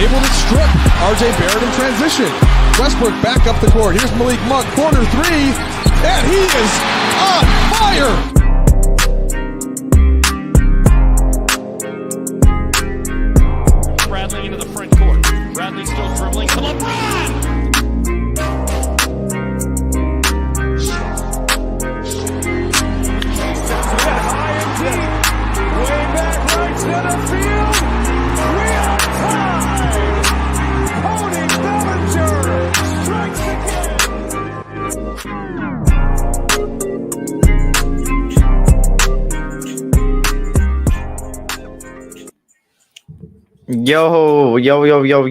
able to strip RJ Barrett in transition. Westbrook back up the court. Here's Malik Monk, corner three, and he is on fire. Bradley into the front court. Bradley still dribbling to LeBron. High and deep. Way back right center field. We are tied. Cody Bellinger strikes again.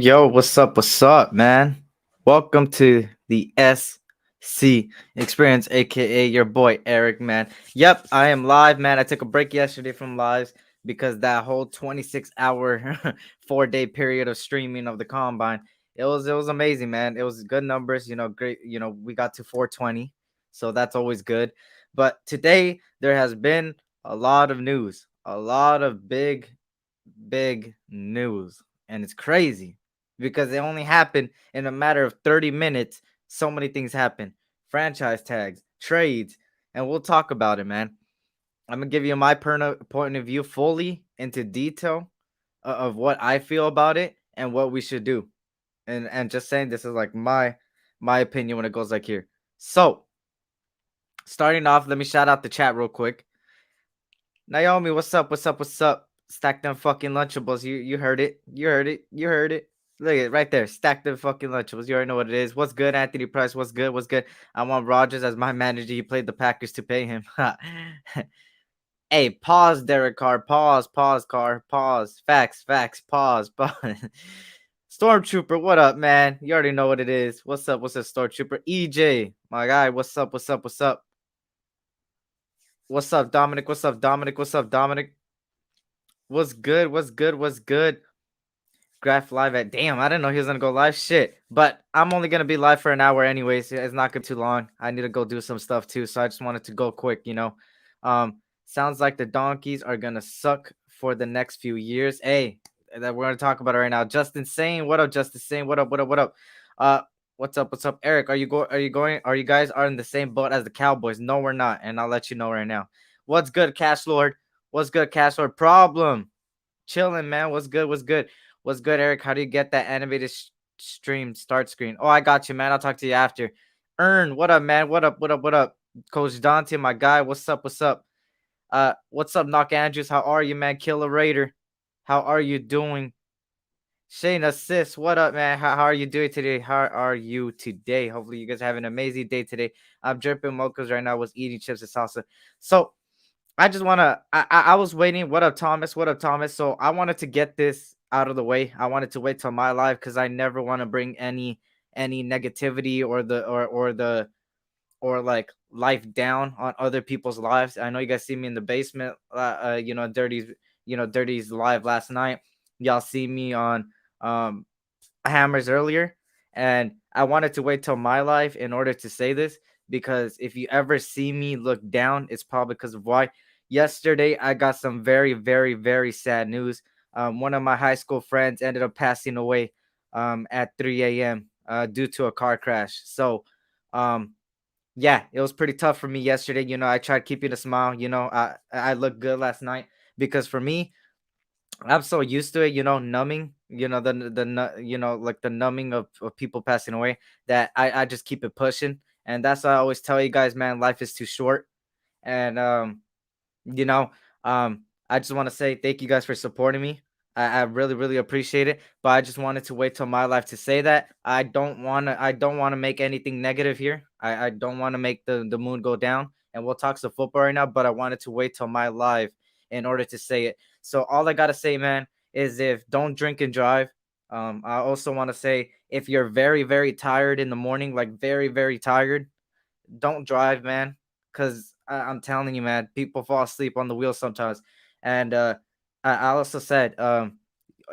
Yo, what's up, man? Welcome to the SC Experience, aka your boy Eric, man. Yep, I am live, man. I took a break yesterday from lives because that whole 26-hour 4-day period of streaming of the combine, it was amazing, man. It was good numbers, great, we got to 420, so that's always good. But today there has been a lot of news, a lot of big news, and it's crazy because it only happened in a matter of 30 minutes. So many things happen: franchise tags, trades, and we'll talk about it, man. I'm gonna give you my point of view fully into detail of what I feel about it and what we should do, and just saying this is like my opinion when it goes like here. So starting off, let me shout out the chat real quick. Naomi, what's up? Stack them fucking Lunchables. You heard it. Look at it right there. Stack them fucking Lunchables. You already know what it is. What's good, Anthony Price? What's good? I want Rodgers as my manager. He played the Packers to pay him. Hey, pause, Derek Carr. Pause, Carr. Pause. Facts. Pause. Stormtrooper, what up, man? You already know what it is. What's up, Stormtrooper? EJ, my guy. What's up? What's up, Dominic? What's good? Graph live at damn. I didn't know he was gonna go live. Shit. But I'm only gonna be live for an hour anyways. It's not gonna be too long. I need to go do some stuff too. So I just wanted to go quick, Sounds like the Donkeys are gonna suck for the next few years. Hey, that we're gonna talk about it right now. Justin Sane, what up, Justin Sane? What up? What's up, Eric? Are you going? Are you guys in the same boat as the Cowboys? No, we're not, and I'll let you know right now. What's good, Cash Lord? Problem. Chilling, man. What's good, Eric? How do you get that animated stream start screen? Oh, I got you, man. I'll talk to you after. Earn, what up, man? What up? Coach Dante, my guy. What's up? What's up, Knock Andrews? How are you, man? Killer Raider, how are you doing? Shane Assist, what up, man? How are you doing today? Hopefully you guys have an amazing day today. I'm dripping mochas right now. Was eating chips and salsa. So I just want to, I was waiting. What up, Thomas? So I wanted to get this out of the way. I wanted to wait till my live because I never want to bring any negativity or like life down on other people's lives. I know you guys see me in the basement, Dirty's live last night. Y'all see me on Hammers earlier, and I wanted to wait till my live in order to say this, because if you ever see me look down, it's probably because of why. Yesterday, I got some very, very, very sad news. One of my high school friends ended up passing away at 3 a.m. Due to a car crash. So, yeah, it was pretty tough for me yesterday. I tried keeping a smile. I looked good last night because for me, I'm so used to it, numbing, like the numbing of people passing away, that I just keep it pushing. And that's why I always tell you guys, man, life is too short. And, I just want to say thank you guys for supporting me. I really, really appreciate it. But I just wanted to wait till my life to say that. I don't want to make anything negative here. I don't want to make the moon go down. And we'll talk some football right now, but I wanted to wait till my live in order to say it. So all I got to say, man, is don't drink and drive. I also want to say, if you're very, very tired in the morning, like very, very tired, don't drive, man. Because I'm telling you, man, people fall asleep on the wheel sometimes. And I also said,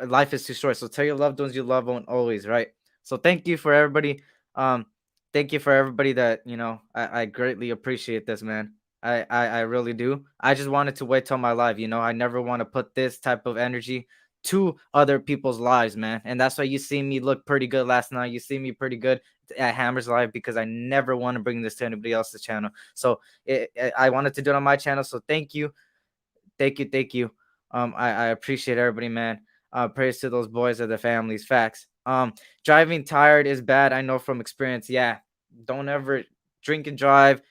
life is too short. So tell your loved ones you love them always, right? So thank you for everybody. Thank you for everybody that, I greatly appreciate this, man. I really do. I just wanted to wait till my live. I never want to put this type of energy to other people's lives, man. And that's why you see me look pretty good last night. You see me pretty good at Hammer's Live, because I never want to bring this to anybody else's channel. So I wanted to do it on my channel. So thank you. Thank you. I appreciate everybody, man. Praise to those boys of the families. Facts. Driving tired is bad. I know from experience. Yeah, don't ever drink and drive.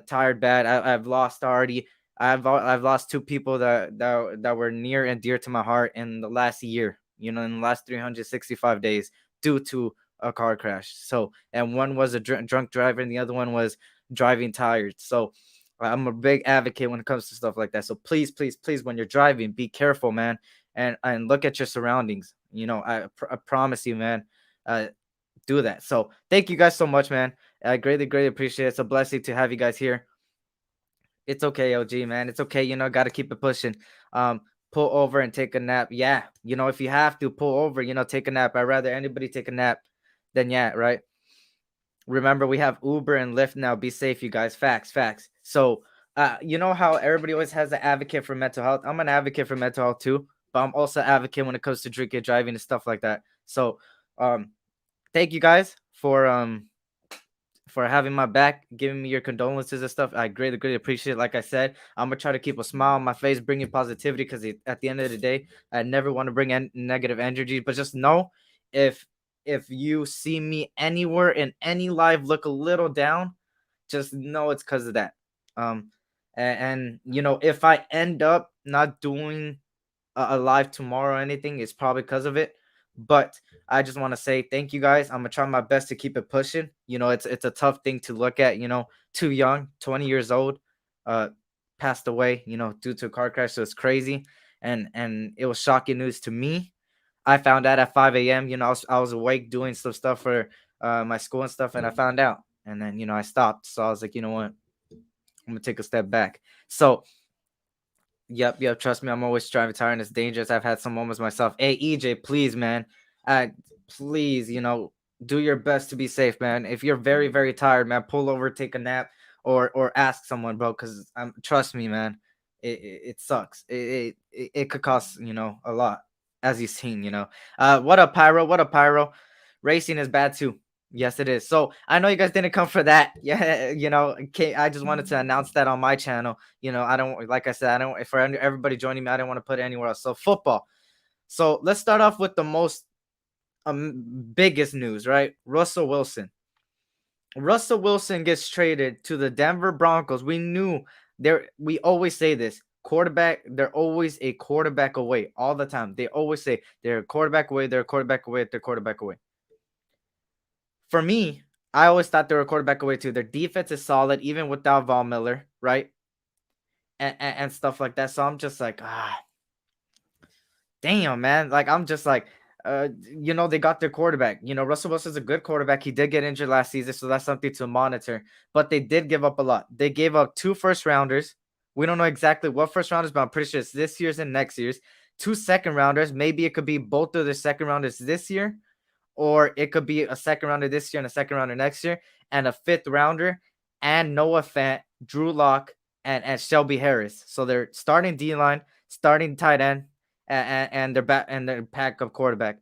Tired bad. I've lost already. I've lost two people that were near and dear to my heart in the last year. You know, in the last 365 days due to a car crash. So, and one was a drunk driver, and the other one was driving tired. So I'm a big advocate when it comes to stuff like that. So please, please, please, when you're driving, be careful, man, and look at your surroundings. You know, I promise you, man, do that. So thank you guys so much, man. I greatly appreciate it. It's a blessing to have you guys here. It's okay, OG, man. It's okay. You know, got to keep it pushing. Pull over and take a nap. Yeah, you know, if you have to pull over, you know, take a nap. I'd rather anybody take a nap than yeah, right? Remember, we have Uber and Lyft now. Be safe, you guys. Facts. So, you know how everybody always has an advocate for mental health. I'm an advocate for mental health too, but I'm also an advocate when it comes to drinking, driving, and stuff like that. So, thank you guys for having my back, giving me your condolences and stuff. I greatly appreciate it. Like I said, I'm gonna try to keep a smile on my face, bringing positivity, because at the end of the day, I never want to bring negative energy. But just know, if you see me anywhere in any live look a little down, just know it's because of that. And you know, if I end up not doing a live tomorrow or anything, it's probably because of it. But I just want to say thank you guys. I'm gonna try my best to keep it pushing. You know, it's a tough thing to look at. You know, too young, 20 years old, passed away. You know, due to a car crash. So it's crazy, and it was shocking news to me. I found out at 5 a.m. You know, I was awake doing some stuff for my school and stuff, and I found out, and then you know I stopped. So I was like, you know what, I'm gonna take a step back. So yep. Trust me, I'm always driving tired and it's dangerous. I've had some moments myself. Hey, EJ, please, man. Please, you know, do your best to be safe, man. If you're very tired, man, pull over, take a nap, or ask someone, bro. Because trust me, man, it sucks. It could cost, you know, a lot, as you've seen, you know. What up, Pyro? What up, Pyro? Racing is bad too. Yes, it is. So I know you guys didn't come for that. Yeah, you know, okay, I just wanted to announce that on my channel. You know, I don't, like I said, I don't, for everybody joining me, I don't want to put it anywhere else. So football. So let's start off with the most biggest news, right? Russell Wilson. Russell Wilson gets traded to the Denver Broncos. We knew there. We always say this. Quarterback, they're always a quarterback away all the time. They always say they're a quarterback away, they're a quarterback away, they're a quarterback away. For me, I always thought they were a quarterback away too. Their defense is solid, even without Von Miller, right? And stuff like that. So I'm just like, damn, man. Like, I'm just like, you know, they got their quarterback. You know, Russell Wilson's a good quarterback. He did get injured last season, so that's something to monitor. But they did give up a lot. They gave up 2 first rounders. We don't know exactly what first rounders, but I'm pretty sure it's this year's and next year's. 2 second rounders. Maybe it could be both of the second rounders this year, or it could be a second rounder this year and a second rounder next year, and a 5th rounder, and Noah Fant, Drew Lock, and Shelby Harris. So they're starting D line, starting tight end, and their pack of quarterback.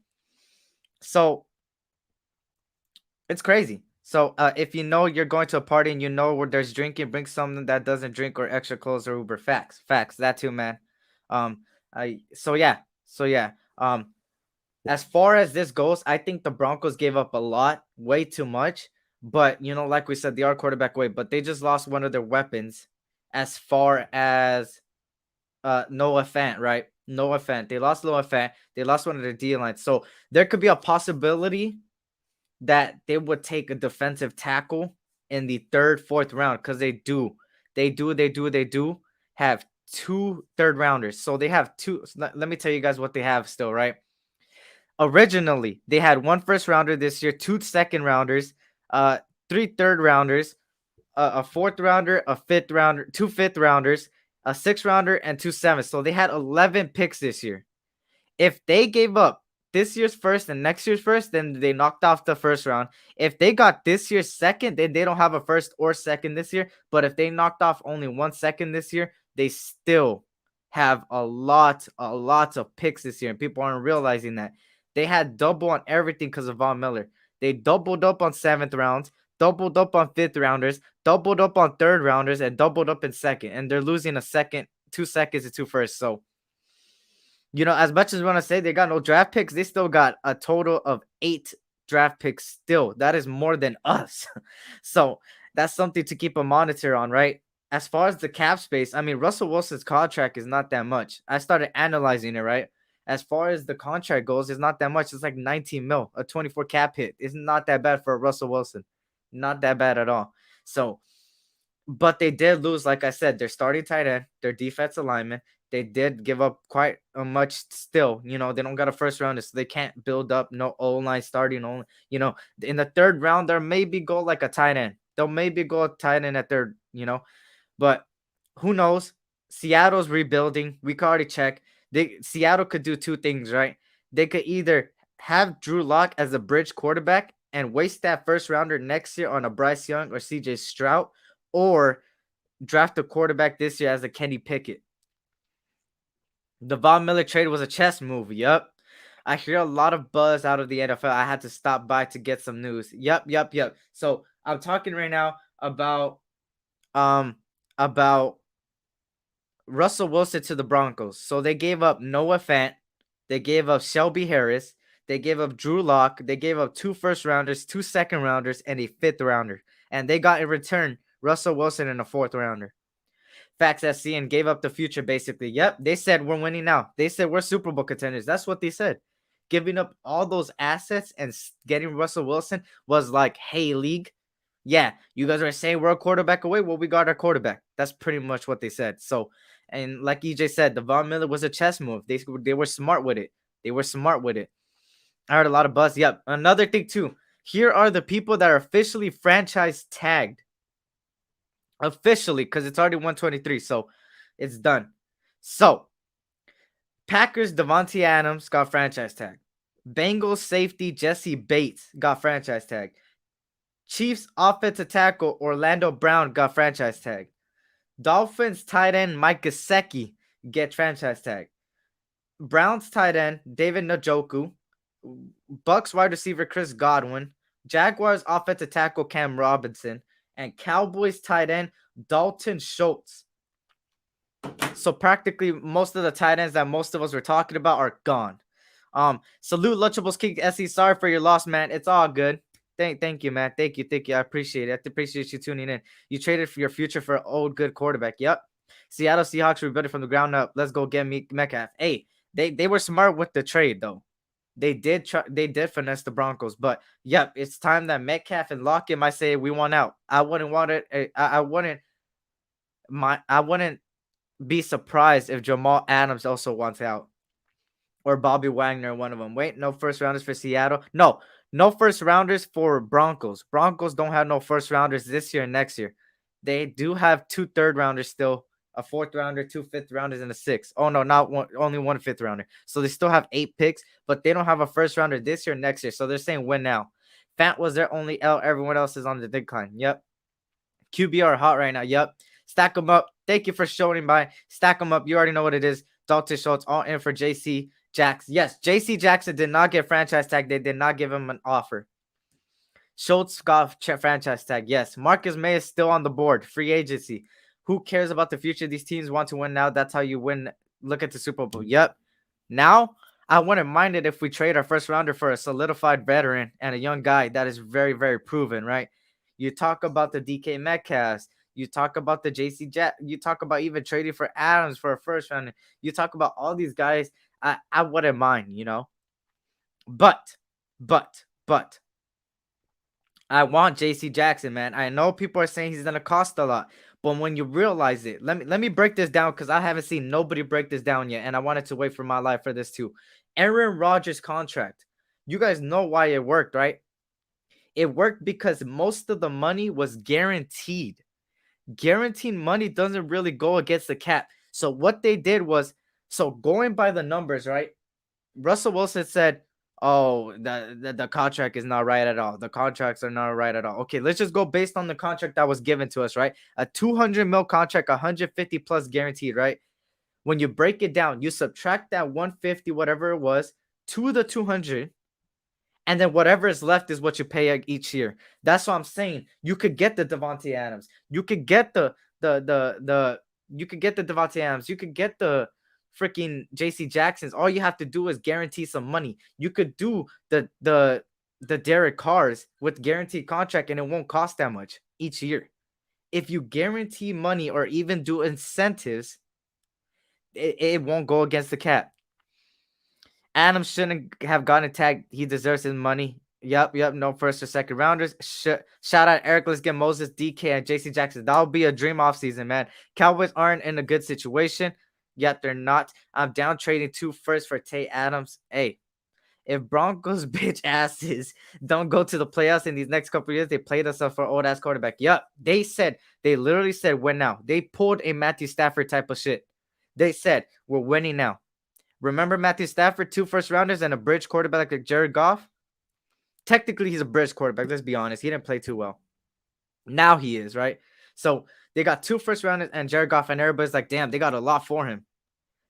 So it's crazy. So if you know you're going to a party and you know where there's drinking, bring something that doesn't drink or extra clothes or Uber. Facts. That too, man. So yeah. As far as this goes, I think the Broncos gave up a lot, way too much. But, you know, like we said, they are quarterback away, but they just lost one of their weapons as far as Noah Fant, right? Noah Fant. They lost Noah Fant. They lost one of their D lines. So there could be a possibility that they would take a defensive tackle in the 3rd, 4th round, because they do have 2 third rounders. So they have 2. Let me tell you guys what they have still, right? Originally, they had 1 first rounder this year, 2 second rounders, 3 third rounders, a 4th rounder, a 5th rounder, 2 5th rounders, a 6th rounder, and 2 7th. So they had 11 picks this year. If they gave up this year's first and next year's first, then they knocked off the first round. If they got this year's second, then they don't have a first or second this year. But if they knocked off only 1 second this year, they still have a lot of picks this year, and people aren't realizing that. They had double on everything because of Von Miller. They doubled up on 7th rounds, doubled up on 5th rounders, doubled up on 3rd rounders, and doubled up in second. And they're losing a second, 2 seconds, and 2 firsts. So, as much as we want to say they got no draft picks, they still got a total of 8 draft picks still. That is more than us. So that's something to keep a monitor on, right? As far as the cap space, I mean, Russell Wilson's contract is not that much. I started analyzing it, right? As far as the contract goes, it's not that much. It's like 19 mil, a 24 cap hit. It's not that bad for Russell Wilson. Not that bad at all. So, but they did lose, like I said, their starting tight end, their defensive lineman. They did give up quite much still. They don't got a first rounder, so they can't build up no O-line starting only. In the 3rd round, there maybe go like a tight end. They'll maybe go a tight end at 3rd, but who knows? Seattle's rebuilding. We could already check. Seattle could do 2 things, right? They could either have Drew Lock as a bridge quarterback and waste that first rounder next year on a Bryce Young or CJ Stroud, or draft a quarterback this year as a Kenny Pickett. The Von Miller trade was a chess move. Yep. I hear a lot of buzz out of the NFL. I had to stop by to get some news. Yep. So I'm talking right now about Russell Wilson to the Broncos. So they gave up Noah Fant, they gave up Shelby Harris, they gave up Drew Lock, they gave up 2 first rounders, 2 second rounders, and a 5th rounder. And they got in return Russell Wilson and a 4th rounder. Facts SC and gave up the future basically. Yep, they said we're winning now. They said we're Super Bowl contenders. That's what they said. Giving up all those assets and getting Russell Wilson was like, hey, league, yeah, you guys are saying we're a quarterback away. Well, we got our quarterback. That's pretty much what they said. So, and like EJ said, the Von Miller was a chess move. They were smart with it. I heard a lot of buzz. Yep. Another thing too. Here are the people that are officially franchise tagged. Officially, because it's already 123, so it's done. So, Packers Devontae Adams got franchise tag. Bengals safety Jesse Bates got franchise tag. Chiefs offensive tackle Orlando Brown got franchise tag. Dolphins tight end Mike Gesicki get franchise tag. Browns tight end David Njoku. Bucks wide receiver Chris Godwin. Jaguars offensive tackle Cam Robinson. And Cowboys tight end Dalton Schultz. So practically most of the tight ends that most of us were talking about are gone. Salute Lunchables King SE. Sorry for your loss, man. It's all good. Thank you, man. Thank you. I appreciate it. I appreciate you tuning in. You traded for your future for an old good quarterback. Yep. Seattle Seahawks rebuilt it from the ground up. Let's go get Metcalf. Hey, they were smart with the trade though. They did finesse the Broncos, but yep, it's time that Metcalf and Lockett might say we want out. I wouldn't be surprised if Jamal Adams also wants out, or Bobby Wagner, one of them. Wait, no first rounders for Seattle. No first rounders for Broncos. Broncos don't have no first rounders this year and next year. They do have 2 third rounders still. A 4th rounder, 2 5th rounders, and a 6th. Oh no, not one, only 1 5th rounder. So they still have 8 picks, but they don't have a first rounder this year, next year. So they're saying win now. Fant was their only L. Everyone else is on the decline. Yep. QBR hot right now. Yep. Stack them up. Thank you for showing by. Stack them up. You already know what it is. Dalton Schultz all in for JC Jackson. Yes, JC Jackson did not get franchise tag. They did not give him an offer. Schultz got franchise tag. Yes. Marcus May is still on the board. Free agency. Who cares about the future? These teams want to win now. That's how you win. Look at the Super Bowl. Yep. Now, I wouldn't mind it if we trade our first rounder for a solidified veteran and a young guy that is very, very proven, right? You talk about the DK Metcalf. You talk about the JC Jack. You talk about even trading for Adams for a first rounder. You talk about all these guys. I wouldn't mind, But I want JC Jackson, man. I know people are saying he's going to cost a lot. But when you realize it, let me break this down because I haven't seen nobody break this down yet, and I wanted to wait for my life for this too. Aaron Rodgers' contract. You guys know why it worked, right? It worked because most of the money was guaranteed. Guaranteed money doesn't really go against the cap. So what they did was, going by the numbers, right? Russell Wilson said, oh, the contract is not right at all. The contracts are not right at all. Okay, let's just go based on the contract that was given to us, right? A $200 million contract, 150 plus guaranteed, right? When you break it down, you subtract that 150, whatever it was, to the 200, and then whatever is left is what you pay each year. That's what I'm saying. You could get the Devontae Adams. You could get the you could get the Devontae Adams. You could get the freaking JC Jacksons. All you have to do is guarantee some money. You could do the Derek Carrs with guaranteed contract, and it won't cost that much each year. If you guarantee money or even do incentives, it won't go against the cap. Adams shouldn't have gotten tagged. He deserves his money. Yep. No first or second rounders. Shout out Eric. Let's get Moses, DK, and JC Jackson. That'll be a dream offseason, man. Cowboys aren't in a good situation. Yet they're not. I'm down trading 2 firsts for Tay Adams. Hey, if Broncos bitch asses don't go to the playoffs in these next couple of years, they played us up for old ass quarterback. Yep. They literally said, win now. They pulled a Matthew Stafford type of shit. They said, we're winning now. Remember Matthew Stafford, 2 first rounders and a bridge quarterback like Jared Goff? Technically, he's a bridge quarterback. Let's be honest. He didn't play too well. Now he is, right? So they got 2 first rounders and Jared Goff, and everybody's like, damn, they got a lot for him.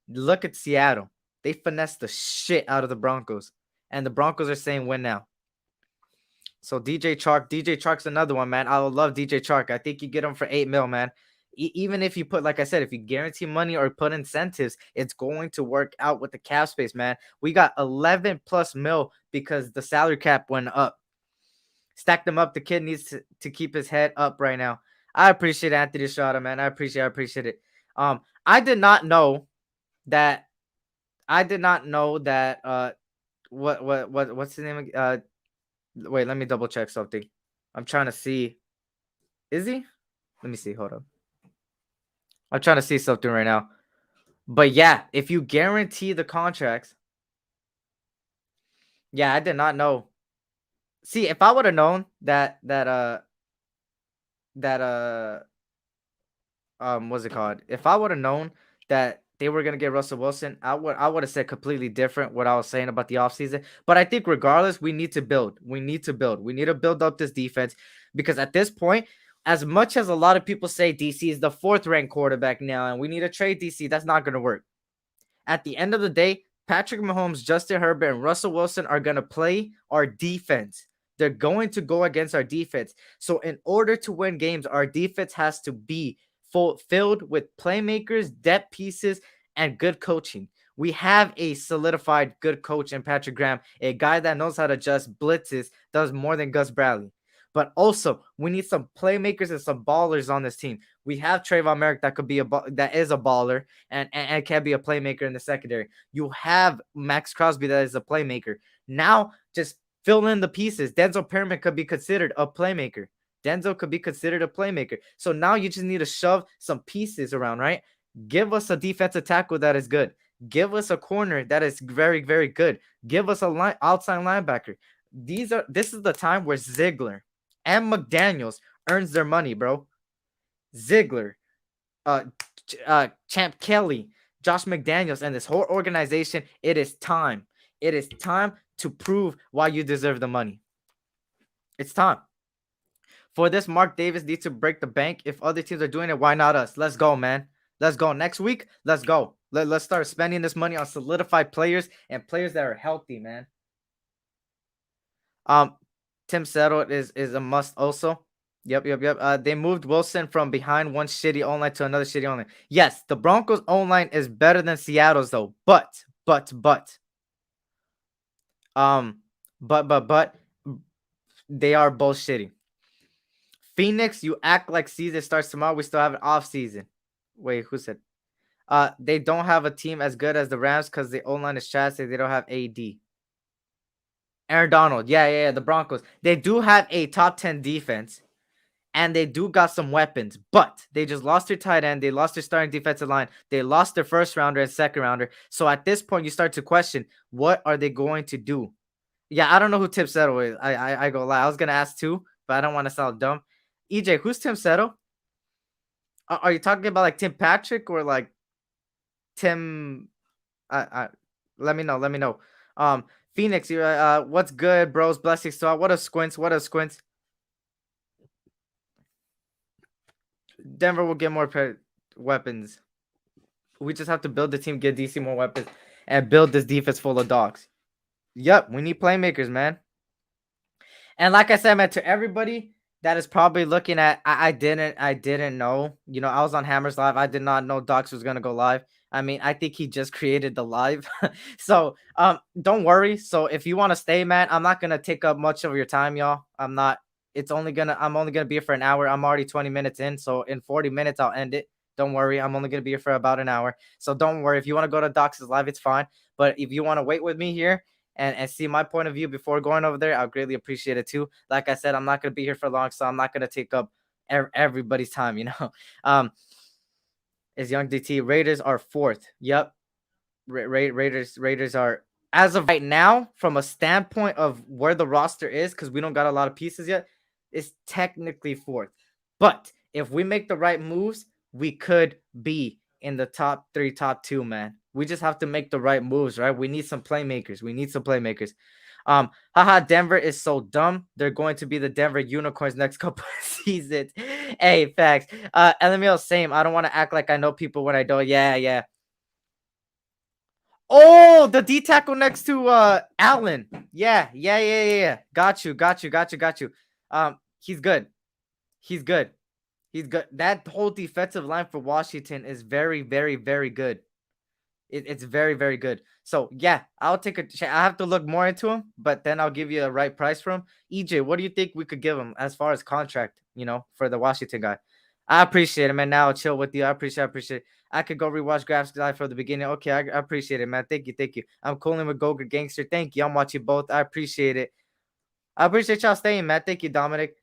Look at Seattle. They finessed the shit out of the Broncos. And the Broncos are saying win now. So DJ Chark's another one, man. I would love DJ Chark. I think you get him for $8 million, man. Even if you put, like I said, if you guarantee money or put incentives, it's going to work out with the cap space, man. We got 11 plus mil because the salary cap went up. Stack them up. The kid needs to keep his head up right now. I appreciate Anthony Estrada, man. I appreciate it. I did not know that. What's his name? Wait, let me double check something. I'm trying to see. Is he? Let me see. Hold on. I'm trying to see something right now. But yeah, if you guarantee the contracts. Yeah, I did not know. See, if I would have known what's it called? If I would have known that they were gonna get Russell Wilson, I would have said completely different what I was saying about the offseason. But I think regardless, we need to build. We need to build up this defense because at this point, as much as a lot of people say DC is the 4th ranked quarterback now, and we need to trade DC, that's not gonna work. At the end of the day, Patrick Mahomes, Justin Herbert, and Russell Wilson are gonna play our defense. They're going to go against our defense. So in order to win games, our defense has to be filled with playmakers, depth pieces, and good coaching. We have a solidified good coach in Patrick Graham, a guy that knows how to adjust blitzes, does more than Gus Bradley. But also, we need some playmakers and some ballers on this team. We have Trayvon Merrick that could be that is a baller and can be a playmaker in the secondary. You have Max Crosby that is a playmaker. Now, just fill in the pieces. Denzel Perryman could be considered a playmaker. So now you just need to shove some pieces around, right? Give us a defensive tackle that is good. Give us a corner that is very, very good. Give us a outside linebacker. This is the time where Ziegler and McDaniels earns their money, bro. Ziegler, Champ Kelly, Josh McDaniels, and this whole organization, it is time. It is time to prove why you deserve the money. It's time. For this, Mark Davis needs to break the bank. If other teams are doing it, why not us? Let's go, man. Let's go. Next week, let's go. Let's start spending this money on solidified players and players that are healthy, man. Tim Settle is a must also. Yep. They moved Wilson from behind one shitty O-line to another shitty O-line. Yes, the Broncos O-line is better than Seattle's though. But they are both shitty. Phoenix, you act like season starts tomorrow. We still have an off season. Wait, who said? They don't have a team as good as the Rams because the O-line is trash. They don't have AD. Aaron Donald. Yeah. The Broncos. They do have a top 10 defense. And they do got some weapons. But they just lost their tight end. They lost their starting defensive line. They lost their first rounder and second rounder. So at this point, you start to question, what are they going to do? Yeah, I don't know who Tim Settle is. I go lie. I was going to ask too, but I don't want to sound dumb. EJ, who's Tim Settle? Are you talking about like Tim Patrick or like Tim? Let me know. Phoenix, what's good, bros? Blessings to all. What a squints. Denver will get more weapons. We just have to build the team, get DC more weapons, and build this defense full of dogs. Yep, we need playmakers, man. And like I said, man, to everybody that is probably looking at, I didn't know. You know, I was on Hammers Live. I did not know Docs was gonna go live. I mean, I think he just created the live. So don't worry. So if you want to stay, man, I'm not gonna take up much of your time, y'all. I'm not. I'm only gonna be here for an hour. I'm already 20 minutes in. So in 40 minutes, I'll end it. Don't worry. I'm only gonna be here for about an hour. So don't worry. If you want to go to Docs' live, it's fine. But if you want to wait with me here and see my point of view before going over there, I'll greatly appreciate it too. Like I said, I'm not going to be here for long, so I'm not going to take up everybody's time, you know. Is Young DT Raiders are 4th. Yep. Raiders are, as of right now, from a standpoint of where the roster is, because we don't got a lot of pieces yet, is technically 4th. But if we make the right moves, we could be in the top 3, top 2, man. We just have to make the right moves, right? We need some playmakers. Haha, Denver is so dumb. They're going to be the Denver Unicorns next couple of seasons. Hey, facts. LML, same. I don't want to act like I know people when I don't. Yeah. Oh, the D tackle next to Allen. Yeah. Got you. He's good. He's good. That whole defensive line for Washington is very, very, very good. It's very, very good. So yeah, I'll take I have to look more into him, but then I'll give you a right price for him. EJ, what do you think we could give him as far as contract, you know, for the Washington guy? I appreciate it, man. Now I'll chill with you. I appreciate it. I could go rewatch Graphs Live from the beginning. Okay, I appreciate it, man. Thank you. I'm cooling with Goger Gangster. Thank you. I'm watching both. I appreciate it. I appreciate y'all staying, man. Thank you, Dominic.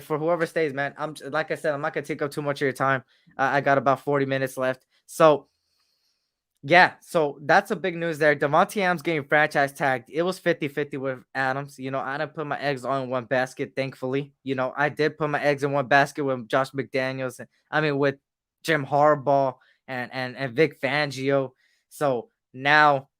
For whoever stays, man. Like I said, I'm not gonna take up too much of your time. I got about 40 minutes left. So yeah, so that's a big news there. Devontae Adams getting franchise tagged. It was 50-50 with Adams. You know, I didn't put my eggs all in one basket, thankfully. You know, I did put my eggs in one basket with Josh McDaniels. With Jim Harbaugh and Vic Fangio. So now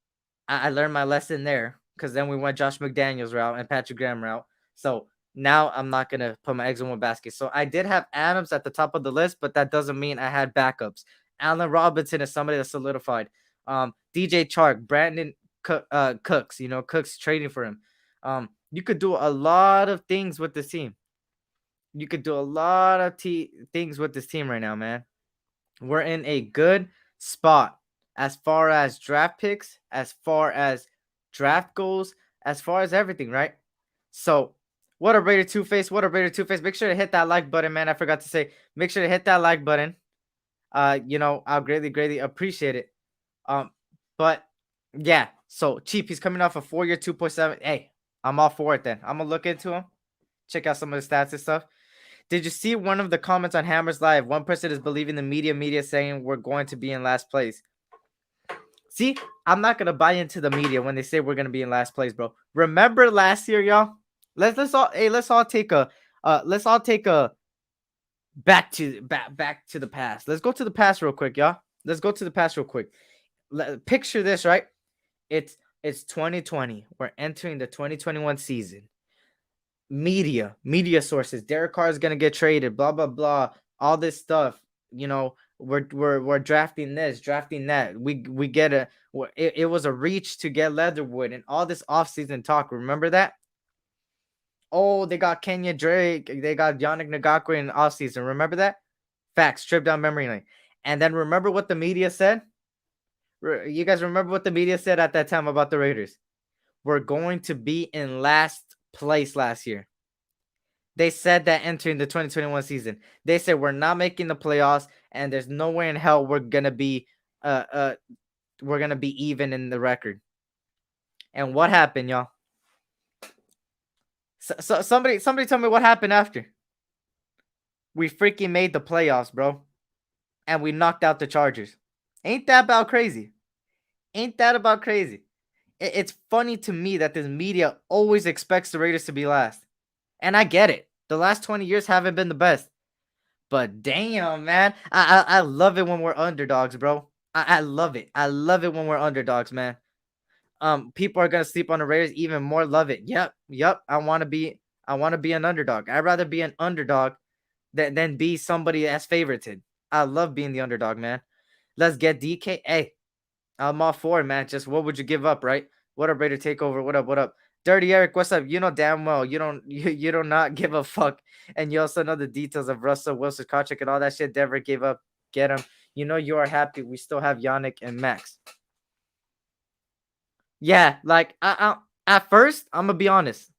I learned my lesson there because then we went Josh McDaniels route and Patrick Graham route. So now I'm not going to put my eggs in one basket. So I did have Adams at the top of the list, but that doesn't mean I had backups. Allen Robinson is somebody that's solidified. DJ Chark, Brandon Cooks, you know, Cooks trading for him. You could do a lot of things with this team. You could do a lot of things with this team right now, man. We're in a good spot as far as draft picks, as far as draft goals, as far as everything, right? So, what a Raider Two-Face. Make sure to hit that like button, man. I forgot to say, make sure to hit that like button. You know, I'll greatly appreciate it. But yeah, so Cheap, he's coming off a 4-year 2.7. Hey, I'm all for it then. I'm gonna look into him, check out some of the stats and stuff. Did you see one of the comments on Hammers Live? One person is believing the media saying we're going to be in last place. See, I'm not gonna buy into the media when they say we're gonna be in last place, bro. Remember last year, y'all? Let's all take a back to the past. Let's go to the past real quick, y'all. Picture this, right? It's 2020. We're entering the 2021 season. Media sources. Derek Carr is gonna get traded. Blah blah blah. All this stuff. You know, we're drafting this, drafting that. We get it was a reach to get Leatherwood and all this offseason talk. Remember that? Oh, they got Kenya Drake. They got Yannick Ngakwe in offseason. Remember that? Facts. Trip down memory lane. And then remember what the media said? You guys remember what the media said at that time about the Raiders? We're going to be in last place last year. They said that entering the 2021 season. They said we're not making the playoffs and there's no way in hell we're going to be even in the record. And what happened, y'all? So somebody tell me what happened after. We freaking made the playoffs, bro. And we knocked out the Chargers. Ain't that about crazy? It's funny to me that this media always expects the Raiders to be last. And I get it. The last 20 years haven't been the best. But damn, man. I love it when we're underdogs, bro. I love it. I love it when we're underdogs, man. People are gonna sleep on the Raiders even more. Love it. Yep. I want to be an underdog. I'd rather be an underdog than be somebody that's favorited. I love being the underdog, man. Let's get DK. Hey, I'm all for it, man. Just what would you give up, right? What up, Raider Takeover? What up? What up? Dirty Eric, what's up? You know damn well you do not give a fuck, and you also know the details of Russell Wilson's contract and all that shit. Denver gave up. Get him. You know you are happy. We still have Yannick and Max. Yeah, like at first, I'm gonna be honest.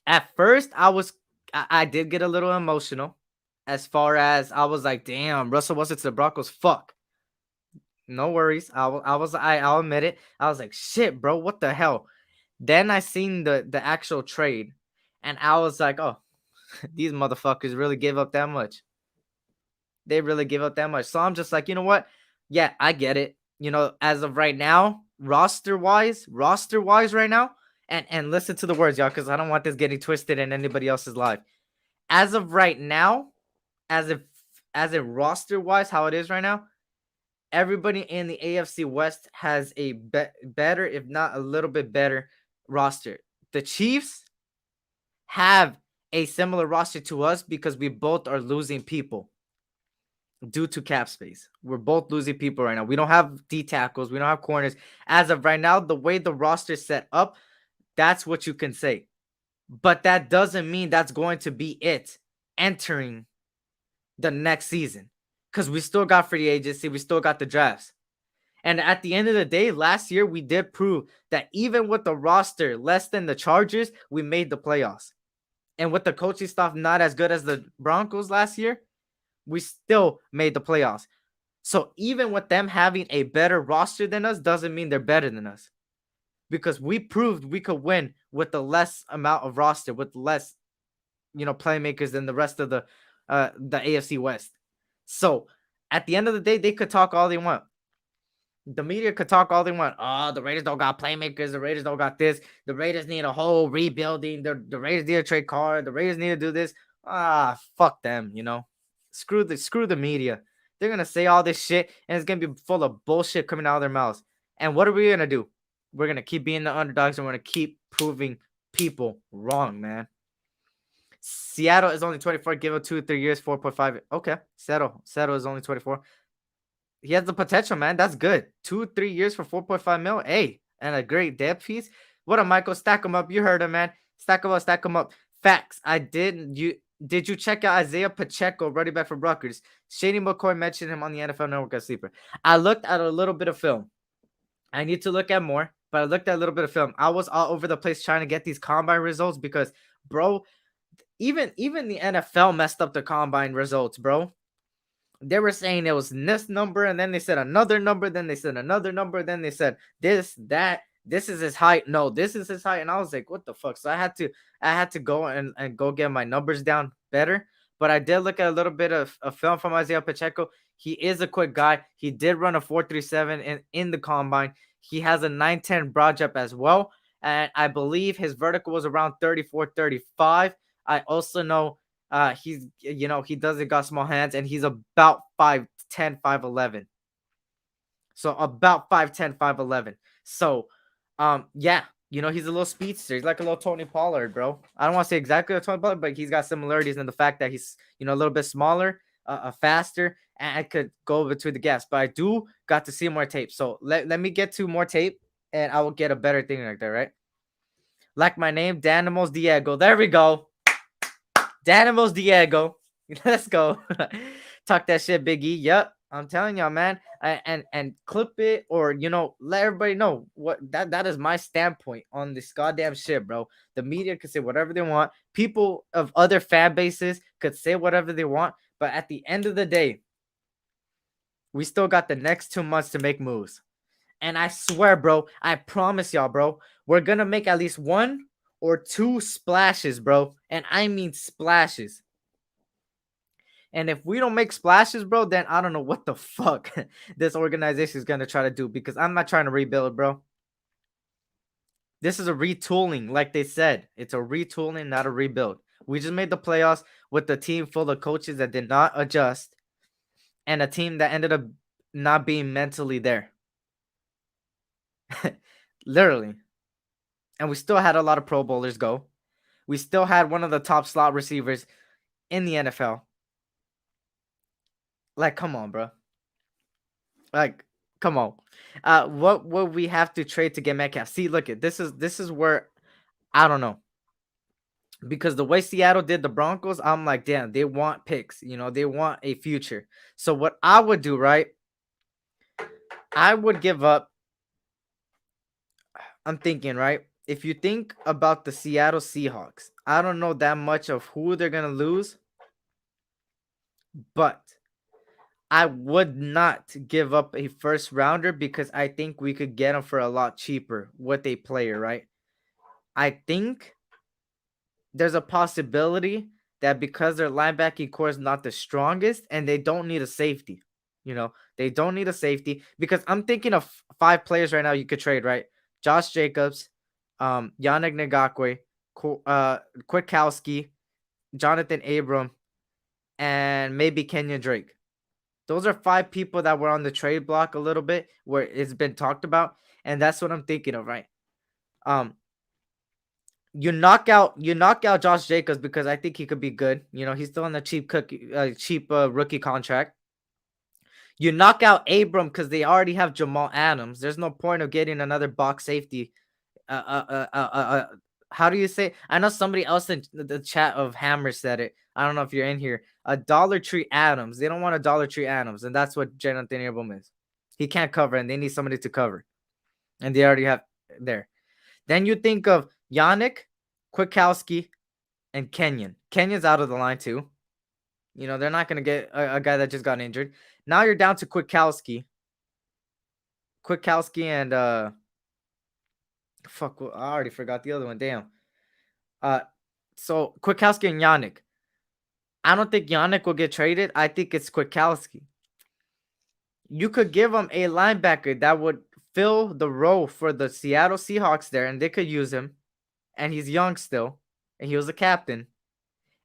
At first, I did get a little emotional, as far as I was like, damn, Russell Wilson to the Broncos. Fuck. No worries. I'll admit it. I was like, shit, bro, what the hell? Then I seen the actual trade, and I was like, oh, these motherfuckers really give up that much. They really give up that much. So I'm just like, you know what? Yeah, I get it. You know, as of right now, roster wise right now, and listen to the words, y'all, because I don't want this getting twisted in anybody else's life. As of right now, as if roster wise, how it is right now, everybody in the AFC West has a better, if not a little bit better, roster. The Chiefs have a similar roster to us because we both are losing people due to cap space. We're both losing people right now. We don't have D tackles, we don't have corners. As of right now, the way the roster is set up, that's what you can say. But that doesn't mean that's going to be it entering the next season, because we still got free agency, we still got the drafts. And at the end of the day, last year we did prove that even with the roster less than the Chargers, we made the playoffs. And with the coaching staff not as good as the Broncos last year, we still made the playoffs. So even with them having a better roster than us doesn't mean they're better than us, because we proved we could win with the less amount of roster, with less, playmakers than the rest of the AFC West. So at the end of the day, they could talk all they want. The media could talk all they want. Oh, the Raiders don't got playmakers. The Raiders don't got this. The Raiders need a whole rebuilding. The Raiders need a trade card. The Raiders need to do this. Fuck them, Screw the media. They're gonna say all this shit, and it's gonna be full of bullshit coming out of their mouths. And what are we gonna do? We're gonna keep being the underdogs, and we're gonna keep proving people wrong, man. Seattle is only 24. Give it 2 3 years, 4.5. Okay, Seattle is only 24. He has the potential, man. That's good. 2 3 years for 4.5 mil. Hey, and a great depth piece. What up, Michael? Stack him up. You heard him, man. Stack him up. Stack him up. Facts. Did you check out Isaiah Pacheco, running back for Rutgers? Shady McCoy mentioned him on the NFL Network as sleeper. I looked at a little bit of film. I need to look at more, but I looked at a little bit of film. I was all over the place trying to get these combine results because, bro, even the NFL messed up the combine results, bro. They were saying it was this number, and then they said another number, then they said another number, then they said this, that, this is his height. No, this is his height. And I was like, what the fuck? So I had to go and go get my numbers down better. But I did look at a little bit of film from Isaiah Pacheco. He is a quick guy. He did run a 4.37 in the combine. He has a 9.10 broad jump as well. And I believe his vertical was around 34, 35. I also know he doesn't got small hands, and he's about 5'10", 5'11". So about 5'10", 5'11". So, yeah, he's a little speedster. He's like a little Tony Pollard, bro. I don't want to say exactly a Tony Pollard, but he's got similarities in the fact that he's, a little bit smaller, faster, and could go between the gaps. But I do got to see more tape. So let me get to more tape, and I will get a better thing right there, right? Like my name, Danimos Diego. There we go. Danimos Diego. Let's go. Talk that shit, Big E. Yep. I'm telling y'all, man. And clip it, or let everybody know what that is my standpoint on this goddamn shit, bro. The media could say whatever they want. People of other fan bases could say whatever they want. But at the end of the day, we still got the next 2 months to make moves. And I swear, bro, I promise y'all, bro, we're gonna make at least 1 or 2 splashes, bro. And I mean splashes. And if we don't make splashes, bro, then I don't know what the fuck this organization is going to try to do, because I'm not trying to rebuild, bro. This is a retooling, like they said. It's a retooling, not a rebuild. We just made the playoffs with a team full of coaches that did not adjust, and a team that ended up not being mentally there. Literally. And we still had a lot of Pro Bowlers go. We still had one of the top slot receivers in the NFL. Like, come on, bro. Like, come on. What would we have to trade to get Metcalf? See, look at this is where I don't know. Because the way Seattle did the Broncos, I'm like, damn, they want picks. They want a future. So what I would do, right? I would give up. I'm thinking, right? If you think about the Seattle Seahawks, I don't know that much of who they're gonna lose, but I would not give up a first rounder because I think we could get him for a lot cheaper with a player, right? I think there's a possibility that because their linebacking core is not the strongest and they don't need a safety, they don't need a safety because I'm thinking of 5 players right now you could trade, right? Josh Jacobs, Yannick Ngakwe, Kwiatkowski, Jonathan Abram, and maybe Kenyon Drake. Those are 5 people that were on the trade block a little bit where it's been talked about, and that's what I'm thinking of, right? You knock out Josh Jacobs because I think he could be good. He's still on the cheap rookie contract. You knock out Abram because they already have Jamal Adams. There's no point of getting another box safety. How do you say? I know somebody else in the chat of Hammer said it. I don't know if you're in here. A Dollar Tree Adams. They don't want a Dollar Tree Adams, and that's what Jonathan Abram is. He can't cover, and they need somebody to cover, and they already have there. Then you think of Yannick, Kwiatkowski, and Kenyon. Kenyon's out of the line too. They're not going to get a guy that just got injured. Now you're down to Kwiatkowski. And fuck, I already forgot the other one. Damn. So Kwiatkowski and Yannick. I don't think Yannick will get traded. I think it's Kwiatkowski. You could give him a linebacker that would fill the role for the Seattle Seahawks there, and they could use him. And he's young still, and he was a captain.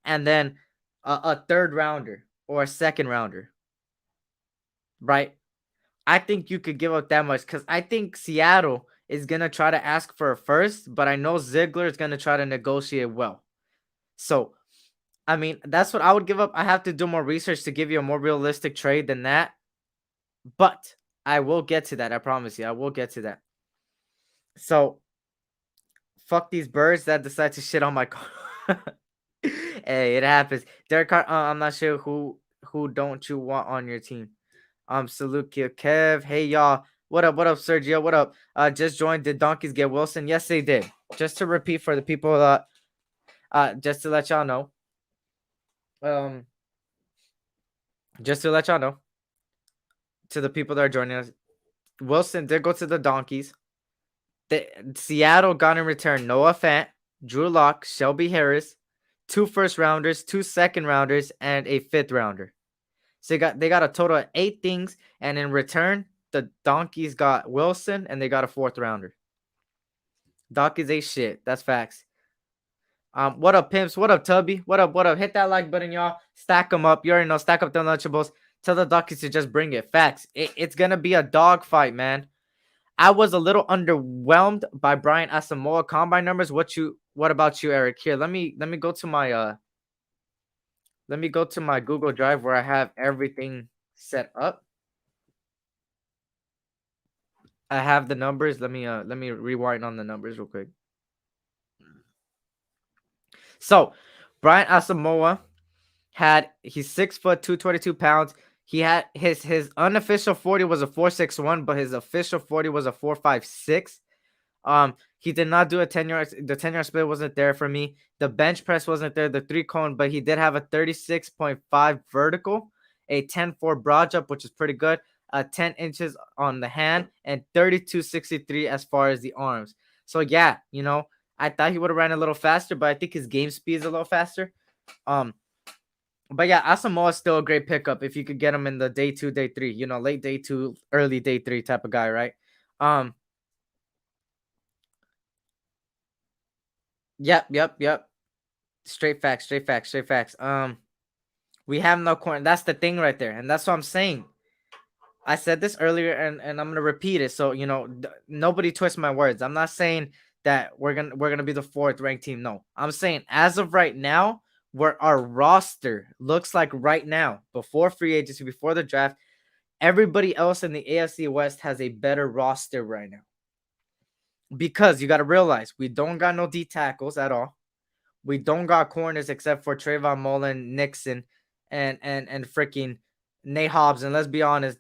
And then a third rounder or a second rounder, right? I think you could give up that much because I think Seattle is going to try to ask for a first, but I know Ziegler is going to try to negotiate well. So, I mean, that's what I would give up. I have to do more research to give you a more realistic trade than that. But I will get to that. I promise you. I will get to that. So, fuck these birds that decide to shit on my car. Hey, it happens. Derek Carr, I'm not sure who don't you want on your team. Salute you, Kev. Hey y'all. What up, Sergio? What up? Just joined. Did Donkeys get Wilson? Yes, they did. Just to repeat for the people just to let y'all know. Just to let y'all know. To the people that are joining us. Wilson did go to the Donkeys. Seattle got in return Noah Fant, Drew Lock, Shelby Harris, 2 first rounders, 2 second rounders, and a 5th rounder. So they got a total of 8 things, and in return, the Donkeys got Wilson, and they got a 4th rounder. Donkeys ain't shit. That's facts. What up, pimps? What up, Tubby? What up? What up? Hit that like button, y'all. Stack them up. You already know. Stack up the Lunchables. Tell the Donkeys to just bring it. Facts. It's gonna be a dog fight, man. I was a little underwhelmed by Brian Asamoah combine numbers. What about you, Eric? Here, let me go to my Google Drive where I have everything set up. I have the numbers. Let me rewind on the numbers real quick. So, Brian Asamoah he's 6 foot 222 pounds. He had his unofficial 40 was a 4.61, but his official 40 was a 4.56. He did not do a 10-yard. The 10-yard split wasn't there for me. The bench press wasn't there. The 3-cone, but he did have a 36.5 vertical, a 10.4 broad jump, which is pretty good. 10 inches on the hand, and 32.63 as far as the arms. So yeah, I thought he would have ran a little faster, but I think his game speed is a little faster. But yeah, Asamoah is still a great pickup if you could get him in the day 2, day 3, late day 2, early day 3 type of guy, right? Yep. Straight facts. We have no corner. That's the thing right there, and that's what I'm saying. I said this earlier, and I'm gonna repeat it. So nobody twist my words. I'm not saying that we're gonna be the 4th ranked team. No, I'm saying as of right now, where our roster looks like right now, before free agency, before the draft, Everybody else in the AFC West has a better roster right now. Because you got to realize we don't got no D tackles at all. We don't got corners except for Trayvon Mullen, Nixon, and freaking Nate Hobbs. And let's be honest,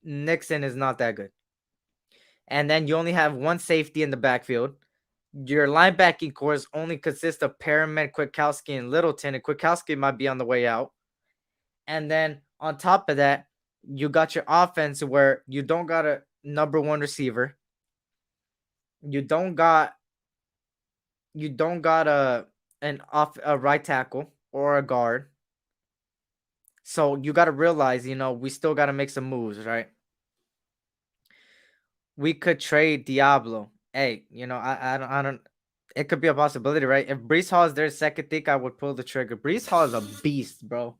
Nixon is not that good. And then you only have one safety in the backfield. Your linebacking cores only consist of Perriman, Kwiatkowski, and Littleton. And Kwiatkowski might be on the way out. And then on top of that, you got your offense where you don't got a number one receiver. You don't got a right tackle or a guard. So you got to realize, we still got to make some moves, right? We could trade Diablo. Hey, I don't. It could be a possibility, right? If Brees Hall is their second pick, I would pull the trigger. Brees Hall is a beast, bro.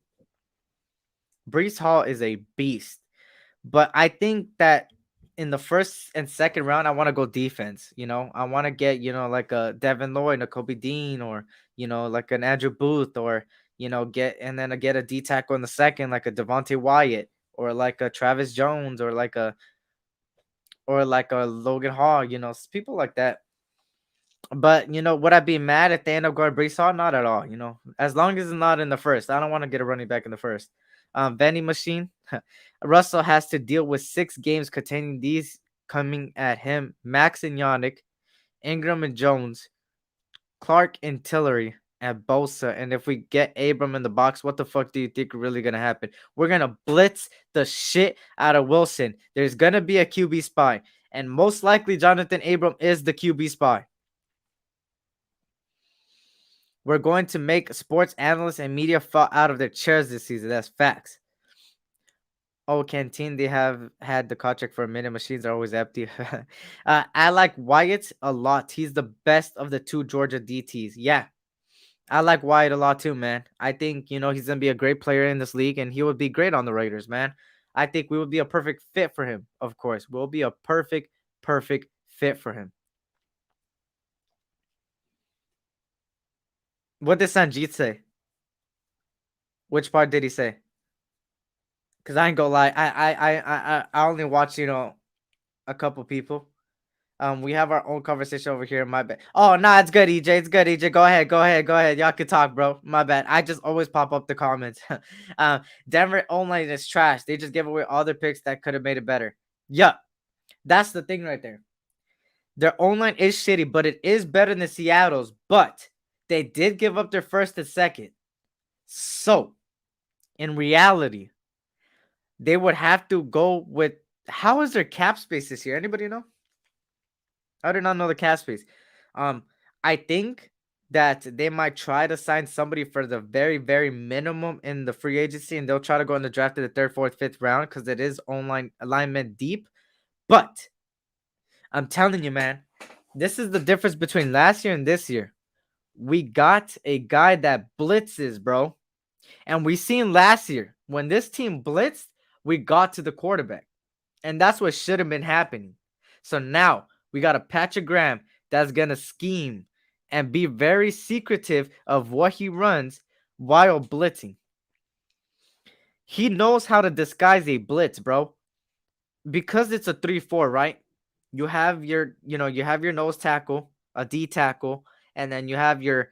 Brees Hall is a beast. But I think that in the first and second round, I want to go defense. I want to get, like a Devin Lloyd, a Kobe Dean, or, like an Andrew Booth, or, get a D tackle in the second, like a Devontae Wyatt, or like a Travis Jones, or like a Logan Hall, people like that. But would I be mad if they end up going Brees Hall? Not at all. As long as it's not in the first. I don't want to get a running back in the first. Vending machine. Russell has to deal with 6 games containing these coming at him. Max and Yannick, Ingram and Jones, Clark and Tillery, and Bosa. And if we get Abram in the box, what the fuck do you think is really gonna happen? We're gonna blitz the shit out of Wilson. There's gonna be a QB spy, and most likely Jonathan Abram is the QB spy. We're going to make sports analysts and media fall out of their chairs this season. That's facts. Oh, Canteen, they have had the contract for a minute. Machines are always empty. I like Wyatt a lot. He's the best of the 2 Georgia DTs. Yeah, I like Wyatt a lot too, man. I think, he's going to be a great player in this league, and he would be great on the Raiders, man. I think we would be a perfect fit for him, of course. We'll be a perfect fit for him. What did Sanjit say? Which part did he say? Because I ain't gonna lie, I only watch, a couple people. We have our own conversation over here. My bad. Oh, nah, it's good, EJ. It's good, EJ. Go ahead. Y'all can talk, bro. My bad. I just always pop up the comments. Denver online is trash. They just gave away all their picks that could have made it better. Yeah, that's the thing right there. Their online is shitty, but it is better than Seattle's. But they did give up their first and second. So, in reality, they would have to go with, how is their cap space this year? Anybody know? I do not know the cap space. I think that they might try to sign somebody for the very, very minimum in the free agency, and they'll try to go in the draft in the 3rd, 4th, 5th round because it is online alignment deep. But I'm telling you, man, this is the difference between last year and this year. We got a guy that blitzes, bro. And we seen last year when this team blitzed, we got to the quarterback. And that's what should have been happening. So now we got a Patrick Graham that's going to scheme and be very secretive of what he runs while blitzing. He knows how to disguise a blitz, bro. Because it's a 3-4, right? You have your nose tackle, a D tackle, and then you have your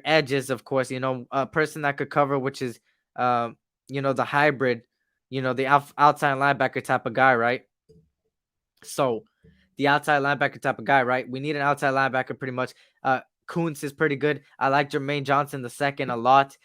edges, of course, a person that could cover, which is, the hybrid, the outside linebacker type of guy, right? So the outside linebacker type of guy, right? We need an outside linebacker pretty much. Kuntz is pretty good. I like Jermaine Johnson the second a lot.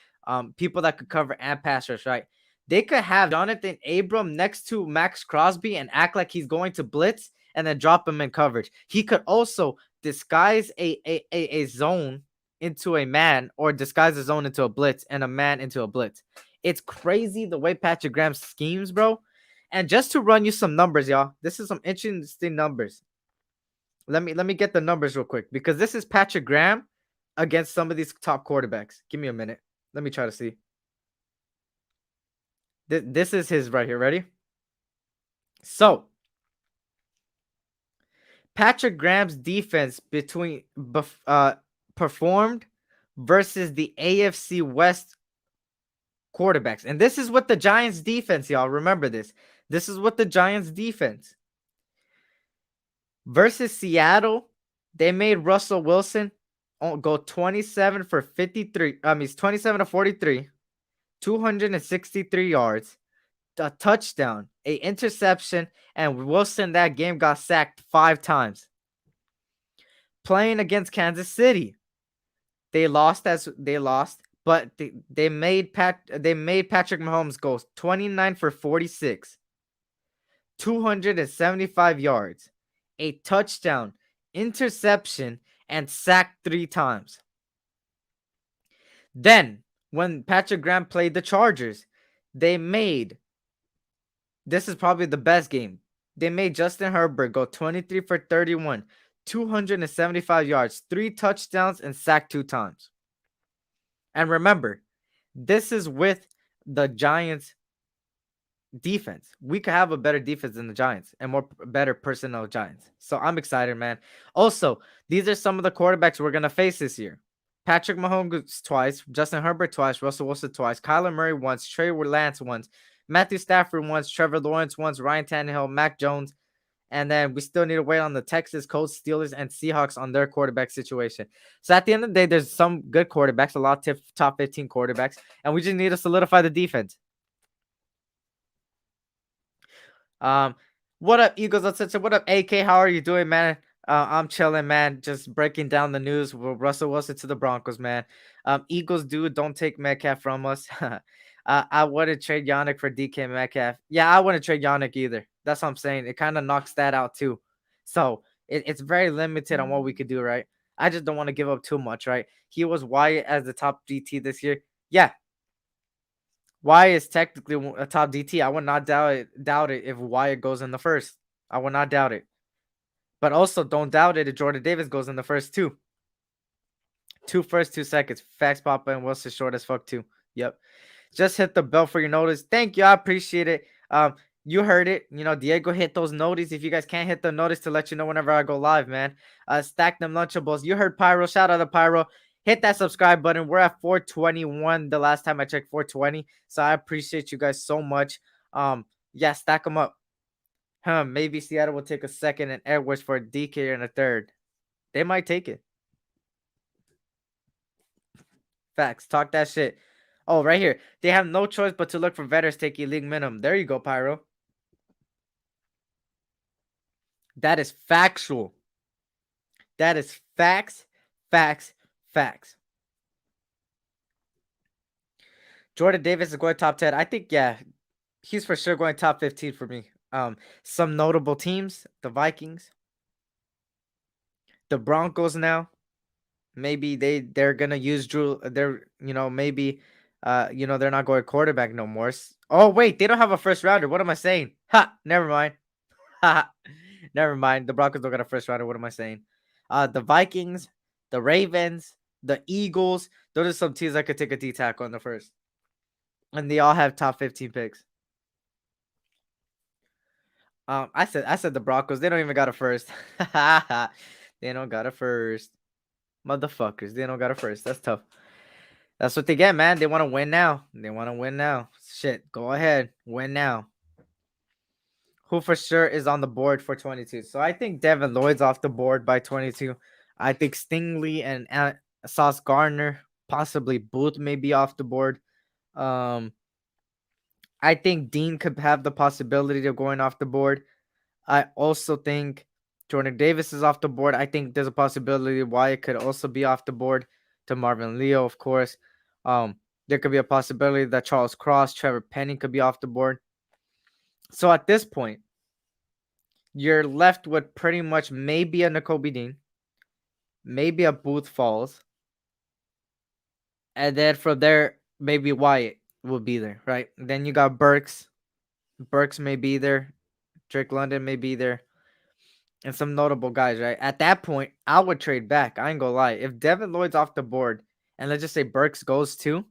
People that could cover and pass rush, right? They could have Jonathan Abram next to Max Crosby and act like he's going to blitz and then drop him in coverage. He could also disguise a zone into a man, or disguise a zone into a blitz and a man into a blitz. It's crazy the way Patrick Graham schemes, bro. And just to run you some numbers, y'all. This is some interesting numbers. Let me get the numbers real quick, because this is Patrick Graham against some of these top quarterbacks. Give me a minute. Let me try to see. This is his right here. Ready? So, Patrick Graham's defense performed versus the AFC West quarterbacks. And this is what the Giants defense, y'all. Remember this. This is what the Giants defense versus Seattle. They made Russell Wilson go 27 for 53. I mean, it's 27 to 43, 263 yards, a touchdown, a interception, and Wilson that game got sacked 5 times. Playing against Kansas City, they lost, but they made Patrick Mahomes go 29 for 46, 275 yards, a touchdown, interception, and sacked 3 times. Then, when Patrick Graham played the Chargers, they made this is probably the best game. They made Justin Herbert go 23 for 31, 275 yards, 3 touchdowns, and sacked 2 times. And remember, this is with the Giants defense. We could have a better defense than the Giants and better personnel Giants. So I'm excited, man. Also, these are some of the quarterbacks we're going to face this year. Patrick Mahomes twice, Justin Herbert twice, Russell Wilson twice, Kyler Murray once, Trey Lance once, Matthew Stafford once, Trevor Lawrence once, Ryan Tannehill, Mac Jones, and then we still need to wait on the Texas, Colts, Steelers, and Seahawks on their quarterback situation. So at the end of the day, there's some good quarterbacks, a lot of top 15 quarterbacks, and we just need to solidify the defense. What up, Eagles Uncensored? What up, AK? How are you doing, man? I'm chilling, man. Just breaking down the news with Russell Wilson to the Broncos, man. Eagles, dude, don't take Metcalf from us. I wouldn't trade Yannick for DK Metcalf. Yeah, I wouldn't trade Yannick either. That's what I'm saying. It kind of knocks that out too. So it's very limited on what we could do, right? I just don't want to give up too much, right? He was Wyatt as the top DT this year. Yeah, Wyatt is technically a top DT. I would not doubt it if Wyatt goes in the first. I would not doubt it. But also, don't doubt it if Jordan Davis goes in the first too. 2 first, 2 seconds. Facts, Papa, and Wilson short as fuck too. Yep. Just hit the bell for your notice. Thank you. I appreciate it. You heard it. You know, Diego hit those notices. If you guys can't hit the notice to let you know whenever I go live, man. Stack them Lunchables. You heard Pyro. Shout out to Pyro. Hit that subscribe button. We're at 421 the last time I checked, 420. So I appreciate you guys so much. Yeah, stack them up. Maybe Seattle will take a second and Edwards for a DK and a third. They might take it. Facts. Talk that shit. Oh, right here. They have no choice but to look for veterans taking league minimum. There you go, Pyro. That is factual. That is facts, facts, facts. Jordan Davis is going top 10. I think, yeah, he's for sure going top 15 for me. Some notable teams, the Vikings, the Broncos now. Maybe they're gonna use Drew. Maybe they're not going quarterback no more. Oh wait, they don't have a first rounder. What am I saying? Ha, never mind. Ha, never mind. The Broncos don't got a first rounder. What am I saying? The Vikings, the Ravens, the Eagles. Those are some teams that could take a D tackle in the first, and they all have top 15 picks. I said the Broncos. They don't even got a first. They don't got a first. Motherfuckers. They don't got a first. That's tough. That's what they get, man. They want to win now. They want to win now. Shit. Go ahead. Win now. Who for sure is on the board for 22? So I think Devin Lloyd's off the board by 22. I think Stingley and Sauce Gardner, possibly Booth, may be off the board. I think Dean could have the possibility of going off the board. I also think Jordan Davis is off the board. I think there's a possibility Wyatt could also be off the board. To Marvin Leo, of course. There could be a possibility that Charles Cross, Trevor Penny could be off the board. So at this point, you're left with pretty much maybe a Nakobe Dean, maybe a Booth Falls, and then from there, maybe Wyatt will be there, right? Then you got Burks. Burks may be there. Drake London may be there. And some notable guys, right? At that point, I would trade back. I ain't gonna lie. If Devin Lloyd's off the board, and let's just say Burks goes too,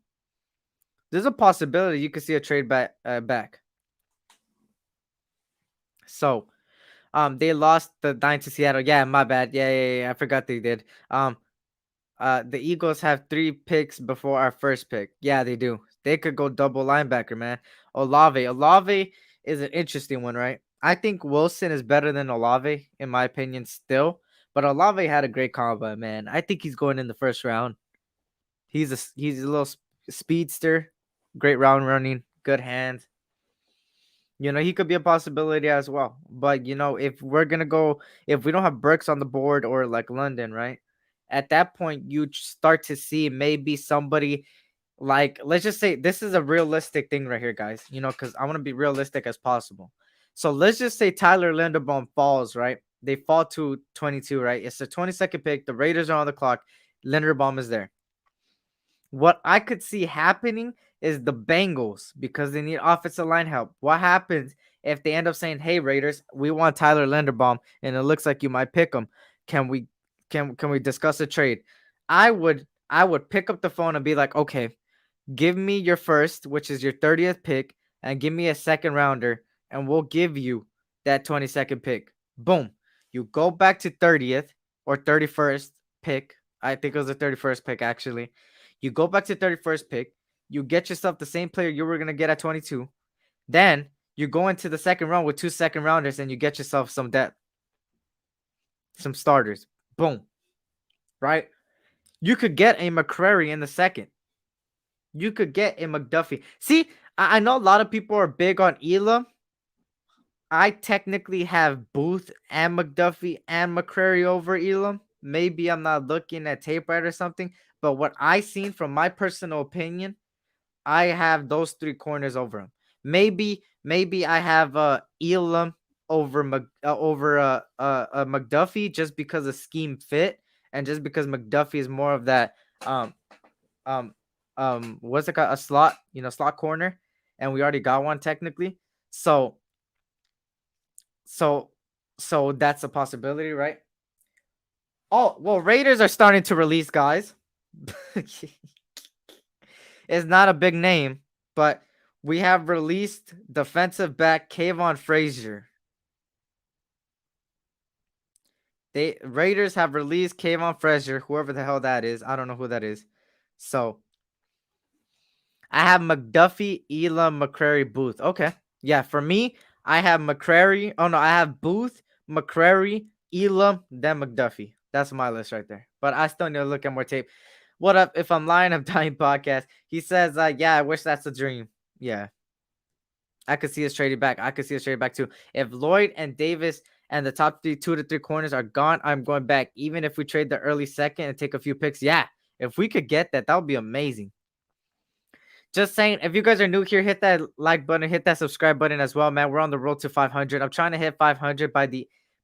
there's a possibility you could see a trade back. So, they lost the 9 to Seattle. Yeah, my bad. Yeah. I forgot they did. The Eagles have 3 picks before our first pick. Yeah, they do. They could go double linebacker, man. Olave is an interesting one, right? I think Wilson is better than Olave, in my opinion, still. But Olave had a great combo, man. I think he's going in the first round. He's a little speedster, great round running, good hands. He could be a possibility as well. But if we're gonna go, if we don't have Burks on the board or like London, right? At that point, you start to see maybe somebody like, let's just say this is a realistic thing right here, guys. Because I want to be realistic as possible. So let's just say Tyler Linderbaum falls, right? They fall to 22, right? It's the 22nd pick. The Raiders are on the clock. Linderbaum is there. What I could see happening is the Bengals, because they need offensive line help. What happens if they end up saying, "Hey Raiders, we want Tyler Linderbaum, and it looks like you might pick him. Can we can we discuss a trade?" I would pick up the phone and be like, "Okay, give me your first, which is your 30th pick, and give me a second rounder, and we'll give you that 22nd pick." Boom. You go back to 30th or 31st pick. I think it was the 31st pick, actually. You go back to 31st pick. You get yourself the same player you were going to get at 22. Then you go into the second round with 2 second rounders, and you get yourself some depth, some starters. Boom. Right? You could get a McCrary in the second. You could get a McDuffie. See, I know a lot of people are big on Elam. I technically have Booth and McDuffie and McCrary over Elam. Maybe I'm not looking at tape right or something, but what I seen from my personal opinion, I have those three corners over him. Maybe I have Elam over McDuffie just because of scheme fit, and just because McDuffie is more of that um um what's it called, a slot, slot corner, and we already got one technically. So so so that's a possibility, right? Oh, well, Raiders are starting to release guys. It's not a big name, but we have released defensive back Kayvon Frazier. They Raiders have released Kayvon Frazier, whoever the hell that is. I don't know who that is. So I have McDuffie, Elam, McCrary, Booth. Okay. Yeah, for me, I have McCrary. Oh no, I have Booth, McCrary, Elam, then McDuffie. That's my list right there. But I still need to look at more tape. What up? If I'm lying, I'm dying podcast. He says, yeah, I wish that's a dream. Yeah. I could see us trading back. I could see us trading back too. If Lloyd and Davis and the top 2 to 3 corners are gone, I'm going back. Even if we trade the early second and take a few picks. Yeah. If we could get that, that would be amazing. Just saying, if you guys are new here, hit that like button, hit that subscribe button as well, man. We're on the road to 500. I'm trying to hit 500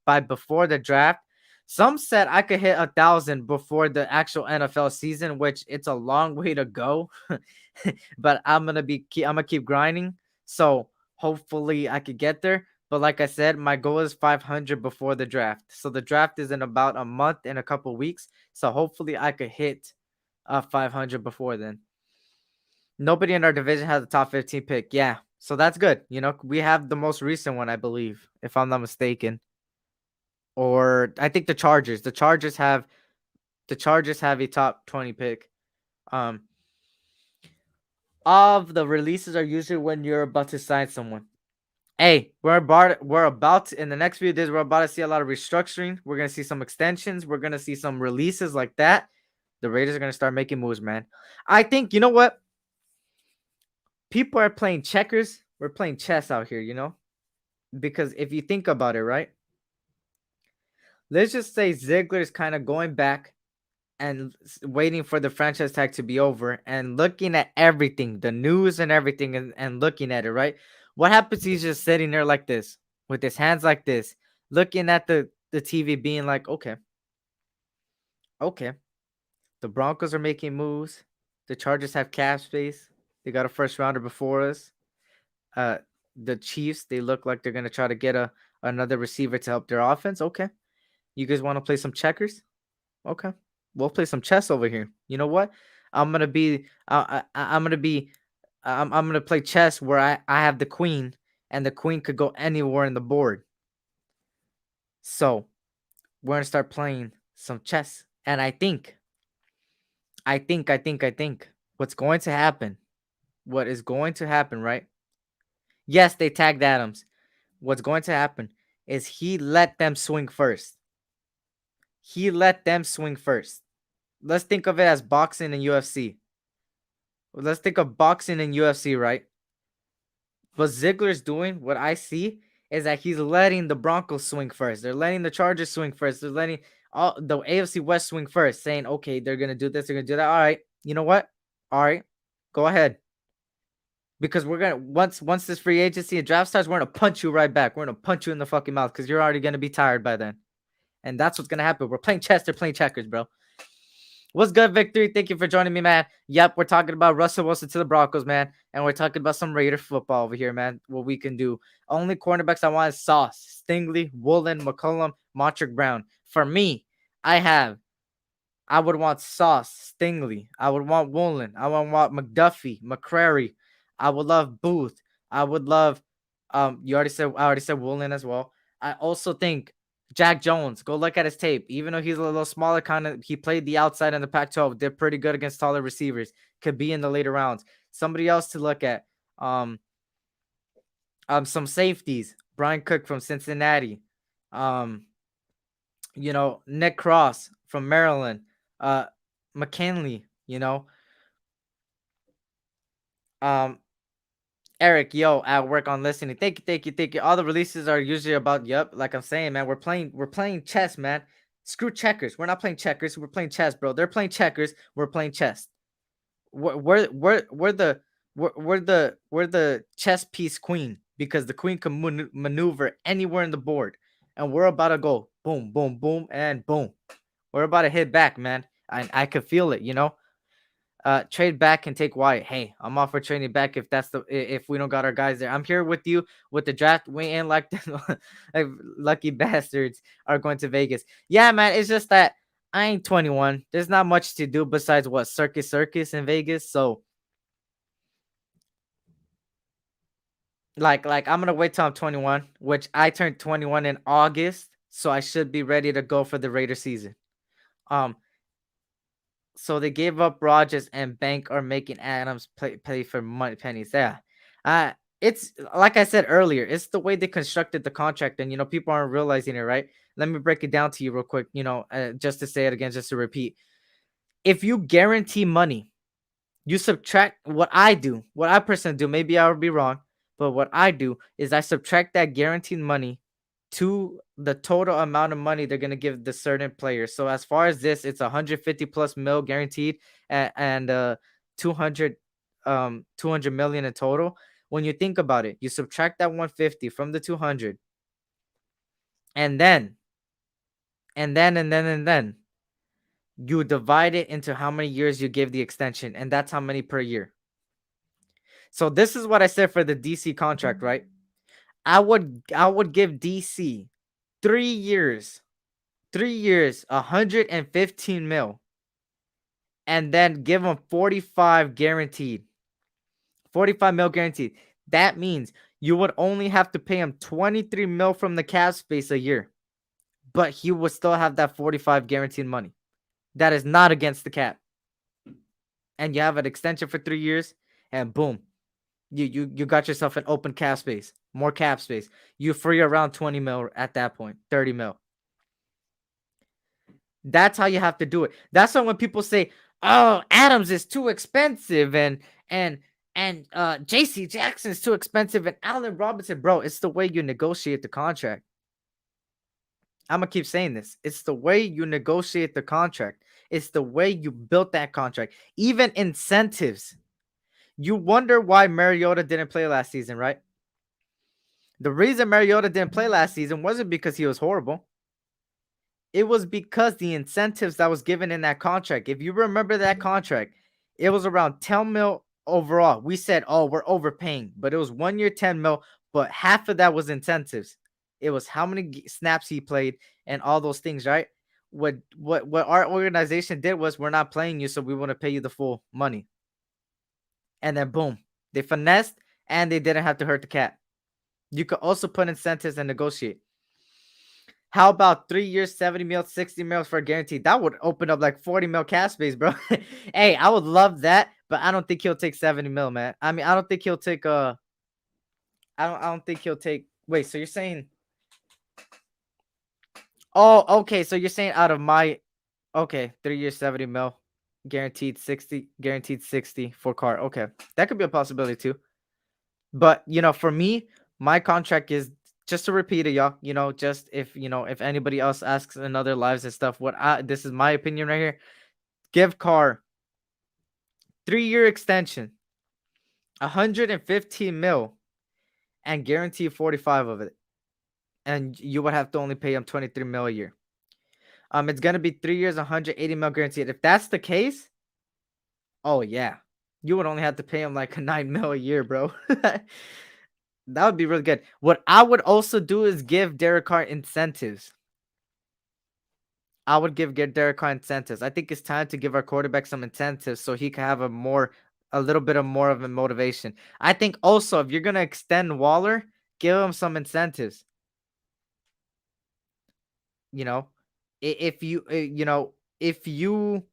by before the draft. Some said I could hit 1,000 before the actual NFL season, which it's a long way to go. But I'm gonna keep grinding. So hopefully I could get there. But like I said, my goal is 500 before the draft. So the draft is in about a month and a couple weeks. So hopefully I could hit 500 before then. Nobody in our division has a top 15 pick. Yeah. So that's good. We have the most recent one, I believe, if I'm not mistaken. Or I think the Chargers. The Chargers have a top 20 pick. Of the releases are usually when you're about to sign someone. Hey, we're about to, in the next few days, we're about to see a lot of restructuring. We're gonna see some extensions. We're gonna see some releases like that. The Raiders are gonna start making moves, man. I think, you know what? People are playing checkers. We're playing chess out here, because if you think about it, right? Let's just say Ziggler is kind of going back and waiting for the franchise tag to be over and looking at everything, the news and everything, and looking at it, right? What happens? He's just sitting there like this with his hands like this, looking at the TV, being like, okay, the Broncos are making moves. The Chargers have cap space. They got a first rounder before us. The Chiefs, they look like they're gonna try to get another receiver to help their offense. Okay, you guys want to play some checkers? Okay, we'll play some chess over here. You know what? I'm gonna be I'm gonna be I'm gonna play chess where I have the queen, and the queen could go anywhere in the board. So we're gonna start playing some chess, and I think what's going to happen, what is going to happen, right, Yes, they tagged Adams. What's going to happen is he let them swing first. He let them swing first. Let's think of it as boxing and UFC. Let's think of boxing and UFC, right? What Ziggler's doing, what I see, is that he's letting the Broncos swing first. They're letting the Chargers swing first. They're letting all the AFC West swing first, saying, okay, they're gonna do this, they're gonna do that. All right, you know what? All right, go ahead. Because we're gonna once this free agency and draft starts, we're gonna punch you right back. We're gonna punch you in the fucking mouth because you're already gonna be tired by then. And that's what's gonna happen. We're playing chess, they're playing checkers, bro. What's good, Victory? Thank you for joining me, man. Yep, we're talking about Russell Wilson to the Broncos, man. And we're talking about some Raider football over here, man. What we can do. Only cornerbacks I want is Sauce, Stingley, Woolen, McCollum, Montrick Brown. For me, I would want Sauce, Stingley. I would want Woolen. I would want McDuffie, McCrary. I would love Booth. I would love I already said Woolen as well. I also think Jack Jones, go look at his tape. Even though he's a little smaller, he played the outside in the Pac-12, did pretty good against taller receivers. Could be in the later rounds. Somebody else to look at. Some safeties. Brian Cook from Cincinnati. Nick Cross from Maryland. McKinley, Eric, yo, at work on listening. Thank you. All the releases are usually about, like I'm saying, man, we're playing chess, man. Screw checkers. We're not playing checkers. We're playing chess, bro. They're playing checkers. We're playing chess. We're the chess piece queen because the queen can maneuver anywhere in the board, and we're about to go boom, boom, boom, and boom. We're about to hit back, man. I could feel it, trade back and take Wyatt. Hey, I'm off for trading back if we don't got our guys there. I'm here with you with the draft. We ain't like the like lucky bastards are going to Vegas. Yeah, man. It's just that I ain't 21. There's not much to do besides what circus in Vegas. So like I'm gonna wait till I'm 21, which I turned 21 in August, so I should be ready to go for the Raider season. So they gave up Rogers and Bank are making Adams play for money pennies. Yeah. It's like I said earlier, it's the way they constructed the contract, and people aren't realizing it, right? Let me break it down to you real quick, just to say it again, just to repeat. If you guarantee money, you subtract what I personally do, maybe I'll be wrong, but what I do is I subtract that guaranteed money to the total amount of money they're going to give the certain players. So as far as this, it's 150 plus mil guaranteed and 200 million in total. When you think about it, you subtract that 150 from the 200 and then you divide it into how many years you give the extension, and that's how many per year. So this is what I said for the DC contract, right? I would give DC 3 years, 115 mil, and then give him 45 guaranteed. 45 mil guaranteed. That means you would only have to pay him 23 mil from the cap space a year, but he would still have that 45 guaranteed money. That is not against the cap. And you have an extension for 3 years, and boom, you got yourself an open cap space, more cap space. You free around 20 mil at that point, 30 mil. That's how you have to do it. That's why when people say, "Oh, Adams is too expensive," and JC Jackson is too expensive, and Allen Robinson, bro, it's the way you negotiate the contract. I'm gonna keep saying this. It's the way you negotiate the contract. It's the way you built that contract. Even incentives. You wonder why Mariota didn't play last season, right? The reason Mariota didn't play last season wasn't because he was horrible. It was because the incentives that was given in that contract. If you remember that contract, it was around 10 mil overall. We said, oh, we're overpaying, but it was 1 year, 10 mil, but half of that was incentives. It was how many snaps he played and all those things, right? What our organization did was, we're not playing you, so we want to pay you the full money. And then boom, they finessed and they didn't have to hurt the cap. You could also put incentives and negotiate. How about 3 years, 70 mil, 60 mil for a guarantee? That would open up like 40 mil cap space, bro. Hey, I would love that, but I don't think he'll take 70 mil, man. I mean, I don't think he'll take I don't think he'll take. Wait, so you're saying? Oh, okay. So you're saying out of my okay, 3 years, 70 mil, guaranteed 60 for Carr. Okay, that could be a possibility too. But for me, my contract is just to repeat it, y'all. Just if anybody else asks in other lives and stuff, this is my opinion right here. Give Carr 3-year extension, 115 mil, and guarantee 45 of it, and you would have to only pay him 23 mil a year. It's gonna be 3 years, 180 mil guaranteed. If that's the case, oh yeah, you would only have to pay him like 9 mil a year, bro. That would be really good. What I would also do is give Derek Carr incentives. I would give Derek Carr incentives. I think it's time to give our quarterback some incentives so he can have a little bit of more of a motivation. I think also if you're gonna extend Waller, give him some incentives. You know, if you, if you,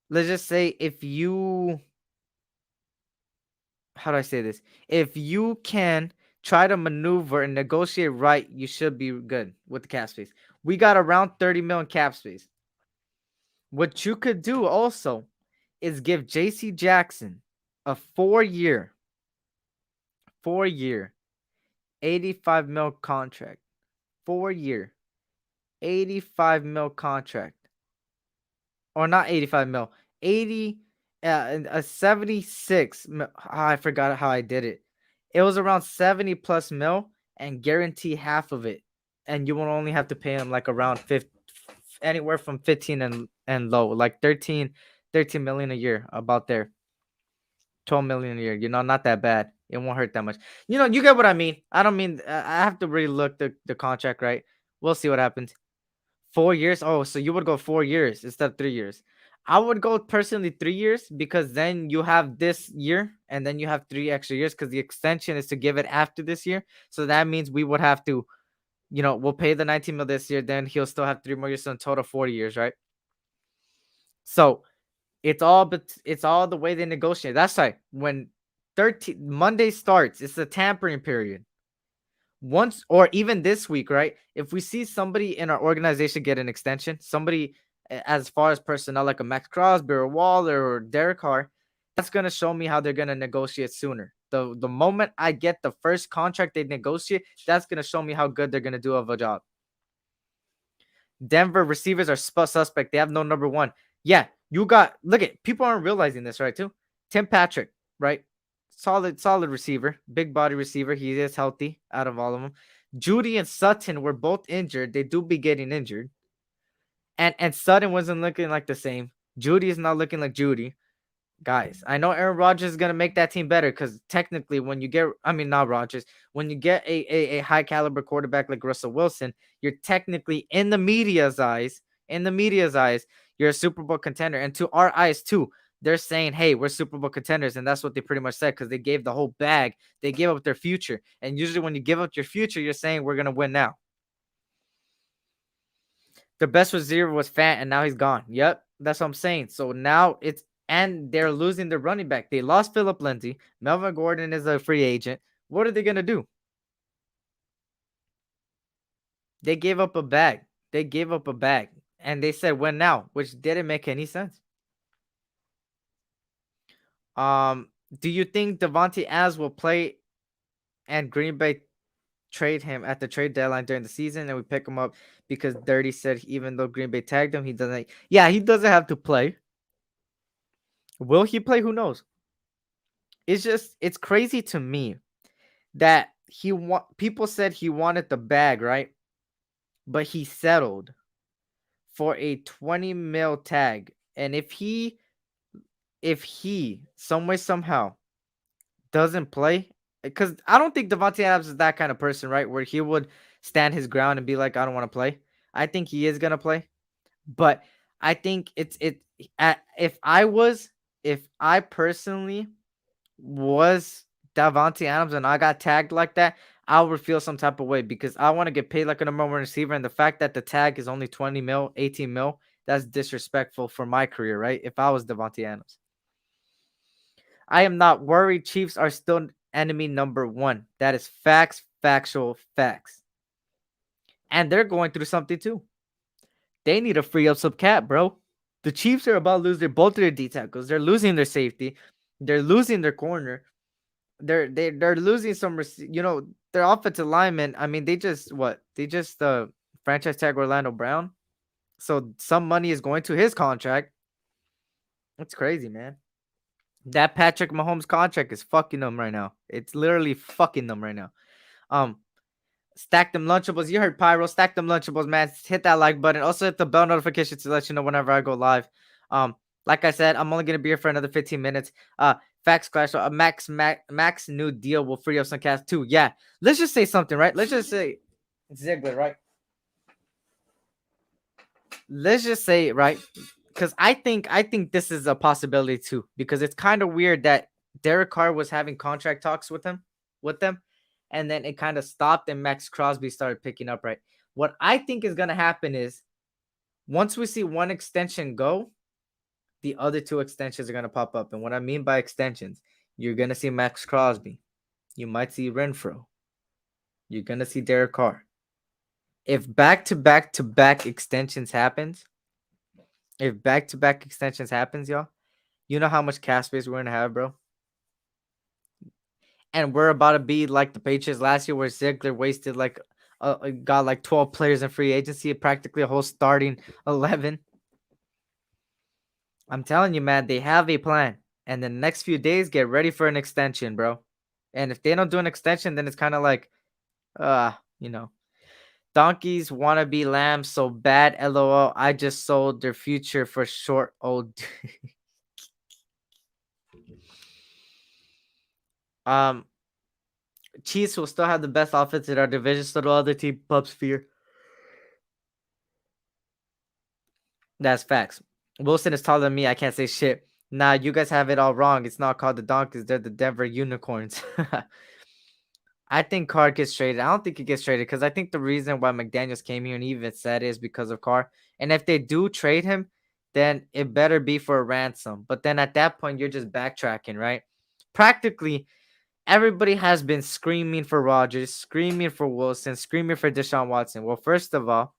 let's just say, if you, how do I say this? If you can try to maneuver and negotiate right, you should be good with the cap space. We got around 30 million cap space. What you could do also is give JC Jackson a 4-year, 85 mil contract. 4-year, 85 mil contract. Or not 85 mil, 80, a 76 mil. I forgot how I did it. It was around 70 plus mil and guarantee half of it. And you will only have to pay him like around 50, anywhere from 15 and low, like 13 million a year, about there. 12 million a year, not that bad. It won't hurt that much. You get what I mean. I don't mean I have to really look the contract, right? We'll see what happens. 4 years? Oh, so you would go 4 years instead of 3 years. I would go personally 3 years because then you have this year and then you have 3 extra years because the extension is to give it after this year. So that means we would have to, we'll pay the 19 mil this year. Then he'll still have 3 more years, so in total 40 years, right? So it's all the way they negotiate. That's right. When 13 Monday starts, it's the tampering period. Once or even this week, right? If we see somebody in our organization get an extension, somebody as far as personnel like a Max Crosby or Waller or Derek Carr, that's gonna show me how they're gonna negotiate sooner. The moment I get the first contract they negotiate, that's gonna show me how good they're gonna do of a job. Denver receivers are suspect. They have no number one. Yeah, look at people aren't realizing this, right? Too. Tim Patrick, right? Solid receiver, big body receiver. He is healthy out of all of them. Judy and Sutton were both injured. They do be getting injured. And Sutton wasn't looking like the same. Judy is not looking like Judy. Guys, I know Aaron Rodgers is gonna make that team better because technically, when you get, I mean, not Rodgers, when you get a high caliber quarterback like Russell Wilson, you're technically in the media's eyes, you're a Super Bowl contender, and to our eyes too. They're saying, "Hey, we're Super Bowl contenders," and that's what they pretty much said because they gave the whole bag. They gave up their future, and usually when you give up your future, you're saying we're gonna win now. The best receiver was Fant, and now he's gone. Yep, that's what I'm saying. So now and they're losing their running back. They lost Philip Lindsay. Melvin Gordon is a free agent. What are they gonna do? They gave up a bag. And they said when now, which didn't make any sense. Do you think Devontae Adams will play and Green Bay trade him at the trade deadline during the season and we pick him up because Dirty said even though Green Bay tagged him, he doesn't. Yeah, he doesn't have to play. Will he play? Who knows? It's crazy to me that people said he wanted the bag, right? But he settled for a 20 mil tag. And if he some way somehow doesn't play, because I don't think Devontae Adams is that kind of person, right? Where he would stand his ground and be like, I don't want to play. I think he is gonna play, but I think if I personally was Davante Adams and I got tagged like that, I would feel some type of way because I want to get paid like a number one receiver. And the fact that the tag is only 20 mil, 18 mil, that's disrespectful for my career, right? If I was Davante Adams. I am not worried. Chiefs are still enemy number one. That is facts, factual facts. And they're going through something too. They need to free up some cap, bro. The Chiefs are about to lose both of their D tackles. They're losing their safety. They're losing their corner. They're losing some, their offensive linemen. I mean, they just what? They just franchise tag Orlando Brown. So some money is going to his contract. That's crazy, man. That Patrick Mahomes contract is fucking them right now. It's literally fucking them right now. Um, Stack them Lunchables. You heard Pyro. Stack them Lunchables, man. Hit that like button. Also hit the bell notification to let you know whenever I go live. Like I said, I'm only gonna be here for another 15 minutes. Facts Clash. So a max new deal will free up some cash too. Yeah. Let's just say something, right? Let's just say Ziggler, right? Let's just say, right? Because I think this is a possibility too. Because it's kind of weird that Derek Carr was having contract talks with them, and then it kind of stopped, and Max Crosby started picking up. Right. What I think is gonna happen is once we see one extension go, the other two extensions are gonna pop up. And what I mean by extensions, you're gonna see Max Crosby, you might see Renfro, you're gonna see Derek Carr. If back-to-back extensions happens, y'all, you know how much cap space we're gonna have, bro. And we're about to be like the Patriots last year, where Ziggler wasted got like 12 players in free agency, practically a whole starting 11. I'm telling you, man, they have a plan. And the next few days, get ready for an extension, bro. And if they don't do an extension, then it's kind of like, you know. Donkeys want to be lambs so bad, lol. I just sold their future for short old. Chiefs will still have the best offense in our division, so the other team pups fear. That's facts. Wilson is taller than me. I can't say shit. Nah, you guys have it all wrong. It's not called the Donkeys. They're the Denver Unicorns. I think Carr gets traded. I don't think he gets traded because I think the reason why McDaniels came here and even said is because of Carr. And if they do trade him, then it better be for a ransom. But then at that point, you're just backtracking, right? Practically, everybody has been screaming for Rodgers, screaming for Wilson, screaming for Deshaun Watson. Well, first of all,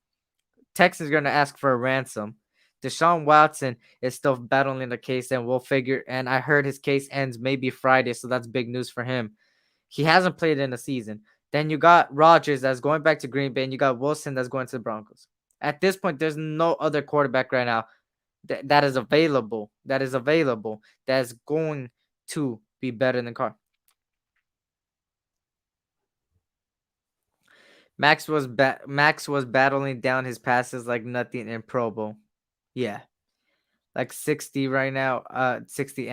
Texans going to ask for a ransom. Deshaun Watson is still battling the case, and we'll figure. And I heard his case ends maybe Friday, so that's big news for him. He hasn't played in a season. Then you got Rodgers that's going back to Green Bay, and you got Wilson that's going to the Broncos. At this point, there's no other quarterback right now that is available. That's going to be better than Carr. Max was battling down his passes like nothing in Pro Bowl. Yeah, like 60 right now. 60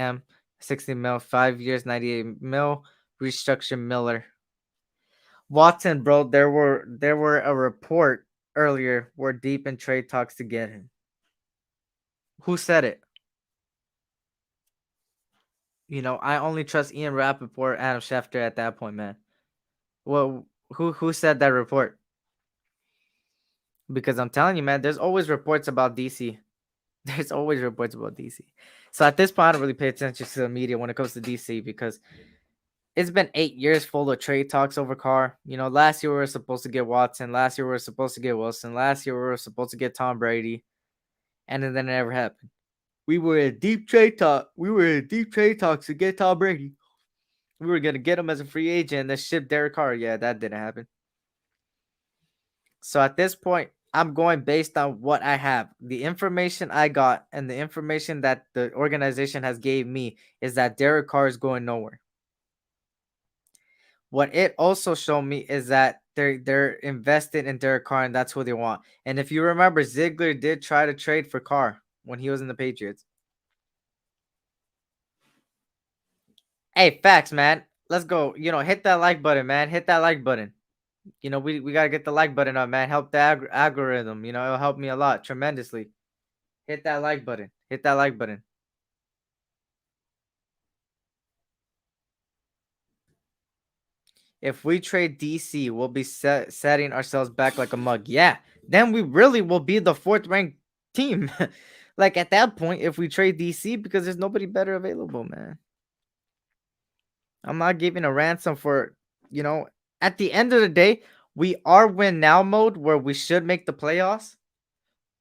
mil, 5 years, 98 mil. Restructure Miller. Watson, bro, there were a report earlier. We're deep in trade talks to get him. Who said it? I only trust Ian Rappaport, Adam Schefter at that point, man. Well, who said that report? Because I'm telling you, man, there's always reports about DC. There's always reports about DC. So at this point, I don't really pay attention to the media when it comes to DC because it's been 8 years full of trade talks over Carr. Last year we were supposed to get Watson. Last year we were supposed to get Wilson. Last year we were supposed to get Tom Brady. And then it never happened. We were in deep trade talks to get Tom Brady. We were going to get him as a free agent and then ship Derek Carr. Yeah, that didn't happen. So at this point, I'm going based on what I have. The information I got and the information that the organization has gave me is that Derek Carr is going nowhere. What it also showed me is that they're invested in Derek Carr, and that's who they want. And if you remember, Ziegler did try to trade for Carr when he was in the Patriots. Hey, facts, man. Let's go. Hit that like button, man. Hit that like button. We got to get the like button up, man. Help the algorithm. It'll help me a lot, tremendously. Hit that like button. Hit that like button. If we trade DC, we'll be setting ourselves back like a mug. Yeah, then we really will be the 4th ranked team. Like at that point, if we trade DC, because there's nobody better available, man. I'm not giving a ransom for, at the end of the day, we are win now mode where we should make the playoffs,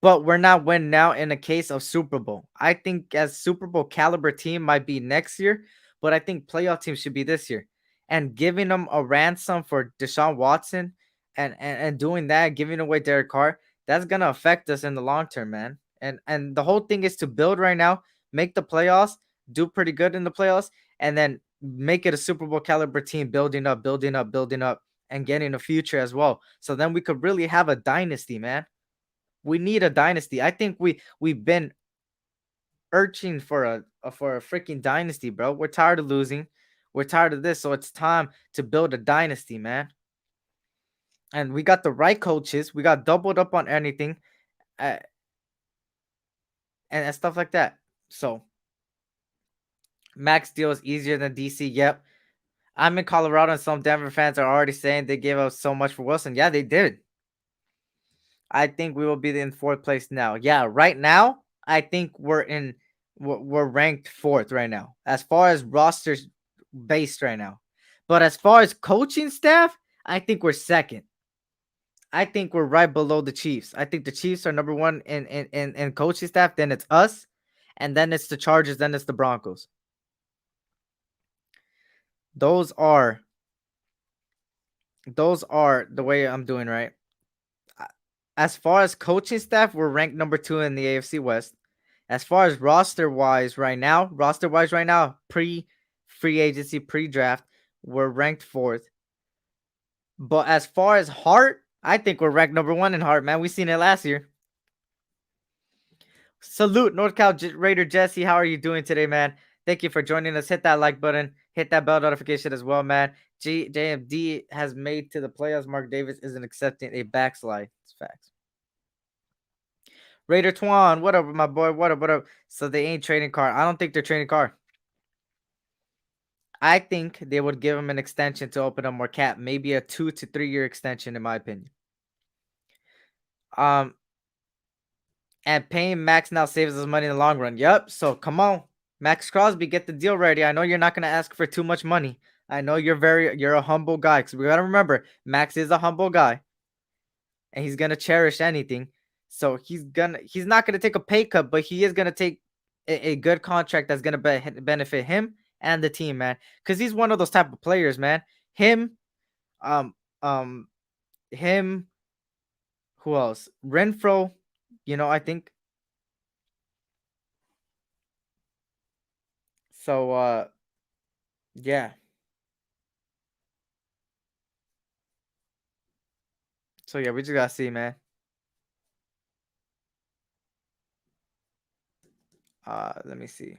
but we're not win now in a case of Super Bowl. I think as Super Bowl caliber team might be next year, but I think playoff team should be this year. And giving them a ransom for Deshaun Watson and doing that, giving away Derek Carr, that's gonna affect us in the long term, man. And the whole thing is to build right now, make the playoffs, do pretty good in the playoffs, and then make it a Super Bowl caliber team, building up, building up, building up, and getting a future as well. So then we could really have a dynasty, man. We need a dynasty. I think we've been urging for a freaking dynasty, bro. We're tired of losing. We're tired of this, so it's time to build a dynasty, man. And we got the right coaches. We got doubled up on anything, uh, and stuff like that. So max deal is easier than DC. Yep. I'm in Colorado, and some Denver fans are already saying they gave us so much for Wilson. Yeah, they did. I think we will be in fourth place now. Yeah, right now, I think we're ranked fourth right now as far as rosters based right now. But as far as coaching staff, I think we're second. I think we're right below the Chiefs. I think the Chiefs are number one in coaching staff. Then it's us, and then it's the Chargers. Then it's the Broncos. Those are the way I'm doing, right? As far as coaching staff, we're ranked number 2 in the AFC West. As far as roster wise right now, pre free agency, pre draft, we're ranked 4th. But as far as heart, I think we're ranked number 1 in heart, man. We seen it last year. Salute, NorCal Raider Jesse. How are you doing today, man? Thank you for joining us. Hit that like button. Hit that bell notification as well, man. JMD has made to the playoffs. Mark Davis isn't accepting a backslide. It's facts. Raider Twan, what up, my boy? What up? What up? So they ain't trading Carr. I don't think they're trading Carr. I think they would give him an extension to open up more cap, maybe a 2 to 3 year extension, in my opinion. And paying Max now saves us money in the long run. Yep. So come on, Max Crosby, get the deal ready. I know you're not gonna ask for too much money. I know you're a humble guy. Because we gotta remember, Max is a humble guy, and he's gonna cherish anything. So he's not gonna take a pay cut, but he is gonna take a good contract that's gonna benefit him and the team, man. Because he's one of those type of players, man. Him, um, um, him. Who else? Renfro. I think. So, yeah. So yeah, we just gotta see, man. Let me see.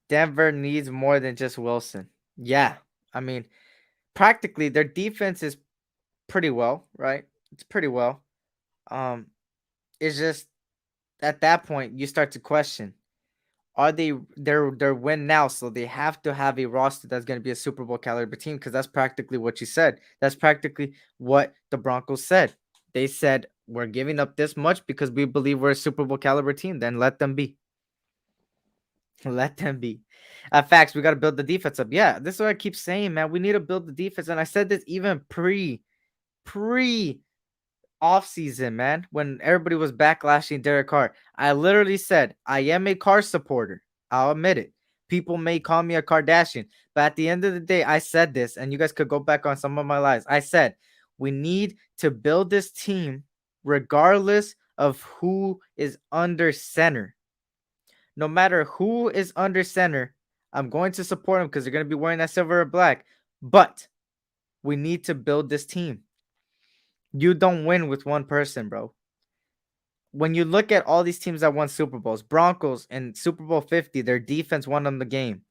Denver needs more than just Wilson. Yeah. I mean, practically their defense is pretty well, right? It's pretty well. It's just at that point you start to question, are they're win now, so they have to have a roster that's going to be a Super Bowl caliber team, because that's practically what you said. That's practically what the Broncos said. They said, we're giving up this much because we believe we're a Super Bowl caliber team. Then let them be. Let them be. Facts, we got to build the defense up. Yeah, this is what I keep saying, man. We need to build the defense. And I said this even pre off season, man, when everybody was backlashing Derek Carr. I literally said, I am a Carr supporter. I'll admit it. People may call me a Kardashian, but at the end of the day, I said this, and you guys could go back on some of my lives. I said, we need to build this team regardless of who is under center. No matter who is under center, I'm going to support them because they're going to be wearing that silver or black. But we need to build this team. You don't win with one person, bro. When you look at all these teams that won Super Bowls, Broncos in Super Bowl 50, their defense won them the game.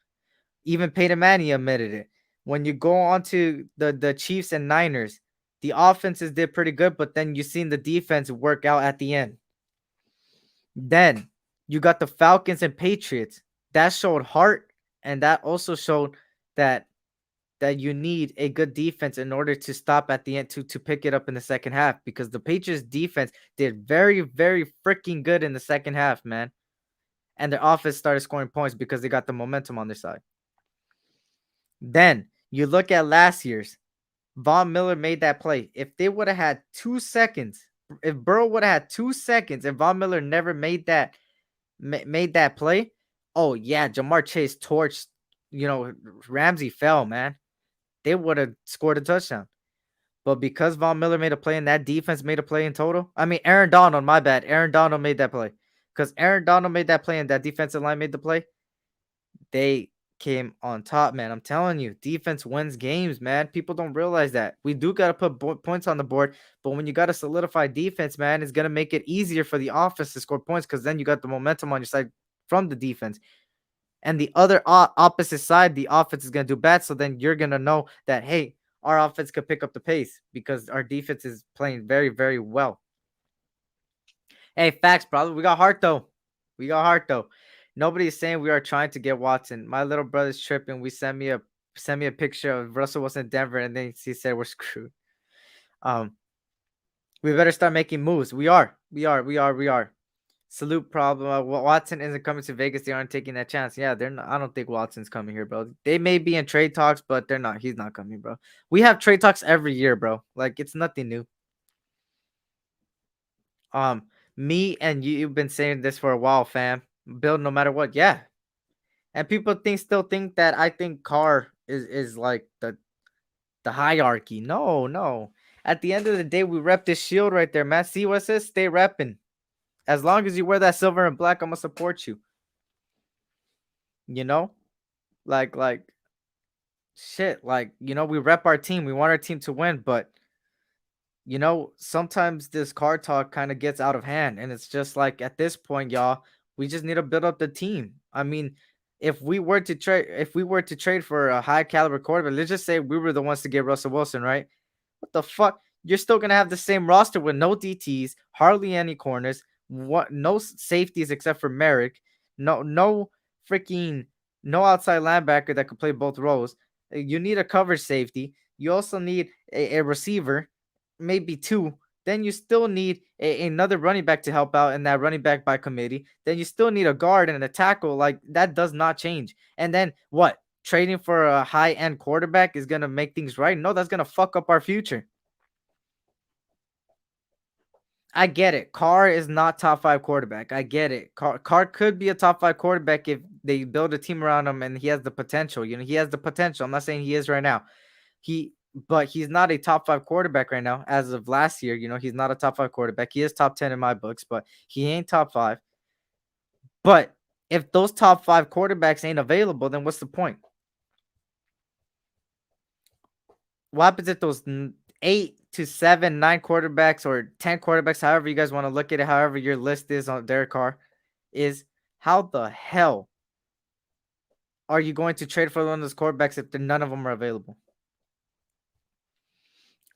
Even Peyton Manning admitted it. When you go on to the Chiefs and Niners, the offenses did pretty good, but then you seen the defense work out at the end. Then you got the Falcons and Patriots. That showed heart, and that also showed that you need a good defense in order to stop at the end to pick it up in the second half, because the Patriots defense did very, very freaking good in the second half, man. And their offense started scoring points because they got the momentum on their side. Then you look at last year's. Von Miller made that play. If they would have had 2 seconds, if Burrow would have had 2 seconds, and Von Miller never made that play, oh yeah, Jamar Chase torched. Ramsey fell, man. They would have scored a touchdown. But because Von Miller made a play and that defense made a play in total, I mean Aaron Donald, my bad. Aaron Donald made that play. Because Aaron Donald made that play and that defensive line made the play, they came on top, man. I'm telling you, defense wins games, man. People don't realize that. We do got to put points on the board, but when you got to solidify defense, man, it's going to make it easier for the offense to score points because then you got the momentum on your side from the defense. And the other opposite side, the offense is going to do bad. So then you're going to know that, hey, our offense could pick up the pace because our defense is playing very, very well. Hey, facts, brother. We got heart, though. We got heart, though. Nobody's saying we are trying to get Watson. My little brother's tripping. We sent me a picture of Russell Wilson in Denver, and then he said we're screwed. We better start making moves. We are. Salute problem. Watson isn't coming to Vegas. They aren't taking that chance. Yeah, they're not. I don't think Watson's coming here, bro. They may be in trade talks, but they're not. He's not coming, bro. We have trade talks every year, bro. Like it's nothing new. Me and you've been saying this for a while, fam. Build no matter what. Yeah. And people still think that I think Carr is like the hierarchy. No. At the end of the day, we rep this shield right there, man. See what it says? Stay repping. As long as you wear that silver and black, I'm gonna support you. You know? Like shit. Like, we rep our team. We want our team to win, but sometimes this card talk kind of gets out of hand. And it's just like at this point, y'all, we just need to build up the team. I mean, if we were to trade for a high caliber quarterback, let's just say we were the ones to get Russell Wilson, right? What the fuck? You're still gonna have the same roster with no DTs, hardly any corners, no safeties except for Merrick, no freaking no outside linebacker that could play both roles. You need a cover safety. You also need a receiver, maybe two. Then you still need another running back to help out in that running back by committee. Then you still need a guard and a tackle. Like that does not change. And then what? Trading for a high-end quarterback is gonna make things right? No, that's gonna fuck up our future. I get it. Carr is not top 5 quarterback. I get it. Carr could be a top 5 quarterback if they build a team around him and he has the potential. He has the potential. I'm not saying he is right now. But he's not a top 5 quarterback right now. As of last year, he's not a top 5 quarterback. He is top 10 in my books, but he ain't top 5. But if those top 5 quarterbacks ain't available, then what's the point? What happens if those 8 to 7, 9 quarterbacks or 10 quarterbacks, however you guys want to look at it, however your list is on Derek Carr, is how the hell are you going to trade for one of those quarterbacks if none of them are available?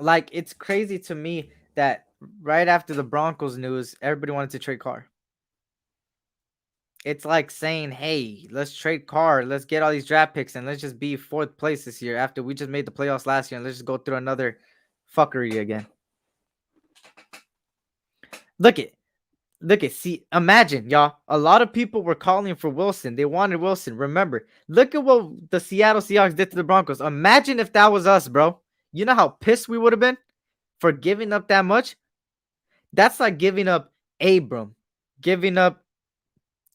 Like, it's crazy to me that right after the Broncos news, everybody wanted to trade Carr. It's like saying, hey, let's trade Carr. Let's get all these draft picks and let's just be 4th place this year after we just made the playoffs last year and let's just go through another fuckery again. Look at, see, imagine, y'all. A lot of people were calling for Wilson. They wanted Wilson. Remember, look at what the Seattle Seahawks did to the Broncos. Imagine if that was us, bro. You know how pissed we would have been for giving up that much? That's like giving up Abram, giving up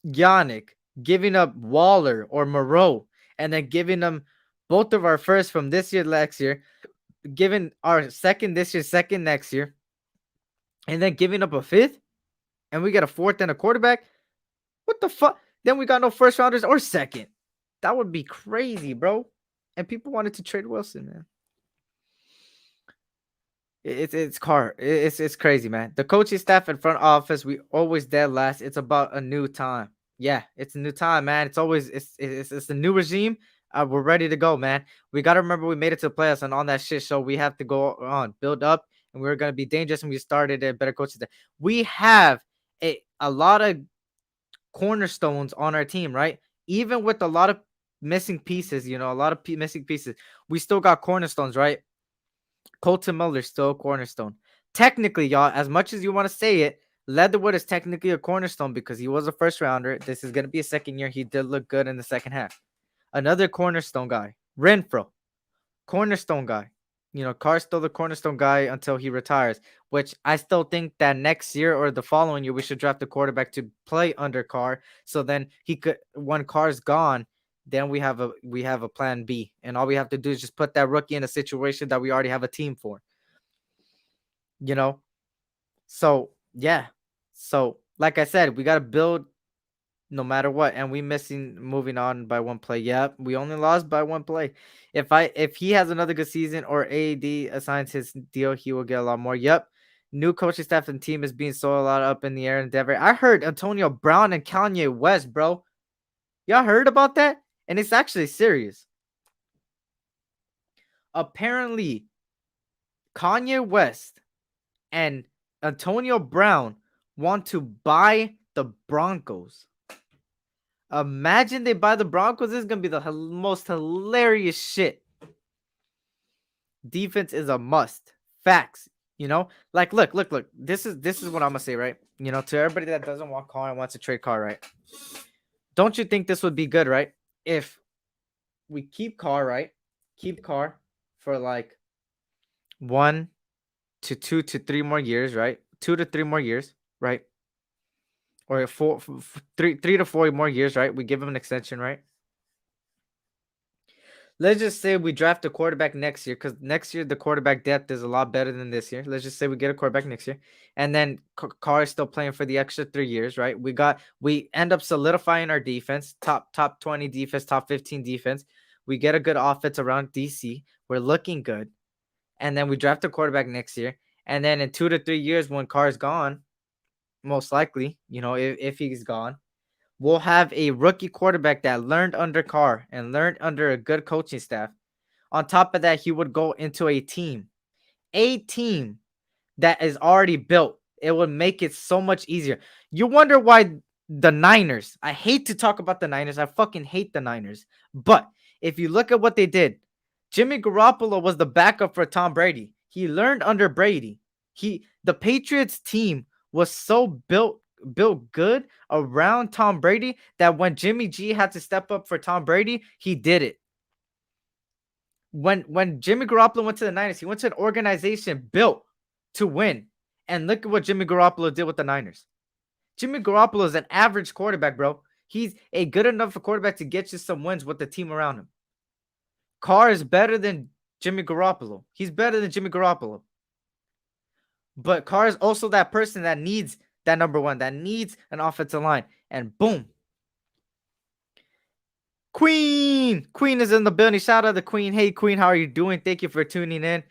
Yannick, giving up Waller or Moreau, and then giving them both of our first from this year, next year, giving our second this year, second next year, and then giving up a 5th, and we get a 4th and a quarterback. What the fuck? Then we got no first rounders or second. That would be crazy, bro. And people wanted to trade Wilson, man. It's Carr. It's crazy, man. The coaching staff and front office, we always dead last. It's about a new time. Yeah, it's a new time, man. It's always it's a new regime. We're ready to go, man. We gotta remember we made it to the playoffs and on that shit. So we have to go on, build up, and we're gonna be dangerous. And we started a better coaches there. We have a lot of cornerstones on our team, right? Even with a lot of missing pieces, a lot of missing pieces, we still got cornerstones, right? Colton Miller's still a cornerstone. Technically, y'all, as much as you want to say it, Leatherwood is technically a cornerstone because he was a first rounder. This is going to be a second year. He did look good in the second half. Another cornerstone guy. Renfro, cornerstone guy. Carr's still the cornerstone guy until he retires, which I still think that next year or the following year we should draft a quarterback to play under Carr. So then he could, when Carr's gone, then we have a plan B, and all we have to do is just put that rookie in a situation that we already have a team for. You know, so yeah. So like I said, we gotta build no matter what, and we missing moving on by one play. Yep, we only lost by one play. If he has another good season or AAD assigns his deal, he will get a lot more. Yep. New coaching staff and team is being so a lot up in the air in Denver. I heard Antonio Brown and Kanye West, bro. Y'all heard about that? And it's actually serious. Apparently, Kanye West and Antonio Brown want to buy the Broncos. Imagine they buy the Broncos. This is going to be the most hilarious shit. Defense is a must. Facts. Like, look. This is what I'm going to say, right? To everybody that doesn't want Carr and wants to trade Carr, right? Don't you think this would be good, right? If we keep Carr, right? Keep Carr for like 1 to 2 to 3 more years, right? 2 to 3 more years, right? Or 3 to 4 more years, right? We give him an extension, right? Let's just say we draft a quarterback next year, because next year the quarterback depth is a lot better than this year. Let's just say we get a quarterback next year, and then Carr is still playing for the extra 3 years, right? We end up solidifying our defense, top 20 defense, top 15 defense. We get a good offense around DC. We're looking good, and then we draft a quarterback next year, and then in 2 to 3 years when Carr's gone, most likely, if he's gone, we'll have a rookie quarterback that learned under Carr and learned under a good coaching staff. On top of that, he would go into a team that is already built. It would make it so much easier. You wonder why the Niners, I hate to talk about the Niners. I fucking hate the Niners. But if you look at what they did, Jimmy Garoppolo was the backup for Tom Brady. He learned under Brady. The Patriots team was so built good around Tom Brady that when Jimmy G had to step up for Tom Brady, he did it. When Jimmy Garoppolo went to the Niners, he went to an organization built to win. And look at what Jimmy Garoppolo did with the Niners. Jimmy Garoppolo is an average quarterback, bro. He's a good enough quarterback to get you some wins with the team around him. Carr is better than Jimmy Garoppolo. He's better than Jimmy Garoppolo. But Carr is also that person that needs that number one, that needs an offensive line. And boom. Queen is in the building. Shout out to Queen. Hey, Queen, how are you doing? Thank you for tuning in.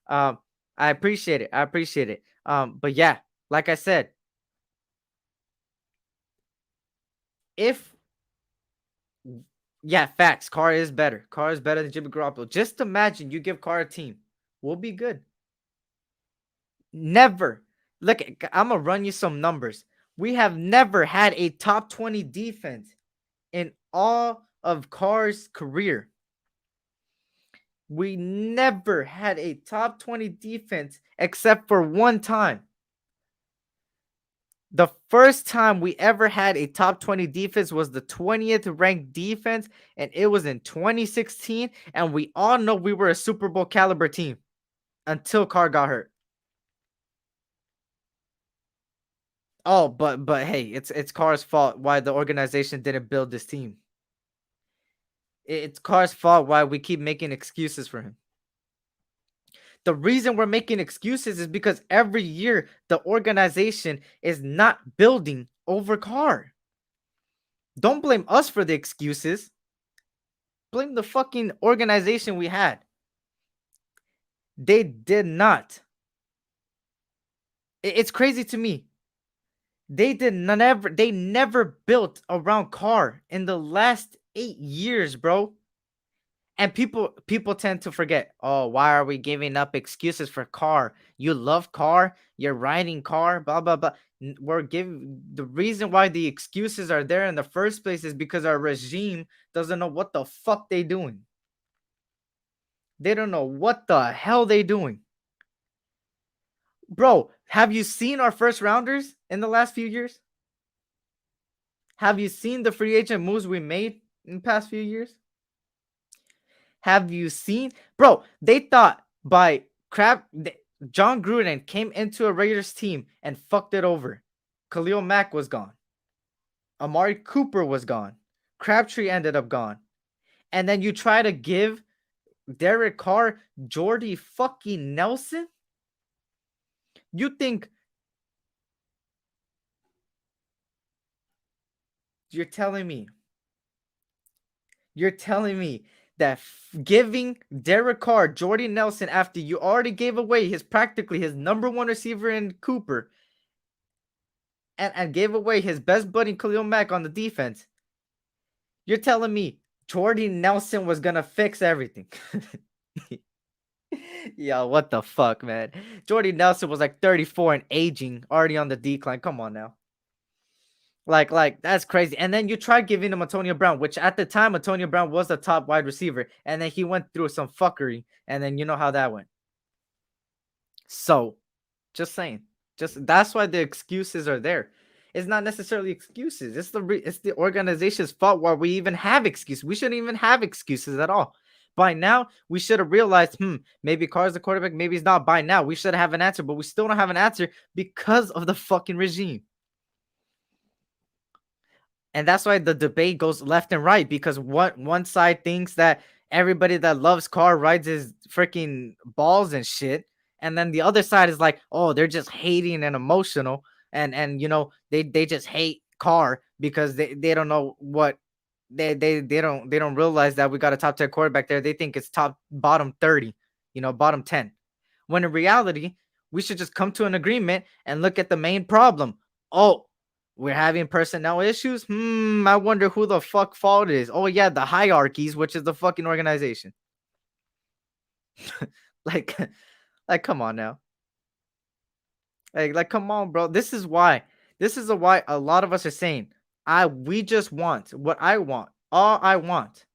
I appreciate it. But yeah, like I said, facts. Carr is better. Carr is better than Jimmy Garoppolo. Just imagine you give Carr a team. We'll be good. Never. Look, I'm going to run you some numbers. We have never had a top 20 defense in all of Carr's career. We never had a top 20 defense except for one time. The first time we ever had a top 20 defense was the 20th ranked defense, and it was in 2016, and we all know we were a Super Bowl caliber team until Carr got hurt. Oh, but hey, it's Carr's fault why the organization didn't build this team. It's Carr's fault why we keep making excuses for him. The reason we're making excuses is because every year the organization is not building over Carr. Don't blame us for the excuses. Blame the fucking organization we had. They did not. It's crazy to me. They never built around Carr in the last 8 years, bro. And people tend to forget, oh, why are we giving up excuses for Carr? You love Carr, you're riding Carr, blah, blah, blah. We're giving the reason why the excuses are there in the first place is because our regime doesn't know what the fuck they doing. They don't know what the hell they doing. Bro, have you seen our first rounders in the last few years? Have you seen the free agent moves we made in the past few years? Have you seen, bro? They thought by John Gruden came into a Raiders team and fucked it over. Khalil Mack was gone. Amari Cooper was gone. Crabtree ended up gone. And then you try to give Derek Carr Jordy fucking Nelson? You think you're telling me that giving Derek Carr Jordy Nelson after you already gave away practically his number one receiver in Cooper and gave away his best buddy Khalil Mack on the defense, you're telling me Jordy Nelson was gonna fix everything? Yo, what the fuck, man? Jordy Nelson was like 34 and aging, already on the decline. Come on now. Like that's crazy. And then you tried giving him Antonio Brown, which at the time Antonio Brown was the top wide receiver, and then he went through some fuckery, and then you know how that went. So, just saying, that's why the excuses are there. It's not necessarily excuses. It's the organization's fault why we even have excuses. We shouldn't even have excuses at all. By now, we should have realized, maybe Carr's the quarterback, maybe he's not. By now, we should have an answer, but we still don't have an answer because of the fucking regime. And that's why the debate goes left and right, because one side thinks that everybody that loves Carr rides his freaking balls and shit, and then the other side is like, oh, they're just hating and emotional, and you know they just hate Carr because they don't know what they don't realize that we got a top 10 quarterback there. They think it's bottom 30, bottom 10. When in reality, we should just come to an agreement and look at the main problem. Oh, we're having personnel issues. I wonder who the fuck fault it is. Oh yeah, the hierarchies, which is the fucking organization. like come on now. Like come on, bro. This is why a lot of us are saying, we just want what I want. All I want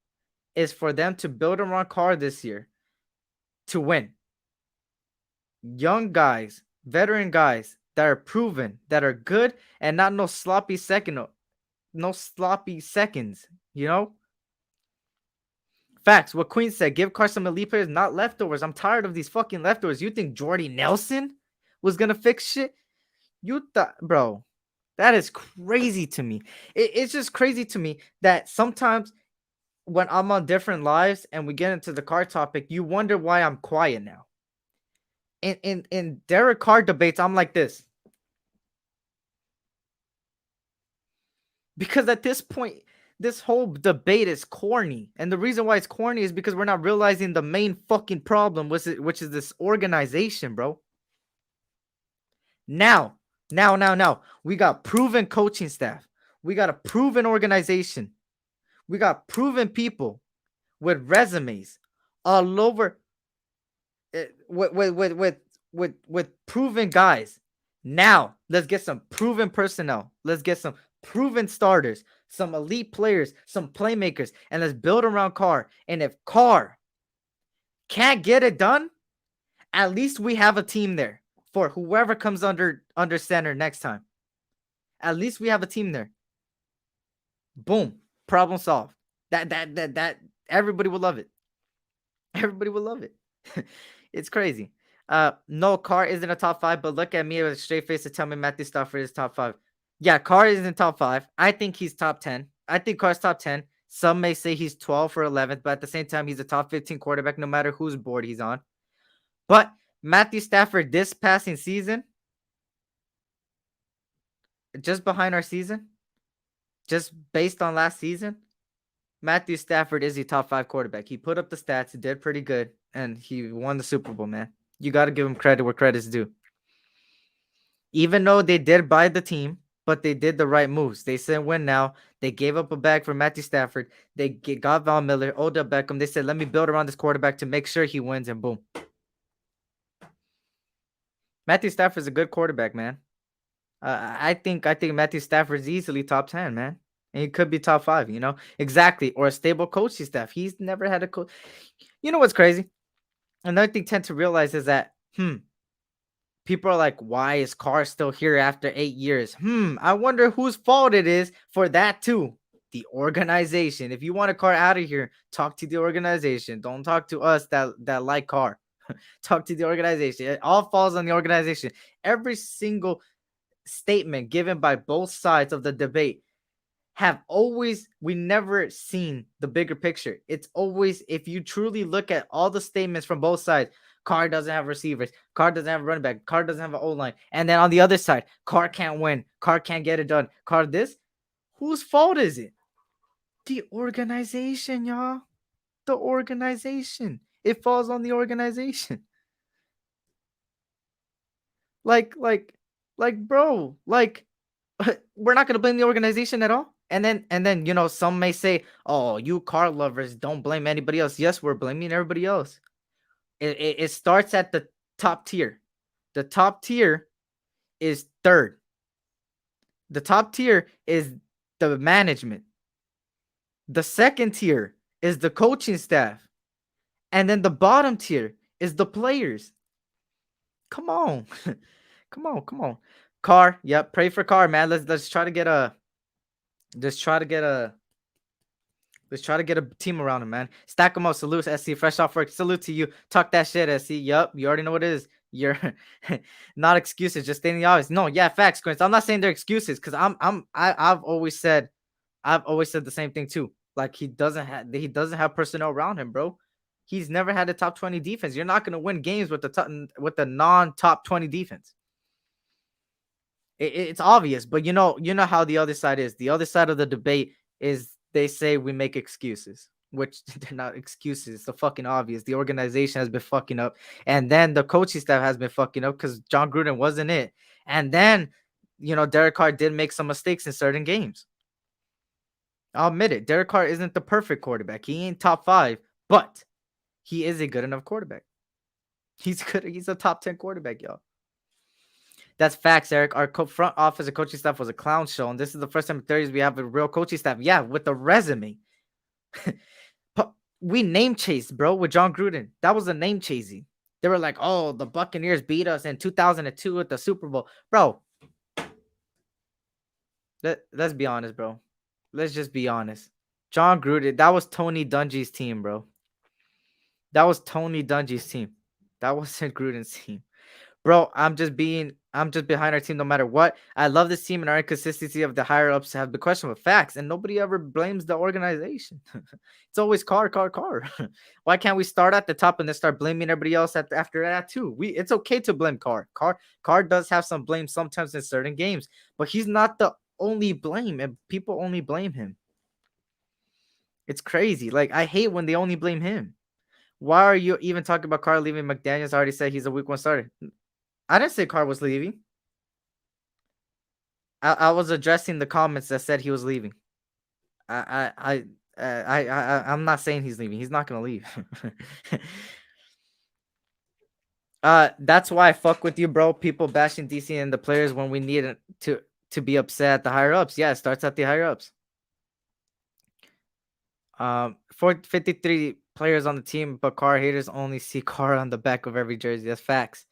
is for them to build around Carr this year to win. Young guys, veteran guys that are proven, that are good, and not no sloppy seconds, Facts. What Queen said, give Carr some elite players, not leftovers. I'm tired of these fucking leftovers. You think Jordy Nelson was gonna fix shit? You thought, bro, that is crazy to me. It's just crazy to me that sometimes when I'm on different lives and we get into the Carr topic, you wonder why I'm quiet now. In Derek Carr debates, I'm like this. Because at this point, this whole debate is corny. And the reason why it's corny is because we're not realizing the main fucking problem, which is this organization, bro. Now, we got proven coaching staff. We got a proven organization. We got proven people with resumes all over, with proven guys. Now, let's get some proven personnel. Let's get some proven starters, some elite players, some playmakers, and let's build around Carr. And if Carr can't get it done, at least we have a team there for whoever comes under center next time. At least we have a team there. Boom, problem solved. That everybody will love it. Everybody will love it. It's crazy. No, Carr isn't a top 5, but look at me with a straight face to tell me Matthew Stafford is top 5. Yeah, Carr isn't top 5. I think he's top 10. I think Carr's top 10. Some may say he's 12th or 11th, but at the same time, he's a top 15 quarterback no matter whose board he's on. But Matthew Stafford this passing season, just behind our season, just based on last season, Matthew Stafford is a top 5 quarterback. He put up the stats, he did pretty good, and he won the Super Bowl, man. You got to give him credit where credit's due. Even though they did buy the team, but they did the right moves. They said win now. They gave up a bag for Matthew Stafford. They got Von Miller, Odell Beckham. They said, let me build around this quarterback to make sure he wins, and boom. Matthew Stafford's a good quarterback, man. I think Matthew Stafford's easily top 10, man. And he could be top 5, Exactly. Or a stable coaching staff. He's never had a coach. You know what's crazy? Another thing I tend to realize is that, people are like, why is Carr still here after 8 years? I wonder whose fault it is for that too. The organization. If you want a Carr out of here, talk to the organization. Don't talk to us that like Carr. Talk to the organization. It all falls on the organization. Every single statement given by both sides of the debate have always, we never seen the bigger picture. It's always, if you truly look at all the statements from both sides, Carr doesn't have receivers, Carr doesn't have a running back, Carr doesn't have an O-line, and then on the other side, Carr can't win, Carr can't get it done, Carr this. Whose fault is it? The organization, y'all. The organization. It falls on the organization. Like, bro, like, we're not gonna blame the organization at all. And then some may say, "Oh, you Carr lovers don't blame anybody else." Yes, we're blaming everybody else. It starts at the top tier. The top tier is third. The top tier is the management. The second tier is the coaching staff. And then the bottom tier is the players. Come on. Come on. Carr, yep, pray for Carr, man. Let's try to get a team around him, man. Stack him up. Salute, SC. Fresh off work. Salute to you. Talk that shit, SC. Yup, you already know what it is. You're not excuses, just stating the obvious. No, yeah, facts, Quince. I'm not saying they're excuses because I've always said the same thing too. Like he doesn't have personnel around him, bro. He's never had a top 20 defense. You're not gonna win games with the non-top 20 defense. It's obvious, but you know how the other side is. The other side of the debate is they say we make excuses, which they're not excuses. It's the fucking obvious. The organization has been fucking up, and then the coaching staff has been fucking up because John Gruden wasn't it. And then, Derek Carr did make some mistakes in certain games. I'll admit it. Derek Carr isn't the perfect quarterback. He ain't top 5, but he is a good enough quarterback. He's good. He's a top 10 quarterback, y'all. That's facts, Eric. Our front office and coaching staff was a clown show, and this is the first time in 30 years we have a real coaching staff. Yeah, with a resume. We name chased, bro, with John Gruden. That was a name chasing. They were like, "Oh, the Buccaneers beat us in 2002 at the Super Bowl." Bro, let's be honest, bro. Let's just be honest. John Gruden, that was Tony Dungy's team, bro. That was Tony Dungy's team. That wasn't Gruden's team. Bro, I'm just behind our team no matter what. I love this team, and our inconsistency of the higher ups have been questioned with facts, and nobody ever blames the organization. It's always Carr. Why can't we start at the top and then start blaming everybody else after that too? It's okay to blame Carr. Carr does have some blame sometimes in certain games, but he's not the only blame, and people only blame him. It's crazy. Like, I hate when they only blame him. Why are you even talking about Carr leaving? McDaniels already said he's a week 1 starter. I didn't say Carr was leaving. I was addressing the comments that said he was leaving. I'm not saying he's leaving. He's not gonna leave. That's why I fuck with you, bro. People bashing DC and the players when we need to be upset at the higher ups. Yeah, it starts at the higher ups. 453 players on the team, but Carr haters only see Carr on the back of every jersey. That's facts.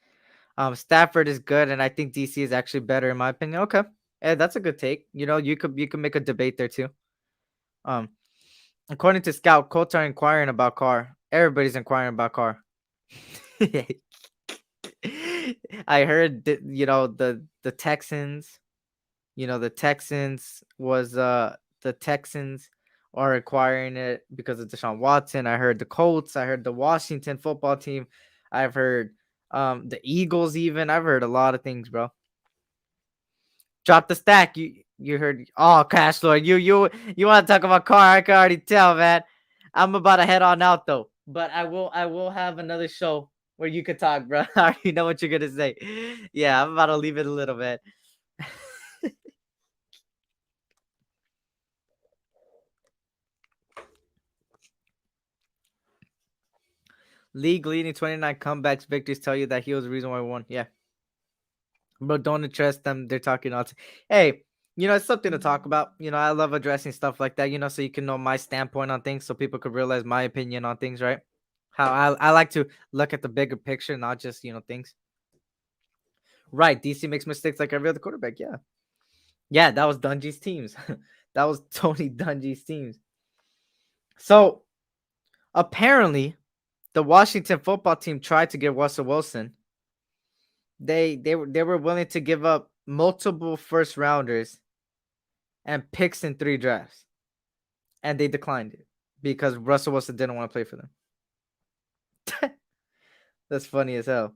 Stafford is good, and I think DC is actually better in my opinion. Okay, yeah, that's a good take. You could make a debate there too. According to Scout, Colts are inquiring about Carr. Everybody's inquiring about Carr. I heard that, the Texans, the Texans are acquiring it because of Deshaun Watson. I heard the Colts. I heard the Washington football team. I've heard the Eagles even. I've heard a lot of things, bro. Drop the stack. You heard. Oh, Cash Lord. You want to talk about Carr? I can already tell, man. I'm about to head on out though. But I will have another show where you could talk, bro. I already know what you're gonna say. Yeah, I'm about to leave it a little bit. League leading 29 comebacks victories tell you that he was the reason why we won. Yeah. But don't trust them. They're talking all. Hey, it's something to talk about. I love addressing stuff like that, so you can know my standpoint on things so people could realize my opinion on things, right? How I like to look at the bigger picture, not just, things. Right. DC makes mistakes like every other quarterback. Yeah. Yeah, that was Dungy's teams. That was Tony Dungy's teams. So apparently, the Washington football team tried to get Russell Wilson. They were willing to give up multiple first rounders and picks in 3 drafts, and they declined it because Russell Wilson didn't want to play for them. That's funny as hell.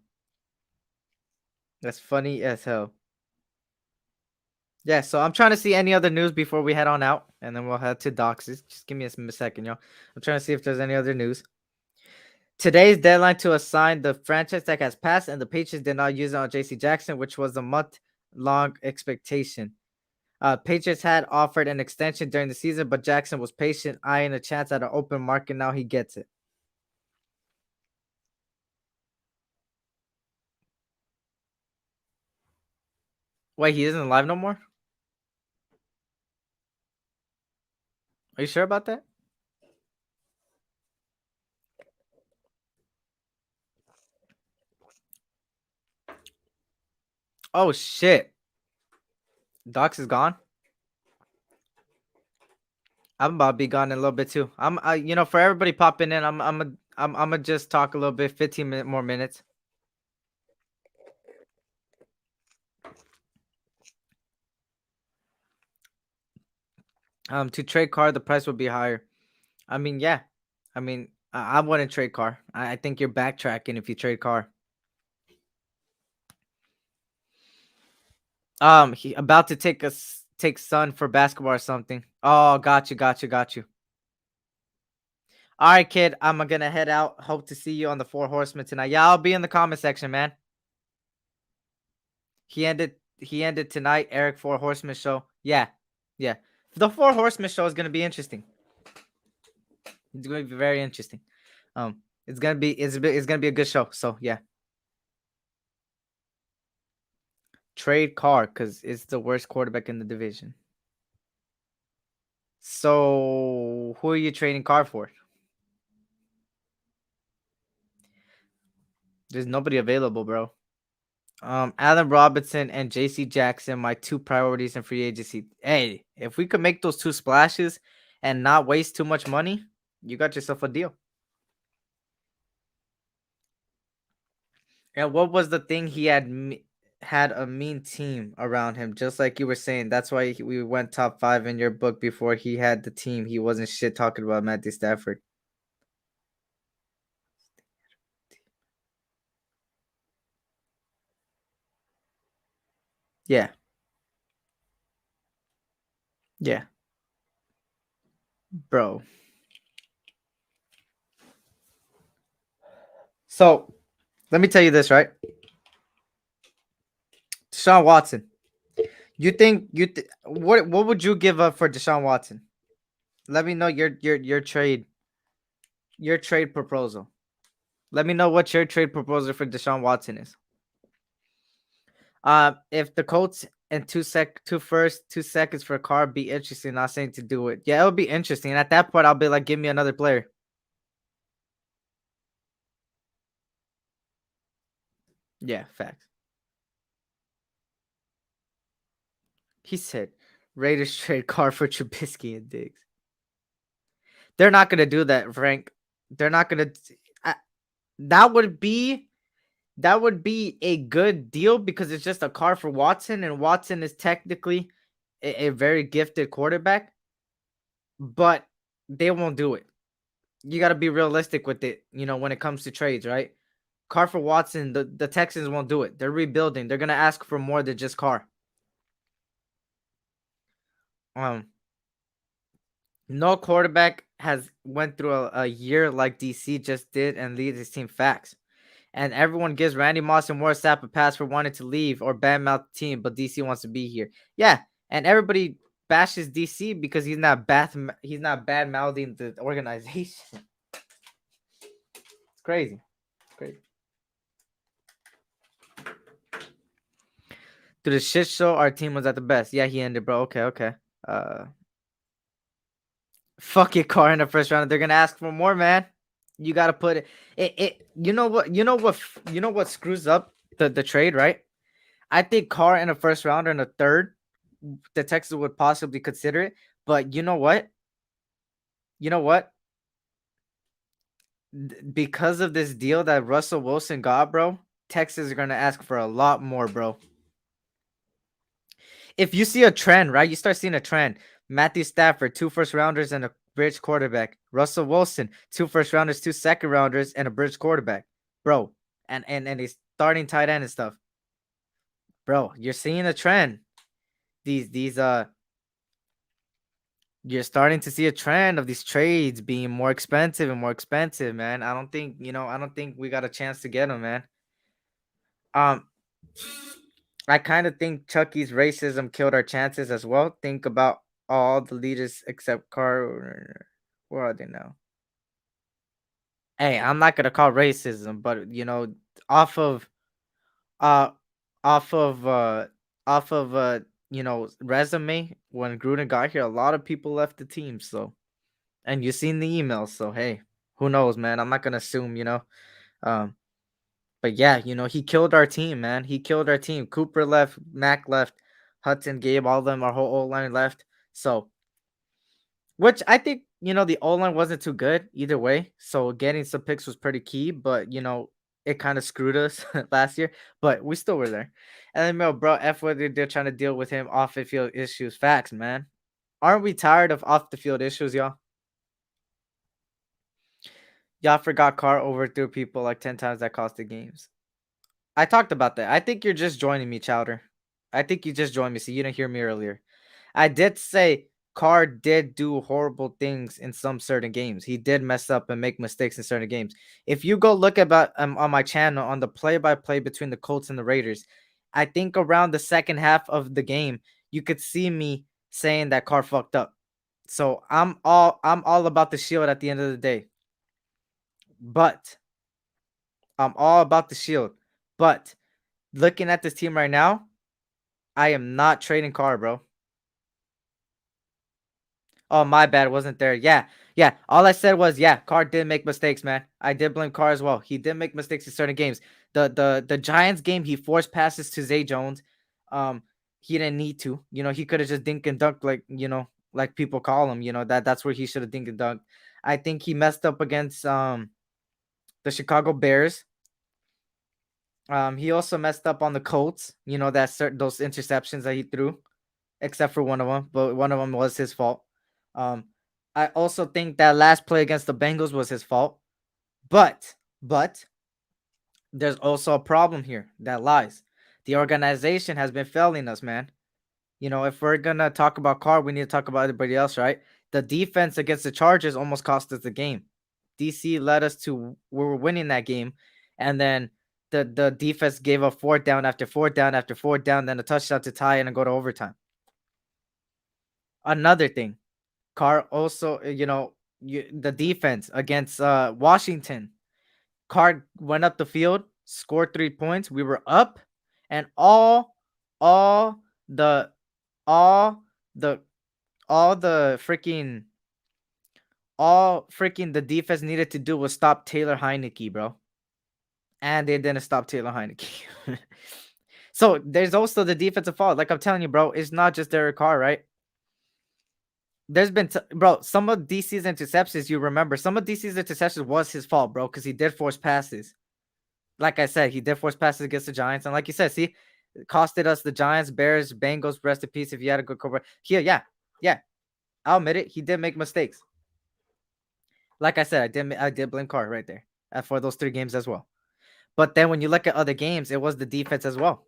That's funny as hell. Yeah, so I'm trying to see any other news before we head on out, and then we'll head to doxes. Just give me a second, y'all. I'm trying to see if there's any other news. Today's deadline to assign the franchise tag has passed, and the Patriots did not use it on J.C. Jackson, which was a month-long expectation. Patriots had offered an extension during the season, but Jackson was patient, eyeing a chance at an open market. Now he gets it. Wait, he isn't live no more? Are you sure about that? Oh, shit. Docs is gone? I'm about to be gone in a little bit too. For everybody popping in, I'm gonna just talk a little bit, 15 more minutes. To trade Carr, the price would be higher. I mean, yeah. I wouldn't trade Carr. I think you're backtracking if you trade Carr. He about to take Sun for basketball or something. Oh, got you. All right, kid. I'm gonna head out. Hope to see you on the Four Horsemen tonight. Yeah, I'll be in the comment section, man. He ended tonight. Eric Four Horsemen show. Yeah. The Four Horsemen show is gonna be interesting. It's gonna be very interesting. It's gonna be a good show. So yeah. Trade Carr because it's the worst quarterback in the division. So who are you trading Carr for? There's nobody available, bro. Allen Robinson and J.C. Jackson, my 2 priorities in free agency. Hey, if we could make those 2 splashes and not waste too much money, you got yourself a deal. And what was the thing? He had a mean team around him, just like you were saying. That's why we went top 5 in your book before he had the team. He wasn't shit talking about Matthew Stafford. Yeah. Bro. So, let me tell you this, right? Deshaun Watson. You think what would you give up for Deshaun Watson? Let me know your trade proposal. Let me know what your trade proposal for Deshaun Watson is. If the Colts and 2 seconds for a car be interesting, not saying to do it. Yeah, it'll be interesting. And at that point, I'll be like, give me another player. Yeah, facts. He said Raiders trade Carr for Trubisky and Diggs. They're not gonna do that, Frank. They're not gonna. That would be a good deal because it's just a car for Watson, and Watson is technically a very gifted quarterback, but they won't do it. You got to be realistic with it, when it comes to trades, right? Carr for Watson, the Texans won't do it. They're rebuilding. They're going to ask for more than just Carr. No quarterback has went through a year like DC just did and lead his team. Facts. And everyone gives Randy Moss and Warren Sapp a pass for wanting to leave or badmouth the team, but DC wants to be here. Yeah, and everybody bashes DC because he's not bad mouthing the organization. It's crazy. Through the shit show, our team was at the best. Yeah, he ended, bro. Okay. Fuck it, Carr in the first round. They're gonna ask for more, man. You gotta put it. You know what screws up the trade, right? I think Carr in the first round or in the third, the Texans would possibly consider it. But you know what? You know what? Because of this deal that Russell Wilson got, bro, Texas is gonna ask for a lot more, bro. If you see a trend, right? You start seeing a trend. Matthew Stafford, 2 first rounders and a bridge quarterback. Russell Wilson, 2 first rounders, 2 second rounders, and a bridge quarterback, bro. And he's starting tight end and stuff, bro. You're seeing a trend. These You're starting to see a trend of these trades being more expensive and more expensive, man. I don't think we got a chance to get them, man. Um, I kind of think Chucky's racism killed our chances as well. Think about all the leaders except Carr. Where are they now? Hey, I'm not gonna call racism, but off of uh off of off of resume, when Gruden got here, a lot of people left the team. So, and you've seen the emails, so hey, who knows, man? I'm not gonna assume. Um, but yeah, he killed our team, man. He killed our team. Cooper left, Mac left, Hudson, Gabe, all of them, our whole O line left. So, which I think, the O line wasn't too good either way. So getting some picks was pretty key, but it kind of screwed us last year. But we still were there. And then, bro, whether they're trying to deal with him off the field issues. Facts, man. Aren't we tired of off the field issues, y'all? Y'all forgot Carr overthrew people like 10 times that cost the games. I talked about that. I think you're just joining me, Chowder. I think you just joined me, so you didn't hear me earlier. I did say Carr did do horrible things in some certain games. He did mess up and make mistakes in certain games. If you go look about on my channel on the play-by-play between the Colts and the Raiders, I think around the second half of the game, you could see me saying that Carr fucked up. So I'm all about the shield at the end of the day. But I'm all about the shield. But looking at this team right now, I am not trading Carr, bro. Oh, my bad. Wasn't there. Yeah. Yeah. All I said was, yeah, Carr did make mistakes, man. I did blame Carr as well. He did make mistakes in certain games. The Giants game, he forced passes to Zay Jones. He didn't need to. He could have just dink and dunk like people call him. That's where he should have dink and dunked. I think he messed up against the Chicago Bears. He also messed up on the Colts. Those interceptions that he threw, except for one of them, but one of them was his fault. Um, I also think that last play against the Bengals was his fault. But there's also a problem here that lies. The organization has been failing us, man. If we're gonna talk about Carr, we need to talk about everybody else, right? The defense against the Chargers almost cost us the game. DC led us to we were winning that game, and then the defense gave up fourth down after fourth down after fourth down, then a touchdown to tie it and go to overtime. Another thing, Carr also, the defense against Washington. Carr went up the field, scored 3 points. We were up, and all the all the all the freaking the defense needed to do was stop Taylor Heineke, bro. And they didn't stop Taylor Heineke. So there's also the defensive fault. Like I'm telling you, bro, it's not just Derek Carr, right? There's been, bro, some of DC's interceptions, you remember, some of DC's interceptions was his fault, bro, because he did force passes. Like I said, he did force passes against the Giants. And like you said, see, it costed us the Giants, Bears, Bengals, rest in peace if you had a good cover. Here, yeah. I'll admit it. He did make mistakes. Like I said, I did blame Carr right there for those 3 games as well. But then when you look at other games, it was the defense as well.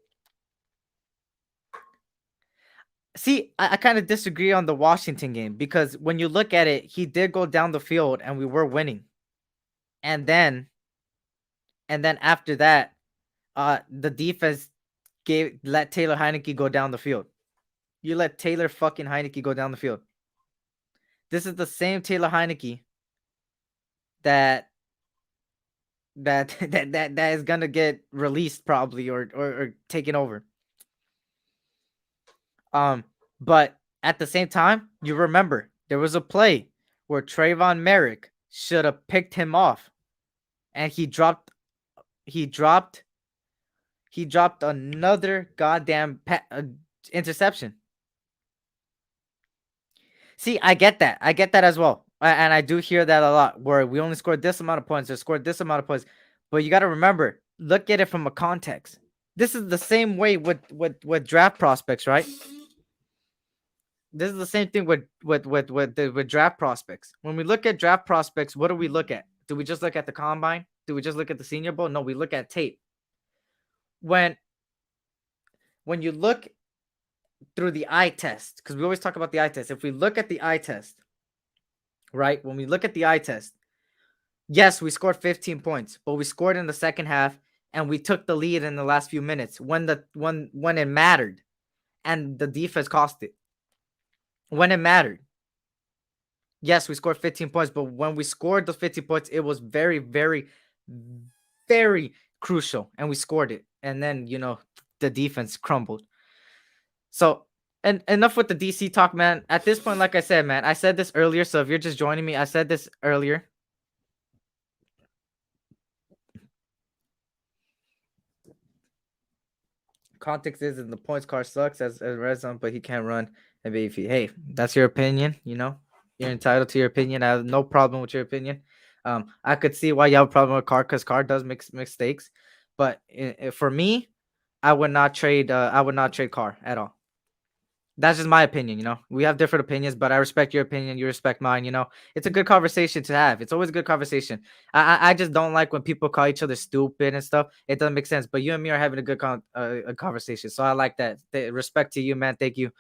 See, I kind of disagree on the Washington game because when you look at it, he did go down the field and we were winning. And then after that, the defense let Taylor Heineke go down the field. You let Taylor fucking Heineke go down the field. This is the same Taylor Heineke that is gonna get released probably or taken over. But at the same time, you remember there was a play where Trayvon Merrick should have picked him off, and he dropped another goddamn interception. See, I get that. I get that as well. And I do hear that a lot where we only scored this amount of points or scored this amount of points. But you got to remember, look at it from a context. This is the same way with draft prospects, right? This is the same thing with draft prospects. When we look at draft prospects, what do we look at? Do we just look at the combine? Do we just look at the Senior Bowl? No, we look at tape. When you look through the eye test, because we always talk about the eye test. If we look at the eye test, right? When we look at the eye test, yes, we scored 15 points, but we scored in the second half and we took the lead in the last few minutes when it mattered, and the defense cost it. When it mattered. Yes, we scored 15 points, but when we scored those 15 points, it was very, very, very crucial, and we scored it. And then, the defense crumbled. So, and enough with the DC talk, man. At this point, like I said, man, I said this earlier. So if you're just joining me, I said this earlier. Context is in the points car sucks as a red zone, but he can't run. And hey, that's your opinion. You're entitled to your opinion. I have no problem with your opinion. I could see why you have a problem with Carr because Carr does make mistakes, but for me, I would not trade. I would not trade Carr at all. That's just my opinion. We have different opinions, but I respect your opinion. You respect mine. It's a good conversation to have. It's always a good conversation. I just don't like when people call each other stupid and stuff. It doesn't make sense. But you and me are having a good a conversation, so I like that. Respect to you, man. Thank you,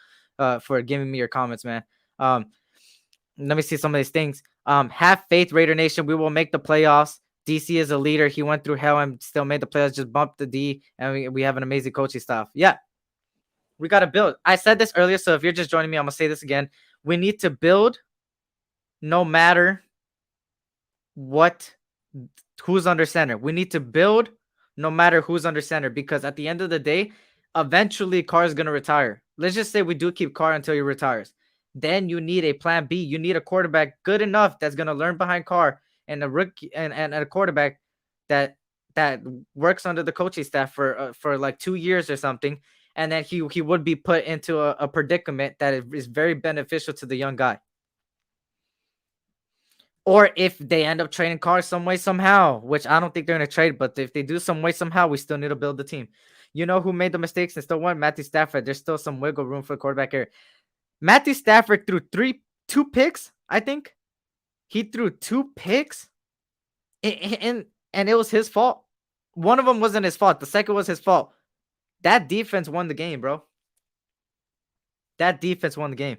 for giving me your comments, man. Let me see some of these things. Have faith, Raider Nation. We will make the playoffs. DC is a leader. He went through hell and still made the playoffs. Just bumped the D, and we have an amazing coaching staff. Yeah. We got to build. I said this earlier, so if you're just joining me, I'm going to say this again. We need to build no matter who's under center. We need to build no matter who's under center, because at the end of the day, eventually Carr is going to retire. Let's just say we do keep Carr until he retires. Then you need a plan B. You need a quarterback good enough that's going to learn behind Carr, and a rookie and a quarterback that works under the coaching staff for like 2 years or something. And then he would be put into a predicament that is very beneficial to the young guy. Or if they end up trading Carr some way, somehow, which I don't think they're going to trade, but if they do some way, somehow, we still need to build the team. You know who made the mistakes and still won? Matthew Stafford. There's still some wiggle room for quarterback here. Matthew Stafford threw two picks, I think. He threw 2 picks, and it was his fault. One of them wasn't his fault. The second was his fault. That defense won the game, bro. That defense won the game.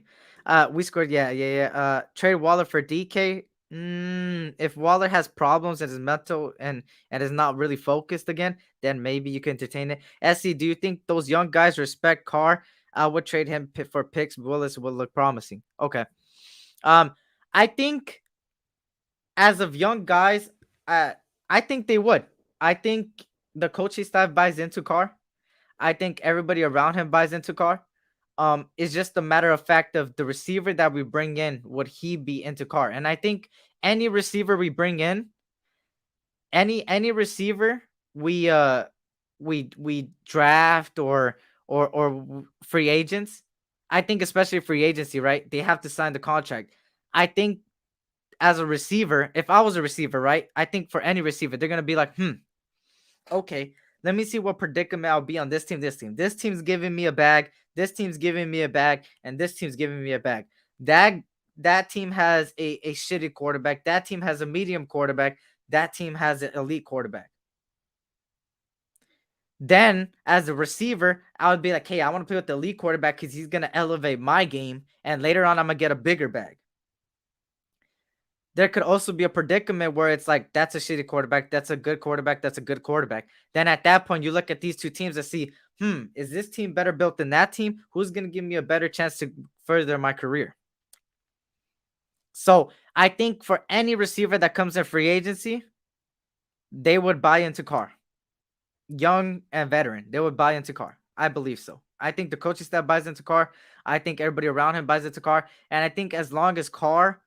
We scored. Yeah. Trade Waller for DK. If Waller has problems and is mental and is not really focused again, then maybe you can entertain it. SC, do you think those young guys respect Carr? I would trade him for picks. Willis will look promising. Okay. I think as of young guys, I think they would. I think the coaching staff buys into Carr. I think everybody around him buys into Carr. It's just a matter of fact of the receiver that we bring in, would he be into Carr? And I think any receiver we bring in, any receiver we draft or free agents, I think especially free agency, right? They have to sign the contract. I think as a receiver, if I was a receiver, right? I think for any receiver, they're gonna be like, okay, let me see what predicament I'll be on this team. This team's giving me a bag. This team's giving me a bag, and this team's giving me a bag. That team has a shitty quarterback. That team has a medium quarterback. That team has an elite quarterback. Then, as a receiver, I would be like, hey, I want to play with the elite quarterback because he's going to elevate my game, and later on, I'm going to get a bigger bag. There could also be a predicament where it's like, that's a shitty quarterback, that's a good quarterback, that's a good quarterback. Then at that point, you look at these two teams and see, is this team better built than that team? Who's going to give me a better chance to further my career? So I think for any receiver that comes in free agency, they would buy into Carr. Young and veteran, they would buy into Carr. I believe so. I think the coaching staff buys into Carr. I think everybody around him buys into Carr. And I think as long as Carr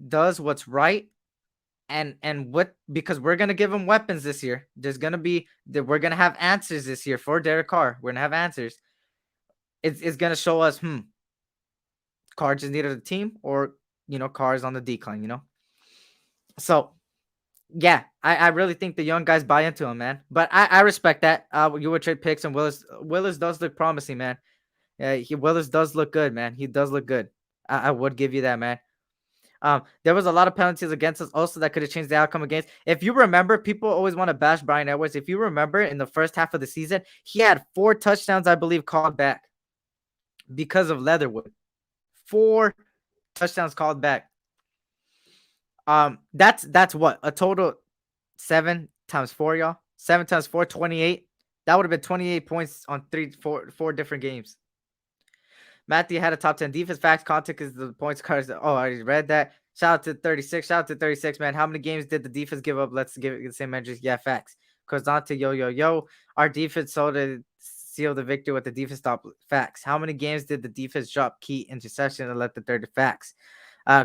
does what's right, because we're gonna give him weapons this year. We're gonna have answers this year for Derek Carr. We're gonna have answers. It's gonna show us, Carr just needed a team, or Carr is on the decline. So yeah, I really think the young guys buy into him, man. But I respect that. You would trade picks, and Willis does look promising, man. Yeah, Willis does look good, man. He does look good. I would give you that, man. There was a lot of penalties against us also that could have changed the outcome against. If you remember, people always want to bash Brian Edwards. If you remember, in the first half of the season, he had 4 touchdowns, I believe, called back because of Leatherwood. 4 touchdowns called back. That's what, a total 7 times 4, y'all. 7 times 4, 28. That would have been 28 points on 4 different games. Matthew had a top 10 defense. Facts, context is the points cards. Oh, I already read that. Shout out to 36. Shout out to 36, man. How many games did the defense give up? Let's give it the same measures. Yeah, facts. Goes on to yo. Our defense seal the victory with the defense stop. Facts. How many games did the defense drop key interception and let the third? Facts.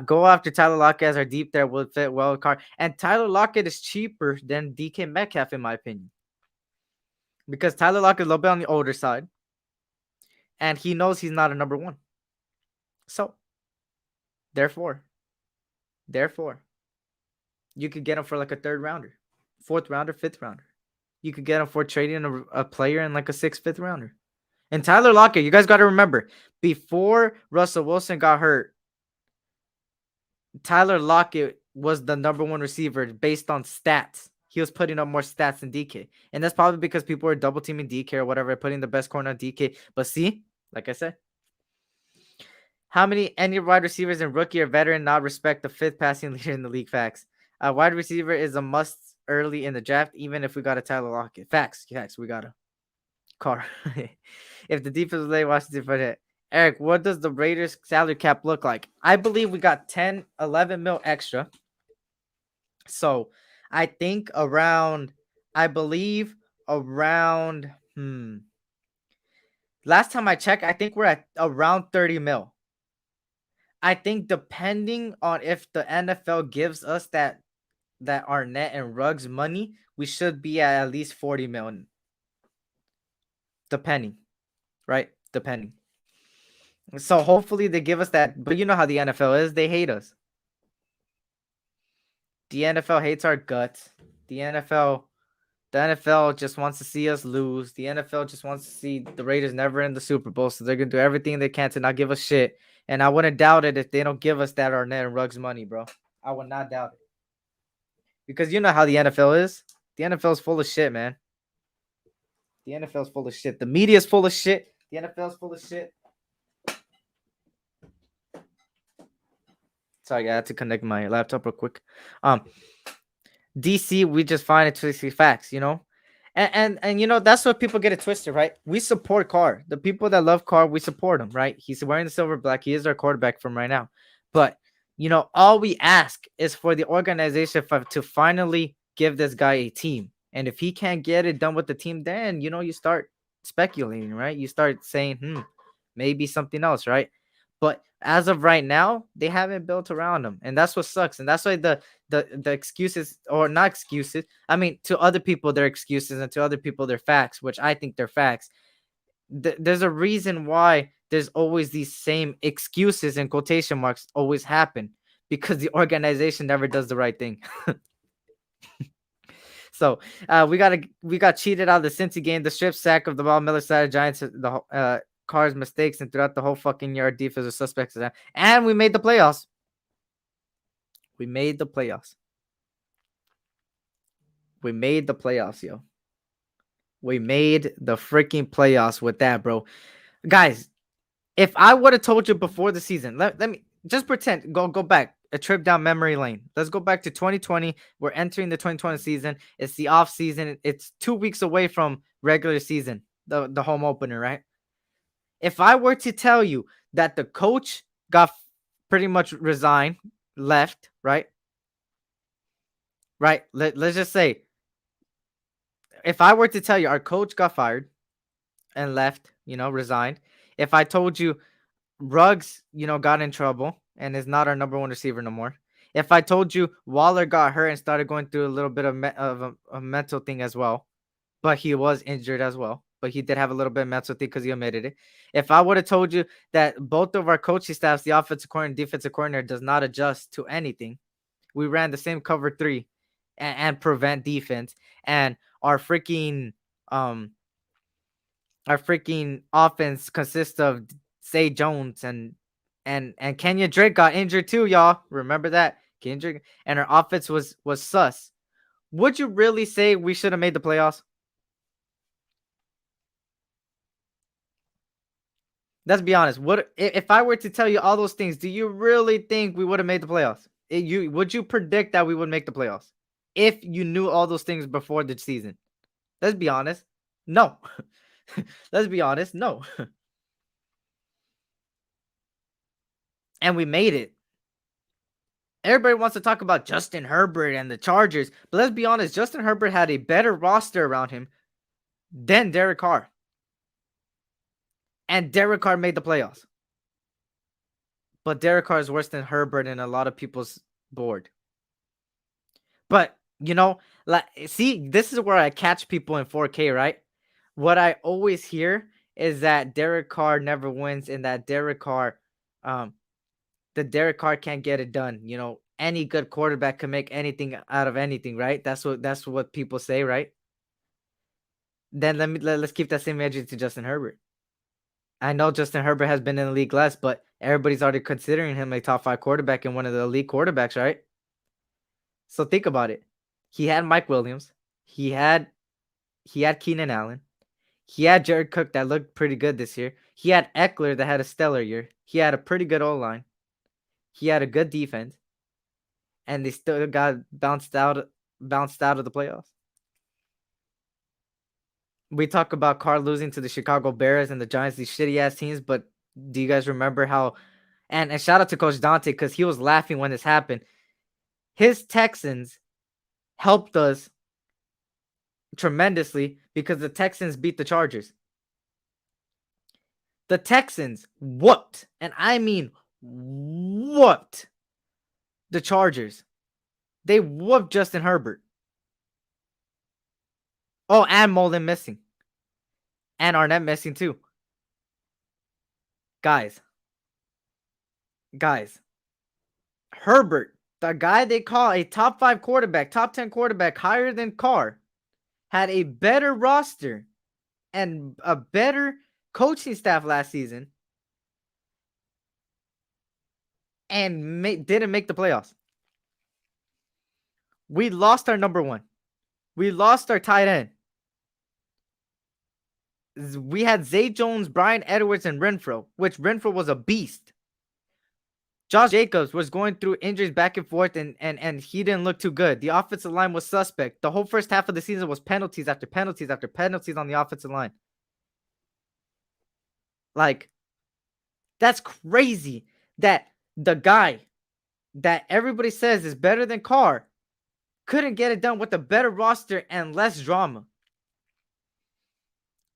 Go after Tyler Lockett as our deep there would fit well with Carr. And Tyler Lockett is cheaper than DK Metcalf, in my opinion. Because Tyler Lockett is a little bit on the older side. And he knows he's not a number 1. So, therefore, you could get him for like a 3rd rounder, 4th rounder, 5th rounder. You could get him for trading a player in like a 6th, 5th rounder. And Tyler Lockett, you guys got to remember, before Russell Wilson got hurt, Tyler Lockett was the number 1 receiver based on stats. He was putting up more stats than DK. And that's probably because people were double teaming DK or whatever, putting the best corner on DK. But see, like I said, how many any wide receivers and rookie or veteran not respect the 5th passing leader in the league? Facts. A wide receiver is a must early in the draft, even if we got a Tyler Lockett. Facts. We got a Carr. If the defense was late, Washington for it. Eric, what does the Raiders salary cap look like? I believe we got 10, 11 mil extra. So I think around, last time I checked, I think we're at around 30 mil. I think depending on if the NFL gives us that Arnett and Ruggs money, we should be at least 40 million. Depending, right? Depending. So hopefully they give us that. But you know how the NFL is. They hate us. The NFL hates our guts. The NFL just wants to see us lose. The NFL just wants to see the Raiders never in the Super Bowl. So they're going to do everything they can to not give us shit. And I wouldn't doubt it if they don't give us that Arnett and Ruggs money, bro. I would not doubt it. Because you know how the NFL is. The NFL is full of shit, man. The NFL is full of shit. The media is full of shit. The NFL is full of shit. Sorry, I had to connect my laptop real quick. DC, we just find it to see facts, And that's what people get it twisted, right? We support Carr. The people that love Carr, we support him, right? He's wearing the silver black. He is our quarterback from right now. But all we ask is for the organization to finally give this guy a team. And if he can't get it done with the team, then you start speculating, right? You start saying, maybe something else, right? But as of right now, they haven't built around him, and that's what sucks. And that's why the excuses, or not excuses, I mean, to other people they're excuses, and to other people they're facts, which I think they're facts. There's a reason why there's always these same excuses and quotation marks always happen, because the organization never does the right thing. So we got cheated out of the Cincy game. The strip sack of the ball, Miller side of Giants, the Carr's mistakes, and throughout the whole fucking year, our defense was suspects. And we made the playoffs. We made the playoffs, yo. We made the freaking playoffs with that, bro. Guys, if I would have told you before the season, let me just pretend, go back, a trip down memory lane. Let's go back to 2020. We're entering the 2020 season. It's the off season. It's 2 weeks away from regular season, the home opener, right? If I were to tell you that the coach got pretty much resigned, left, right? Right. Let's just say, if I were to tell you our coach got fired and left, resigned. If I told you Ruggs, got in trouble and is not our number 1 receiver no more. If I told you Waller got hurt and started going through a little bit of a mental thing as well, but he was injured as well, but he did have a little bit of mess with it because he admitted it. If I would have told you that both of our coaching staffs, the offensive coordinator and defensive coordinator, does not adjust to anything, we ran the same cover three and prevent defense, and um our freaking offense consists of Zay Jones and Kenya Drake got injured too, y'all. Remember that? Kendrick, and our offense was sus. Would you really say we should have made the playoffs? Let's be honest. What if I were to tell you all those things? Do you really think we would have made the playoffs? Would you predict that we would make the playoffs if you knew all those things before the season? Let's be honest. No. Let's be honest. No. And we made it. Everybody wants to talk about Justin Herbert and the Chargers, but let's be honest. Justin Herbert had a better roster around him than Derek Carr. And Derek Carr made the playoffs. But Derek Carr is worse than Herbert in a lot of people's board. But, like, see, this is where I catch people in 4K, right? What I always hear is that Derek Carr never wins and that Derek Carr can't get it done. Any good quarterback can make anything out of anything, right? That's what people say, right? Then let's keep that same energy to Justin Herbert. I know Justin Herbert has been in the league less, but everybody's already considering him a top 5 quarterback and one of the elite quarterbacks, right? So think about it. He had Mike Williams. He had Keenan Allen. He had Jared Cook that looked pretty good this year. He had Eckler that had a stellar year. He had a pretty good O-line. He had a good defense. And they still got bounced out of the playoffs. We talk about Carr losing to the Chicago Bears and the Giants, these shitty ass teams, but do you guys remember how? And shout out to Coach Dante because he was laughing when this happened. His Texans helped us tremendously because the Texans beat the Chargers. The Texans whooped, and I mean whooped, the Chargers. They whooped Justin Herbert. Oh, and Mullen missing. And Arnett missing too. Guys. Herbert, the guy they call a top 5 quarterback, top 10 quarterback, higher than Carr, had a better roster and a better coaching staff last season and didn't make the playoffs. We lost our number 1. We lost our tight end. We had Zay Jones, Brian Edwards, and Renfro, which Renfro was a beast. Josh Jacobs was going through injuries back and forth, and he didn't look too good. The offensive line was suspect. The whole first half of the season was penalties after penalties after penalties on the offensive line. Like, that's crazy that the guy that everybody says is better than Carr couldn't get it done with a better roster and less drama.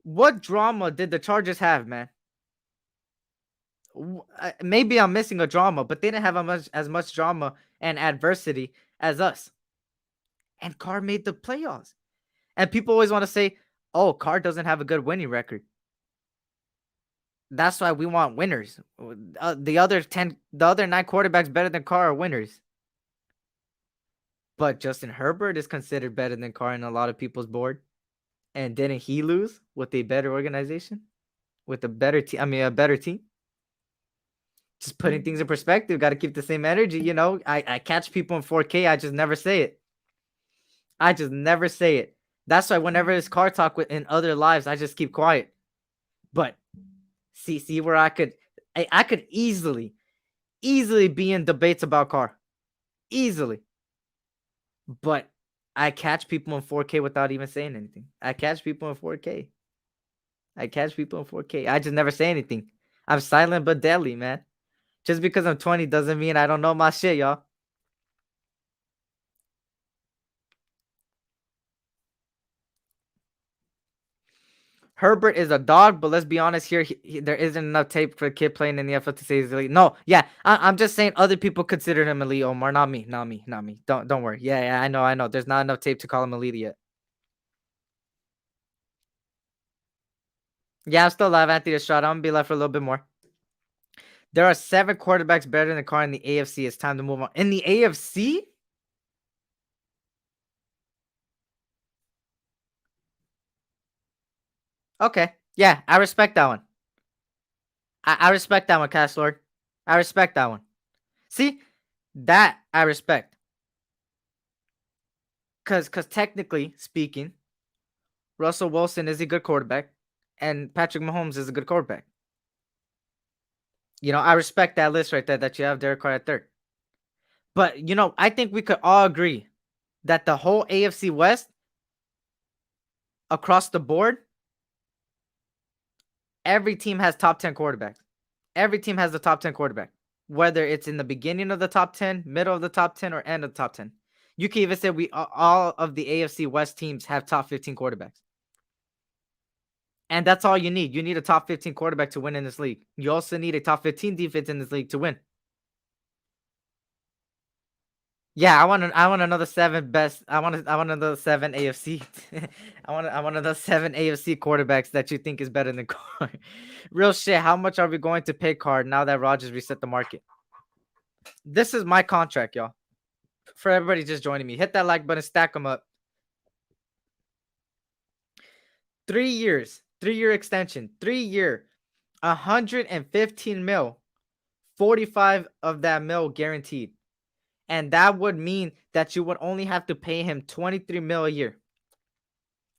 What drama did the Chargers have, man? Maybe I'm missing a drama, but they didn't have as much drama and adversity as us. And Carr made the playoffs. And people always want to say, oh, Carr doesn't have a good winning record. That's why we want winners. The other 9 quarterbacks better than Carr are winners. But Justin Herbert is considered better than Carr in a lot of people's board. And didn't he lose with a better organization? With a better team? A better team? Just putting things in perspective. Got to keep the same energy, I catch people in 4K. I just never say it. That's why whenever it's car talk in other lives, I just keep quiet. But see where I could easily be in debates about Carr. Easily. But I catch people in 4K without even saying anything. I catch people in 4K. I just never say anything. I'm silent but deadly, man. Just because I'm 20 doesn't mean I don't know my shit, y'all. Herbert is a dog, but let's be honest here. There isn't enough tape for a kid playing in the NFL to say he's elite. No, yeah, I'm just saying other people consider him elite, Omar. Not me. Don't worry. Yeah, I know. There's not enough tape to call him elite yet. Yeah, I'm still alive, Anthony Estrada. I'm gonna be alive for a little bit more. There are 7 quarterbacks better than the car in the AFC. It's time to move on. In the AFC? Okay. Yeah, I respect that one. I respect that one, Cash Lord. I respect that one. See, that I respect. Cause technically speaking, Russell Wilson is a good quarterback, and Patrick Mahomes is a good quarterback. I respect that list right there that you have Derek Carr at third. But I think we could all agree that the whole AFC West across the board, every team has top 10 quarterbacks. Every team has the top 10 quarterback, whether it's in the beginning of the top 10, middle of the top 10, or end of the top 10. You can even say all of the AFC West teams have top 15 quarterbacks. And that's all you need. You need a top 15 quarterback to win in this league. You also need a top 15 defense in this league to win. Yeah, I want another 7 best. I want another 7 AFC. I want another 7 AFC quarterbacks that you think is better than Carr. Real shit. How much are we going to pay Carr now that Rodgers reset the market? This is my contract, y'all. For everybody just joining me, hit that like button, stack them up. 3 years, 3-year extension, 3-year, 115 mil, 45 of that mil guaranteed. And that would mean that you would only have to pay him 23 mil a year,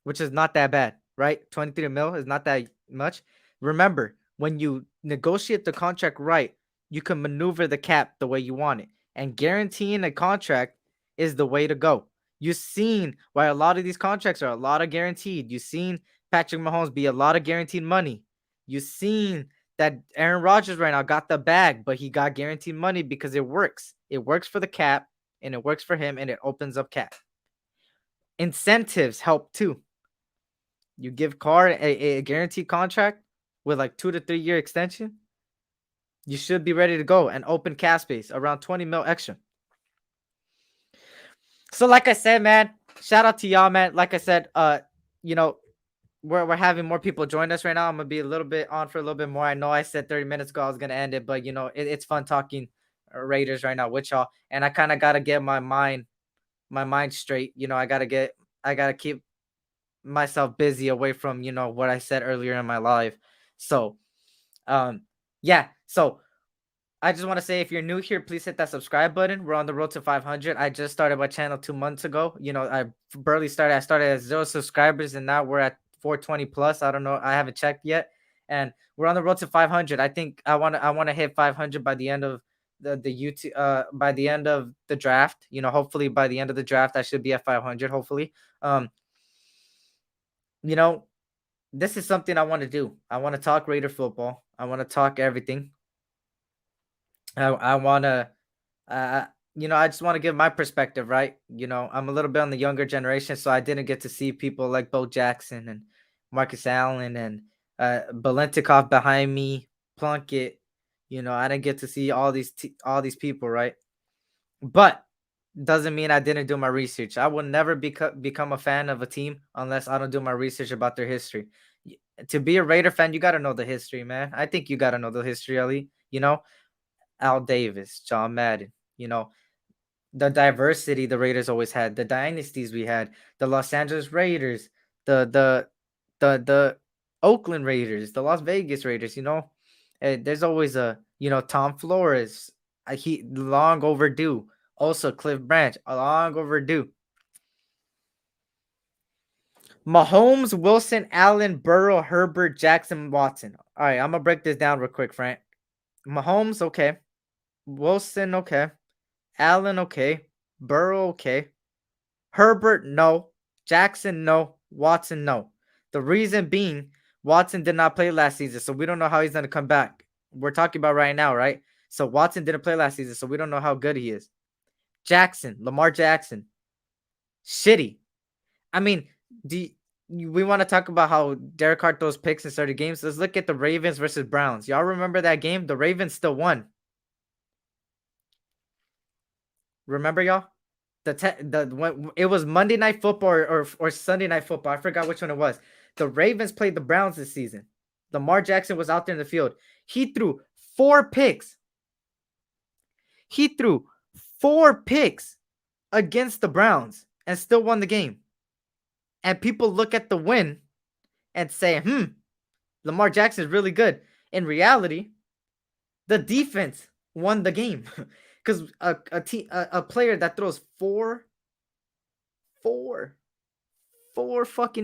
which is not that bad, right? 23 mil is not that much. Remember, when you negotiate the contract right, you can maneuver the cap the way you want it. And guaranteeing a contract is the way to go. You've seen why a lot of these contracts are a lot of guaranteed. You've seen Patrick Mahomes be a lot of guaranteed money. You've seen that Aaron Rodgers right now got the bag, but he got guaranteed money because it works. It works for the cap, and it works for him, and it opens up cap. Incentives help too. You give Carr a guaranteed contract with like 2 to 3 year extension, you should be ready to go and open cap space around 20 mil extra. So like I said, man, shout out to y'all, man. Like I said, we're having more people join us right now. I'm gonna be a little bit on for a little bit more. I know I said 30 minutes ago I was gonna end it, but it's fun talking Raiders right now with y'all, and I kind of gotta get my mind straight. I gotta keep myself busy away from what I said earlier in my live. So, yeah. So I just want to say, if you're new here, please hit that subscribe button. We're on the road to 500. I just started my channel 2 months ago. I barely started. I started at 0 subscribers, and now we're at 420 plus. I don't know. I haven't checked yet, and we're on the road to 500. I think I want to hit 500 by the end of the YouTube. By the end of the draft. Hopefully by the end of the draft, I should be at 500. Hopefully. This is something I want to do. I want to talk Raider football. I want to talk everything. I want to, I just want to give my perspective, right? I'm a little bit on the younger generation, so I didn't get to see people like Bo Jackson and Marcus Allen and Balentikov behind me, Plunkett. I didn't get to see all these people, right? But doesn't mean I didn't do my research. I will never become a fan of a team unless I don't do my research about their history. To be a Raider fan, you got to know the history, man. I think you got to know the history, Ali. Al Davis, John Madden, the diversity the Raiders always had, the dynasties we had, the Los Angeles Raiders, the Oakland Raiders, the Las Vegas Raiders, there's always Tom Flores, he long overdue. Also Cliff Branch, long overdue. Mahomes, Wilson, Allen, Burrow, Herbert, Jackson, Watson. All right, I'm gonna break this down real quick, Frank. Mahomes, okay. Wilson, okay. Allen, okay. Burrow, okay. Herbert, no. Jackson, no. Watson, no. The reason being, Watson did not play last season, so we don't know how he's going to come back. We're talking about right now, right? So Watson didn't play last season, so we don't know how good he is. Lamar Jackson, shitty. I mean, we want to talk about how Derek Carr throws picks in certain games? Let's look at the Ravens versus Browns. Y'all remember that game? The Ravens still won. Remember, y'all? When it was Monday Night Football or Sunday Night Football. I forgot which one it was. The Ravens played the Browns this season. Lamar Jackson was out there in the field. He threw 4 picks. He threw 4 picks against the Browns and still won the game. And people look at the win and say, Lamar Jackson is really good. In reality, the defense won the game because a player that throws four fucking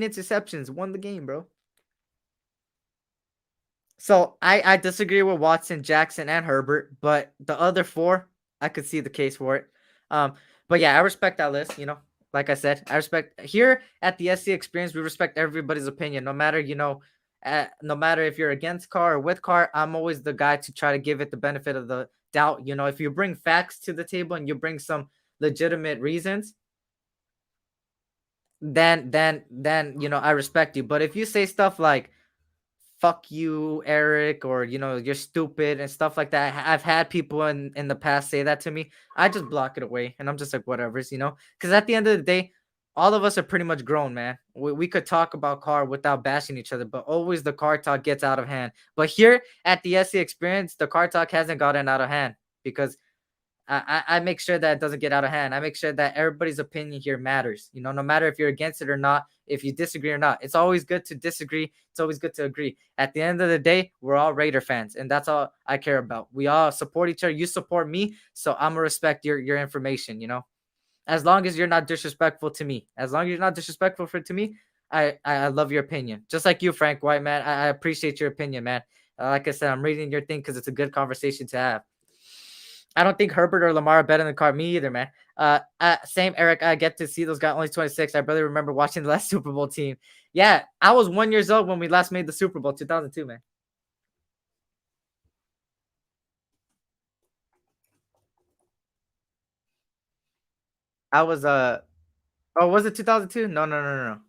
interceptions won the game, bro. So I disagree with Watson, Jackson, and Herbert, but the other 4, I could see the case for it. But yeah, I respect that list. Like I said, I respect here at the SC Experience. We respect everybody's opinion, no matter no matter if you're against Carr or with Carr. I'm always the guy to try to give it the benefit of the doubt. If you bring facts to the table and you bring some legitimate reasons, then I respect you. But if you say stuff like fuck you, Eric, or you're stupid and stuff like that. I've had people in the past say that to me. I just block it away and I'm just like, whatever, because at the end of the day, all of us are pretty much grown, man. We could talk about Carr without bashing each other, but always the Carr talk gets out of hand. But here at the SC Experience, the Carr talk hasn't gotten out of hand because I make sure that it doesn't get out of hand. I make sure that everybody's opinion here matters. No matter if you're against it or not, if you disagree or not. It's always good to disagree. It's always good to agree. At the end of the day, we're all Raider fans, and that's all I care about. We all support each other. You support me, so I'm gonna respect your information. As long as you're not disrespectful to me. As long as you're not disrespectful to me, I love your opinion. Just like you, Frank White, man. I appreciate your opinion, man. Like I said, I'm reading your thing because it's a good conversation to have. I don't think Herbert or Lamar are better than Carr. Me either, man. Same, Eric. I get to see those guys only 26. I barely remember watching the last Super Bowl team. Yeah, I was 1 year old when we last made the Super Bowl, 2002, man. I was oh, was it 2002? No, no, no, no, no.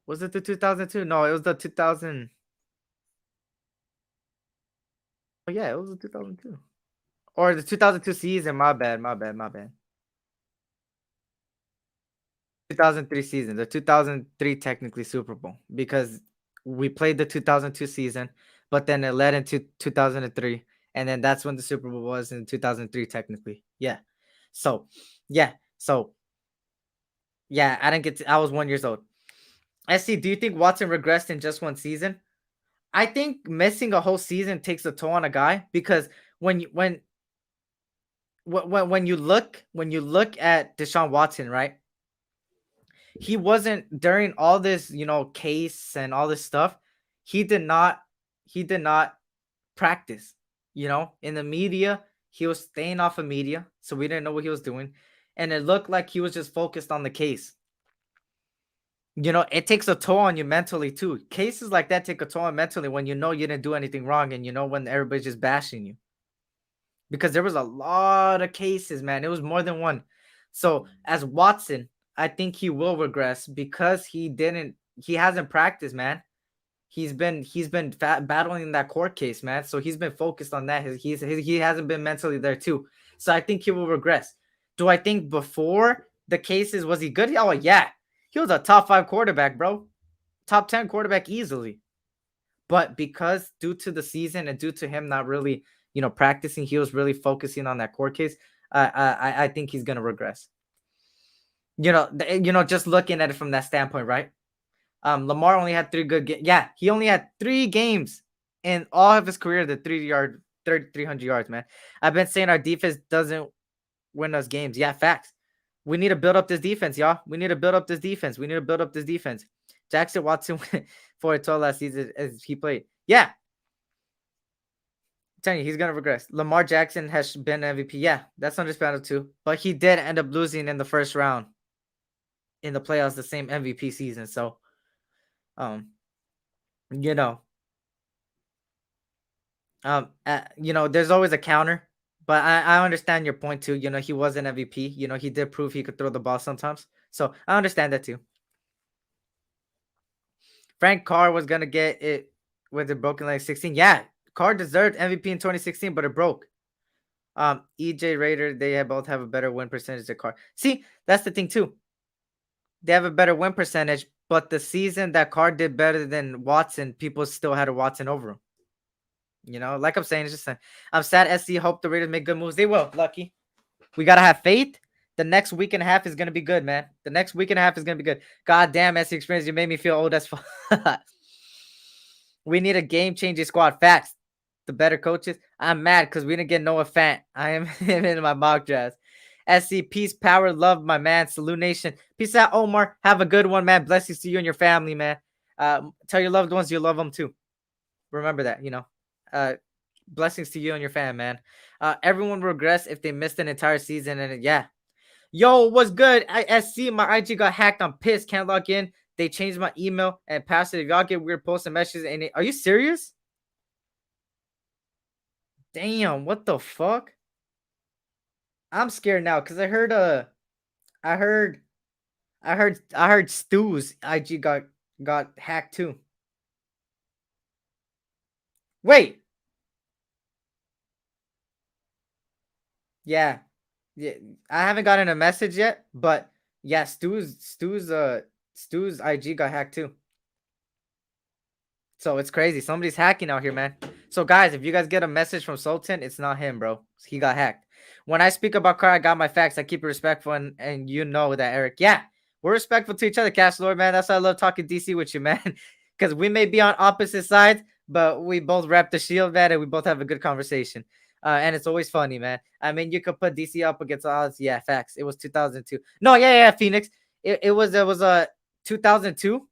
Was it the 2002? No, it was the 2000. Oh yeah, it was the 2002 or the 2002 season. My bad, my bad, my bad. 2003 season, the 2003 technically Super Bowl because we played the 2002 season, but then it led into 2003, and then that's when the Super Bowl was in 2003 technically. Yeah. So, yeah. So, yeah, I didn't get to, I was 1 year old. SC, do you think Watson regressed in just one season? I think missing a whole season takes a toll on a guy because when you when you look at Deshaun Watson, right? He wasn't during all this, case and all this stuff. He did not practice, in the media. He was staying off of media, so we didn't know what he was doing. And it looked like he was just focused on the case. It takes a toll on you mentally too. Cases like that take a toll on mentally when you didn't do anything wrong and when everybody's just bashing you. Because there was a lot of cases, man. It was more than one. So as Watson, I think he will regress because he hasn't practiced, man. He's been battling that court case, man. So he's been focused on that. He hasn't been mentally there too. So I think he will regress. Do I think before the cases was he good? Oh yeah, he was a top 5 quarterback, bro. Top 10 quarterback easily. But because due to the season and due to him not really, practicing, he was really focusing on that court case. I think he's gonna regress. Just looking at it from that standpoint, right? Lamar only had 3 good games. Yeah, he only had 3 games in all of his career, the 300 yards, man. I've been saying our defense doesn't win us games. Yeah, facts. We need to build up this defense, y'all. We need to build up this defense. Jackson Watson went 4-12 last season as he played. Yeah. I'm telling you, he's going to regress. Lamar Jackson has been MVP. Yeah, that's understandable too. But he did end up losing in the first round in the playoffs, the same MVP season. So, there's always a counter, but I understand your point too. He was an MVP. He did prove he could throw the ball sometimes. So I understand that too. Frank Carr was gonna get it with it broken like 16. Yeah, Carr deserved MVP in 2016, but it broke. EJ Raider, they both have a better win percentage than Carr. See, that's the thing too. They have a better win percentage, But the season that Carr did better than Watson, people still had a Watson over him. Like I'm saying, it's just I'm sad. SC hope the Raiders make good moves. They will. Lucky. We gotta have faith. The next week and a half is gonna be good, man. The next week and a half is gonna be good. God damn, SC experience, you made me feel old as fuck. We need a game changing squad. Facts. The better coaches. I'm mad because we didn't get Noah Fant. I am him in my mock drafts. SC, peace, power, love, my man. Salute Nation. Peace out, Omar. Have a good one, man. Blessings to you and your family, man. Tell your loved ones you love them too. Remember that. Blessings to you and your fam, man. Everyone regrets if they missed an entire season, and yeah. Yo, what's good? SC, my IG got hacked. I'm pissed. Can't log in. They changed my email and password. If y'all get weird posts and messages, are you serious? Damn, what the fuck? I'm scared now because I heard Stu's IG got hacked too. Wait. Yeah. Yeah, I haven't gotten a message yet, but yeah, Stu's IG got hacked too. So it's crazy. Somebody's hacking out here, man. So guys, if you guys get a message from Sultan, it's not him, bro. He got hacked. When I speak about Carr, I got my facts. I keep it respectful, and you know that, Eric. Yeah, we're respectful to each other, Cash Lord, man. That's why I love talking DC with you, man. Because we may be on opposite sides, but we both rep the shield, man, and we both have a good conversation. And it's always funny, man. I mean, you could put DC up against odds. Yeah, facts. It was 2002. No, yeah, Phoenix. It was 2002.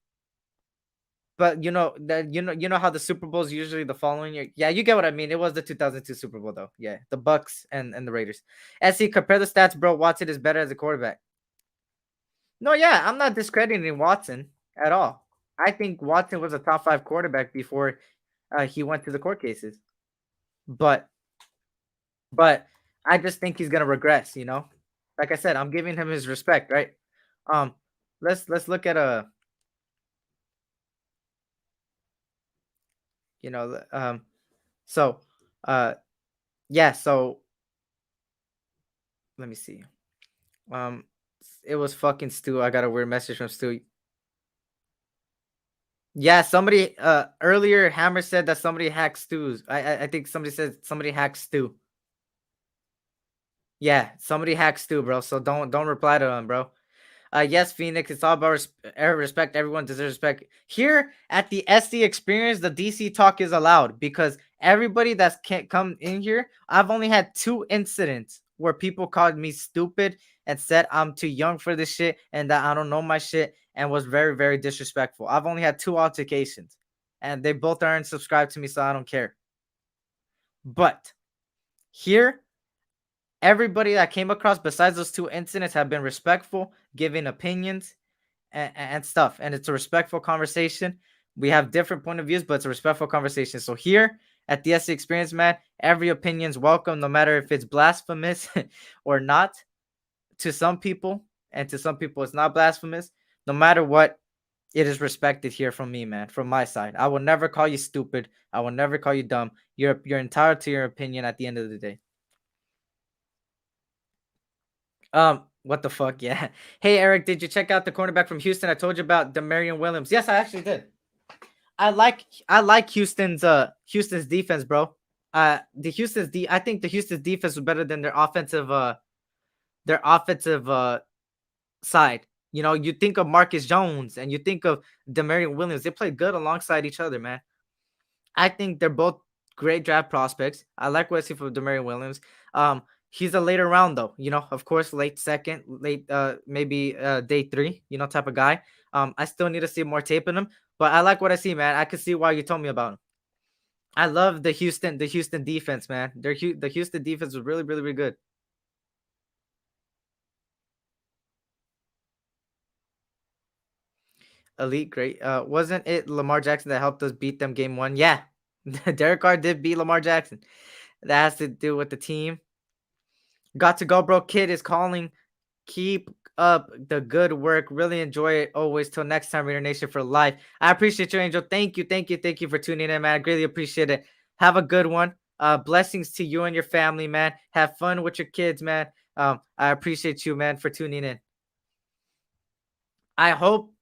But you know how the Super Bowl is usually the following year. Yeah, you get what I mean. It was the 2002 Super Bowl though. Yeah, the Bucks and the Raiders. SC, compare the stats, bro. Watson is better as a quarterback. No, yeah, I'm not discrediting Watson at all. I think Watson was a top 5 quarterback before he went to the court cases. But I just think he's gonna regress. Like I said, I'm giving him his respect, right? Let's look at so yeah, so let me see. It was fucking Stu. I got a weird message from Stu. Yeah, somebody earlier Hammer said that somebody hacked Stu's. I think somebody said somebody hacked Stu. Yeah, somebody hacked Stu, bro. So don't reply to him, bro. Yes, Phoenix. It's all about respect. Everyone deserves respect. Here at the SD Experience, the DC talk is allowed because everybody that's can't come in here. I've only had 2 incidents where people called me stupid and said I'm too young for this shit and that I don't know my shit and was very, very disrespectful. I've only had 2 altercations, and they both aren't subscribed to me, so I don't care. But here, everybody that came across besides those 2 incidents have been respectful, giving opinions and stuff, and it's a respectful conversation. We have different point of views, but it's a respectful conversation. So here at the SC Experience, man, every opinion's welcome, no matter if it's blasphemous or not. To some people, and to some people it's not blasphemous. No matter what, it is respected here from me, man, from my side. I will never call you stupid. I will never call you dumb. You're entitled to your opinion at the end of the day. What the fuck? Yeah. Hey, Eric, did you check out the cornerback from Houston? I told you about Demarion Williams. Yes, I actually did. I like Houston's defense, bro. I think the Houston's defense was better than their offensive side. You think of Marcus Jones and you think of Demarion Williams. They played good alongside each other, man. I think they're both great draft prospects. I like what I see from Demarion Williams. He's a later round though, of course, late second, late maybe day 3, type of guy. I still need to see more tape in him, but I like what I see, man. I can see why you told me about him. I love the Houston defense, man. The Houston defense was really, really, really good. Elite, great. Wasn't it Lamar Jackson that helped us beat them game 1? Yeah, Derek Carr did beat Lamar Jackson. That has to do with the team. Got to go, bro. Kid is calling. Keep up the good work. Really enjoy it always. Till next time, Raider Nation for life. I appreciate you, Angel. Thank you for tuning in, man. I greatly appreciate it. Have a good one. Blessings to you and your family, man. Have fun with your kids, man. I appreciate you, man, for tuning in. I hope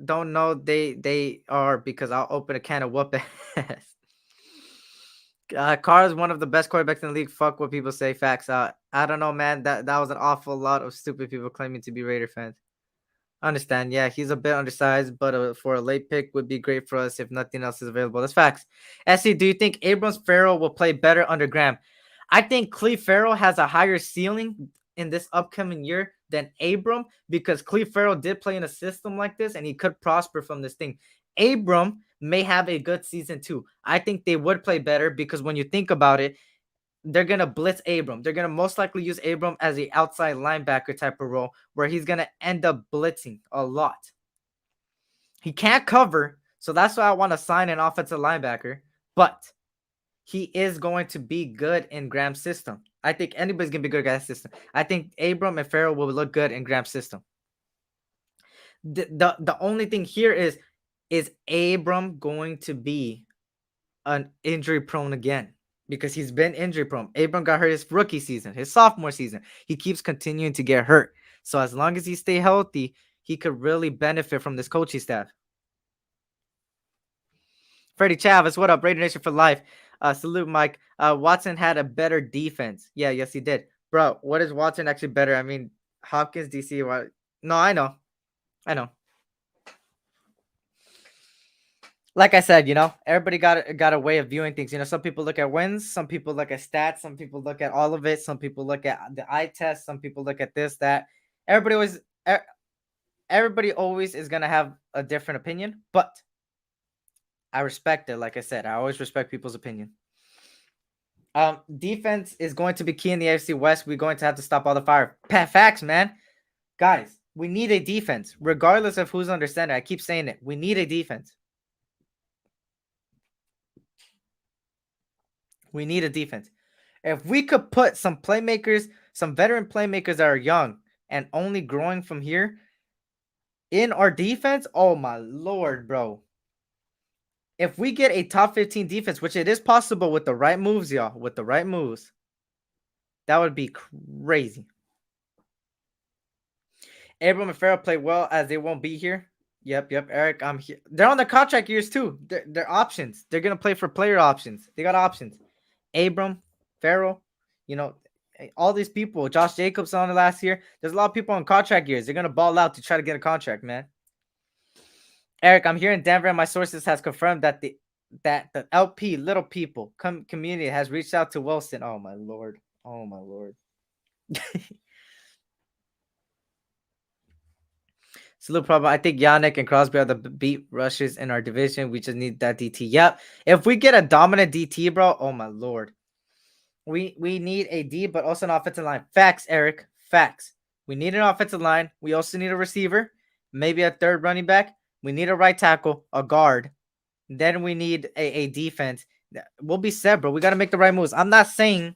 don't know they are because I'll open a can of whoop ass. Carr is one of the best quarterbacks in the league. Fuck what people say. Facts. I don't know, man. That was an awful lot of stupid people claiming to be Raider fans. Understand? Yeah, he's a bit undersized, but for a late pick would be great for us if nothing else is available. That's facts. SC, do you think Abrams Farrell will play better under Graham? I think Cleve Farrell has a higher ceiling in this upcoming year than Abram because Cleve Farrell did play in a system like this and he could prosper from this thing. Abram may have a good season too. I think they would play better because when you think about it, they're going to blitz Abram. They're going to most likely use Abram as a outside linebacker type of role where he's going to end up blitzing a lot. He can't cover, so that's why I want to sign an offensive linebacker, but he is going to be good in Graham's system. I think anybody's going to be good in Graham's system. I think Abram and Farrell will look good in Graham's system. The only thing here is Abram going to be an injury prone again? Because he's been injury prone. Abram got hurt his rookie season, his sophomore season. He keeps continuing to get hurt. So as long as he stay healthy, he could really benefit from this coaching staff. Freddie Chavez, what up? Raider Nation for life. Salute, Mike. Watson had a better defense. Yeah, yes, he did. Bro, what is Watson actually better? I mean, Hopkins, DC. What? No, I know. Like I said, everybody got a way of viewing things. Some people look at wins, some people look at stats, some people look at all of it, some people look at the eye test, some people look at this, that. Everybody always is gonna have a different opinion, but I respect it. Like I said, I always respect people's opinion. Defense is going to be key in the AFC West. We're going to have to stop all the fire. Facts, man. Guys, we need a defense, regardless of who's under center. I keep saying it. We need a defense. We need a defense. If we could put some playmakers, some veteran playmakers that are young and only growing from here in our defense, oh my Lord, bro. If we get a top 15 defense, which it is possible with the right moves, y'all, with the right moves, that would be crazy. Abram and Farrell play well as they won't be here. Yep, Eric, I'm here. They're on the contract years too. They're options. They're going to play for player options. They got options. Abram, Farrell, all these people. Josh Jacobs on the last year. There's a lot of people on contract years. They're going to ball out to try to get a contract, man. Eric, I'm here in Denver, and my sources has confirmed that the LP Little People community has reached out to Wilson. Oh my Lord. It's a little problem. I think Yannick and Crosby are the beat rushers in our division. We just need that DT. Yep. If we get a dominant DT, bro, oh my Lord. We need a D, but also an offensive line. Facts, Eric. Facts. We need an offensive line. We also need a receiver, maybe a third running back. We need a right tackle, a guard. Then we need a defense. We'll be set, bro. We got to make the right moves. I'm not saying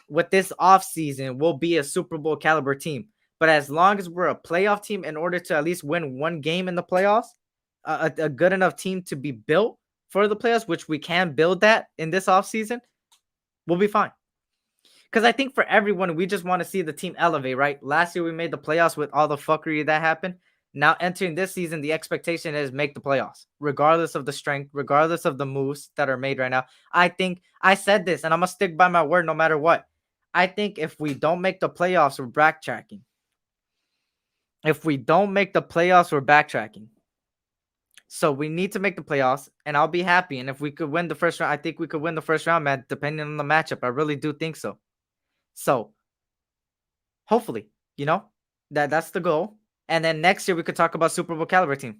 with this offseason we'll be a Super Bowl caliber team. But as long as we're a playoff team, in order to at least win one game in the playoffs, a good enough team to be built for the playoffs, which we can build that in this offseason, we'll be fine. Because I think for everyone, we just want to see the team elevate, right? Last year, we made the playoffs with all the fuckery that happened. Now, entering this season, the expectation is make the playoffs, regardless of the strength, regardless of the moves that are made right now. I think I said this, and I'm going to stick by my word no matter what. I think if we don't make the playoffs, we're backtracking. If we don't make the playoffs, we're backtracking. So we need to make the playoffs, and I'll be happy. And if we could win the first round, I think we could win the first round, man, depending on the matchup. I really do think so. So hopefully, that's the goal. And then next year we could talk about Super Bowl caliber team.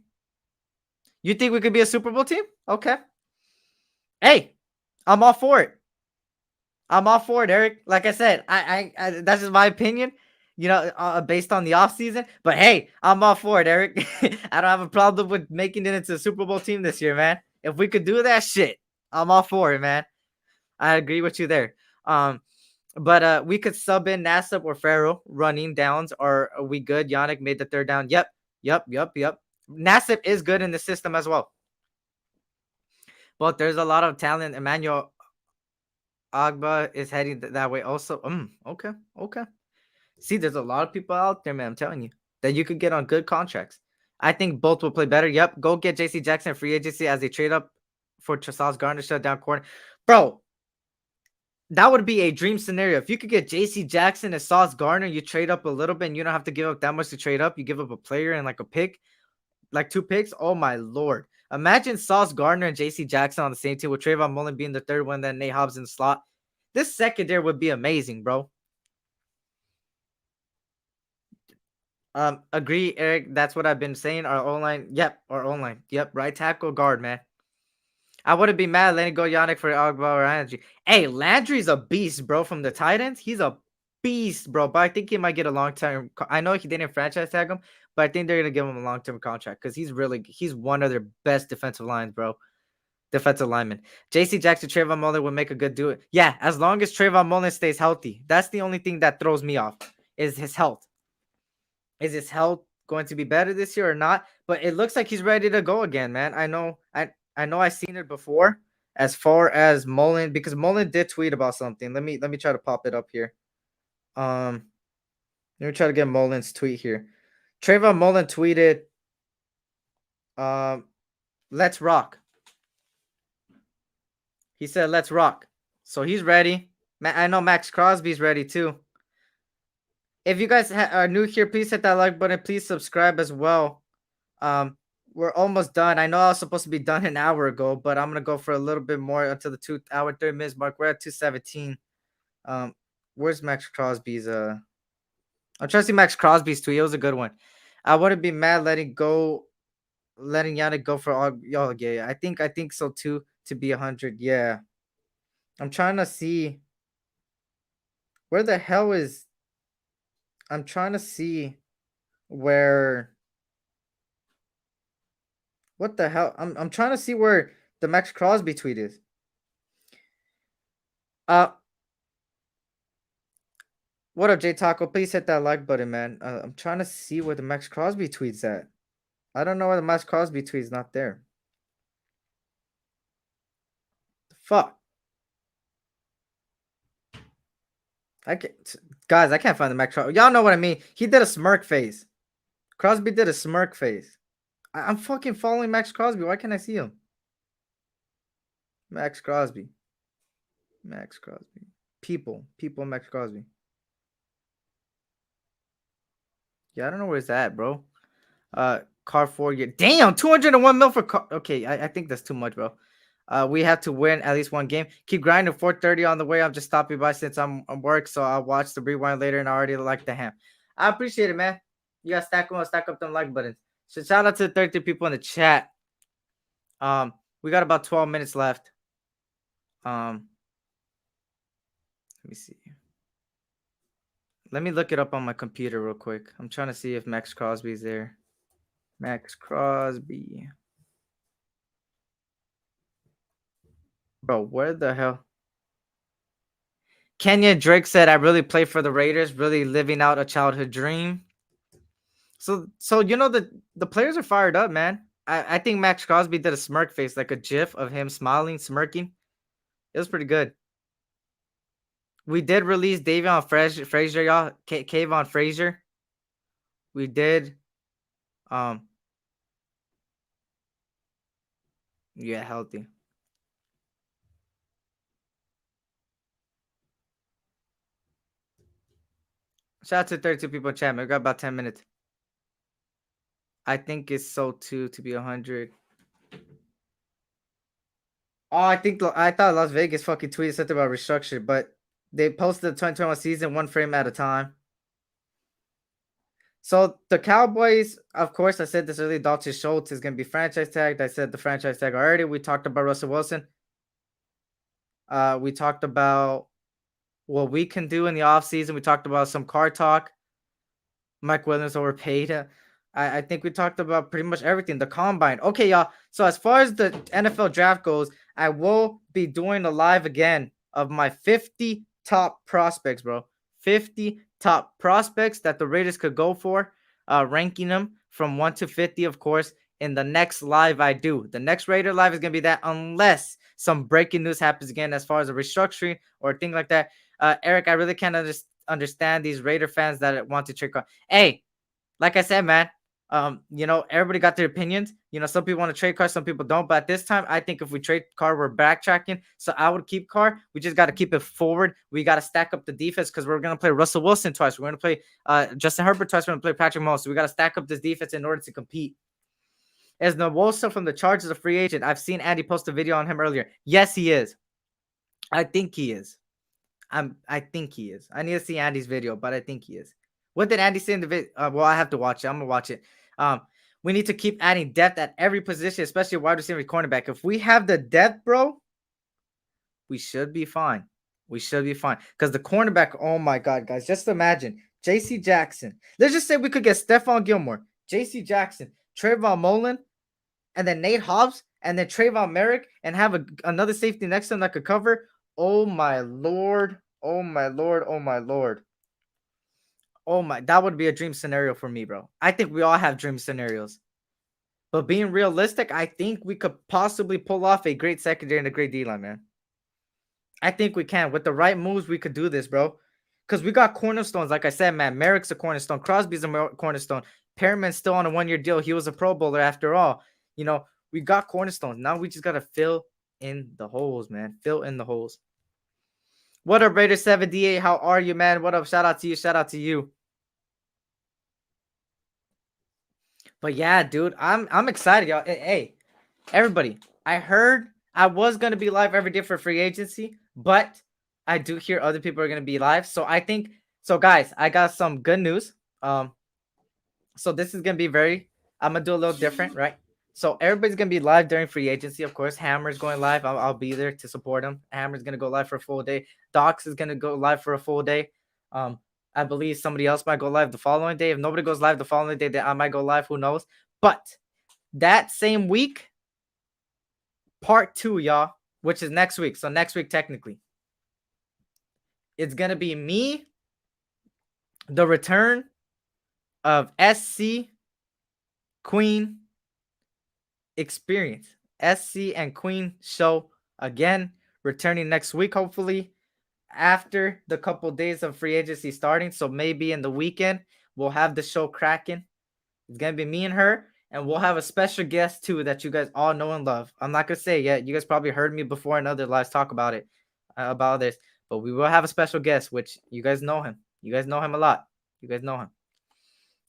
You think we could be a Super Bowl team? Okay. Hey, I'm all for it. Eric. Like I said, I that's just my opinion, based on the offseason. But hey, I'm all for it, Eric. I don't have a problem with making it into a Super Bowl team this year, man. If we could do that shit, I'm all for it, man. I agree with you there. But we could sub in Nassib or Farrell running downs. Are we good? Yannick made the third down. Yep. Nassib is good in the system as well. But there's a lot of talent. Emmanuel Agba is heading that way also. Okay. See, there's a lot of people out there, man. I'm telling you that you could get on good contracts. I think both will play better. Yep. Go get JC Jackson free agency as they trade up for Sauce Gardner shut down corner. Bro, that would be a dream scenario. If you could get JC Jackson and Sauce Gardner, you trade up a little bit and you don't have to give up that much to trade up. You give up a player and like a pick, like 2 picks. Oh my lord. Imagine Sauce Gardner and JC Jackson on the same team with Trayvon Mullen being the third one, then Nate Hobbs in the slot. This secondary would be amazing, bro. Agree, Eric. That's what I've been saying. Our O-line. Yep, our O-line. Yep, right tackle guard, man. I wouldn't be mad letting go Yannick for Ogba or Landry. Hey, Landry's a beast, bro, from the Titans. He's a beast, bro. But I think he might get a long-term. I know he didn't franchise tag him, but I think they're gonna give him a long-term contract because he's one of their best defensive lines, bro. Defensive lineman. JC Jackson, Trayvon Mullen would make a good do it. Yeah, as long as Trayvon Mullen stays healthy. That's the only thing that throws me off is his health. Is his health going to be better this year or not? But it looks like he's ready to go again, man. I know I've seen it before as far as Mullen, because Mullen did tweet about something. Let me try to pop it up here. Let me try to get Mullen's tweet here. Trayvon Mullen tweeted, let's rock. He said, let's rock. So he's ready. I know Max Crosby's ready too. If you guys are new here, please hit that like button. Please subscribe as well. We're almost done. I know I was supposed to be done an hour ago, but I'm gonna go for a little bit more until the 2 hour 30 minutes mark. We're at 2:17. Where's Max Crosby's? I'm trying to see Max Crosby's tweet. It was a good one. I wouldn't be mad letting Yannick go for all. Oh yeah, I think so too. To be 100, yeah. I'm trying to see where the hell is. I'm trying to see where. What the hell? I'm trying to see where the Max Crosby tweet is. What up, J Taco? Please hit that like button, man. I'm trying to see where the Max Crosby tweet's at. I don't know where the Max Crosby tweet's not there. The fuck? Guys, I can't find the Max Crosby. Y'all know what I mean. He did a smirk face. Crosby did a smirk face. I'm fucking following Max Crosby. Why can't I see him? Max Crosby. Max Crosby. People. Max Crosby. Yeah, I don't know where it's at, bro. Car 4 year. Damn, 201 mil for car. Okay, I think that's too much, bro. We have to win at least one game. Keep grinding. 4:30 on the way. I'm just stopping by since I'm work, so I'll watch the rewind later. And I already like the ham. I appreciate it, man. You gotta stack up them like buttons. So shout out to the 30 people in the chat. We got about 12 minutes left. Let me see. Let me look it up on my computer real quick. I'm trying to see if Max Crosby's there. Max Crosby. Bro, where the hell? Kenya Drake said, I really play for the Raiders, really living out a childhood dream. So you know, the players are fired up, man. I think Max Crosby did a smirk face, like a gif of him smiling, smirking. It was pretty good. We did release Davion Frazier, y'all. Kayvon Frazier. We did. Yeah, healthy. Shout out to 32 people in chat, man. We got about 10 minutes. I think it's so too to be 100. Oh, I thought Las Vegas fucking tweeted something about restructure, but they posted the 2021 season one frame at a time. So the Cowboys, of course, I said this earlier, Dalton Schultz is going to be franchise tagged. I said the franchise tag already. We talked about Russell Wilson. We talked about what we can do in the offseason. We talked about some car talk. Mike Williams overpaid. I think we talked about pretty much everything. The combine. Okay, y'all. So as far as the NFL draft goes, I will be doing a live again of my 50 top prospects, bro. 50 top prospects that the Raiders could go for, ranking them from 1 to 50, of course, in the next live I do. The next Raider live is going to be that unless some breaking news happens again as far as a restructuring or a thing like that. Eric, I really can't understand these Raider fans that want to trick on. Hey, like I said, man, Everybody got their opinions. Some people want to trade Carr, some people don't. But at this time, I think if we trade Carr, we're backtracking. So I would keep Carr. We just got to keep it forward. We got to stack up the defense because we're gonna play Russell Wilson twice. We're gonna play Justin Herbert twice. We're gonna play Patrick Mahomes. So we got to stack up this defense in order to compete. Is Nwosu from the Chargers a free agent? I've seen Andy post a video on him earlier. Yes, he is. I think he is. I think he is. I need to see Andy's video, but I think he is. What did Andy say in the video? Well, I have to watch it. I'm gonna watch it. We need to keep adding depth at every position, especially wide receiver, cornerback. If we have the depth, bro, we should be fine. We should be fine. Because the cornerback, oh my God, guys, just imagine J.C. Jackson. Let's just say we could get Stephon Gilmore, J.C. Jackson, Trayvon Mullen, and then Nate Hobbs, and then Trayvon Merrick, and have another safety next to him that could cover. Oh my Lord. Oh my Lord. Oh my Lord. Oh my, that would be a dream scenario for me, bro. I think we all have dream scenarios. But being realistic, I think we could possibly pull off a great secondary and a great D-line, man. I think we can. With the right moves, we could do this, bro. Because we got cornerstones. Like I said, man, Merrick's a cornerstone. Crosby's a cornerstone. Perriman's still on a one-year deal. He was a Pro Bowler after all. We got cornerstones. Now we just got to fill in the holes, man. Fill in the holes. What up, Raider 78? How are you, man? What up? Shout out to you. Shout out to you. But yeah, dude, I'm excited, y'all. Hey, everybody, I heard I was gonna be live every day for free agency, but I do hear other people are gonna be live. So I think guys, I got some good news. So this is gonna be I'm gonna do a little different, right? So everybody's gonna be live during free agency, of course. Hammer's going live. I'll be there to support him. Hammer's gonna go live for a full day. Docs is gonna go live for a full day. I believe somebody else might go live the following day. If nobody goes live the following day, then I might go live. Who knows? But that same week, part 2, y'all, which is next week. So next week, technically, it's going to be me, the return of SC Queen Experience. SC and Queen show again, returning next week, hopefully, after the couple days of free agency starting. So maybe in the weekend, we'll have the show cracking. It's going to be me and her, and we'll have a special guest too that you guys all know and love. I'm not going to say it yet. You guys probably heard me before in other lives talk about it, about this, but we will have a special guest, which you guys know him. You guys know him a lot. You guys know him.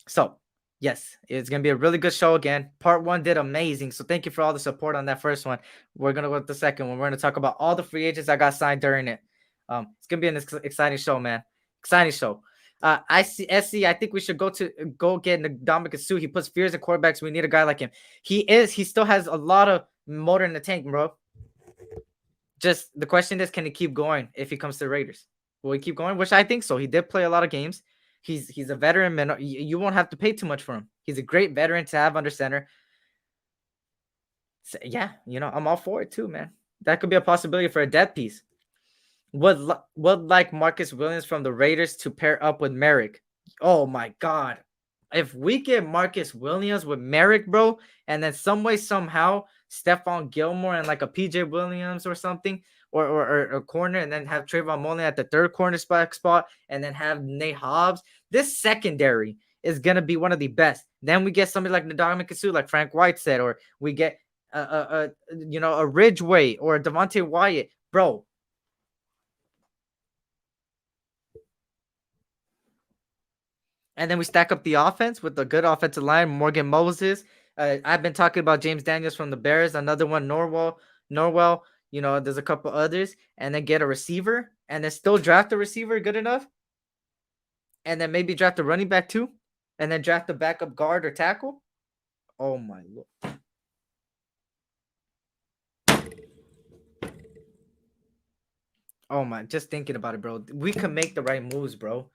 So yes, it's going to be a really good show again. Part 1 did amazing. So thank you for all the support on that first one. We're going to go with the second one. We're going to talk about all the free agents I got signed during it. It's gonna be an exciting show, man. Exciting show. I see SC. I think we should go get Ndamukong Suh. He puts fears in quarterbacks. We need a guy like him. He still has a lot of motor in the tank, bro. Just the question is, can he keep going if he comes to the Raiders? Will he keep going? Which I think so. He did play a lot of games. He's a veteran man. You won't have to pay too much for him. He's a great veteran to have under center. So, yeah, I'm all for it too, man. That could be a possibility for a depth piece. Would like Marcus Williams from the Raiders to pair up with Merrick. Oh my God. If we get Marcus Williams with Merrick, bro, and then some way, somehow, Stephon Gilmore and like a PJ Williams or something, or a corner, and then have Trayvon Mullen at the third corner spot, and then have Nate Hobbs, this secondary is going to be one of the best. Then we get somebody like Ndamukong Suh, like Frank White said, or we get a Ridgeway or a Devontae Wyatt. Bro, and then we stack up the offense with a good offensive line, Morgan Moses. I've been talking about James Daniels from the Bears. Another one, Norwell. There's a couple others. And then get a receiver. And then still draft a receiver good enough. And then maybe draft a running back too. And then draft a backup guard or tackle. Oh, my Lord. Oh, my. Just thinking about it, bro. We can make the right moves, bro.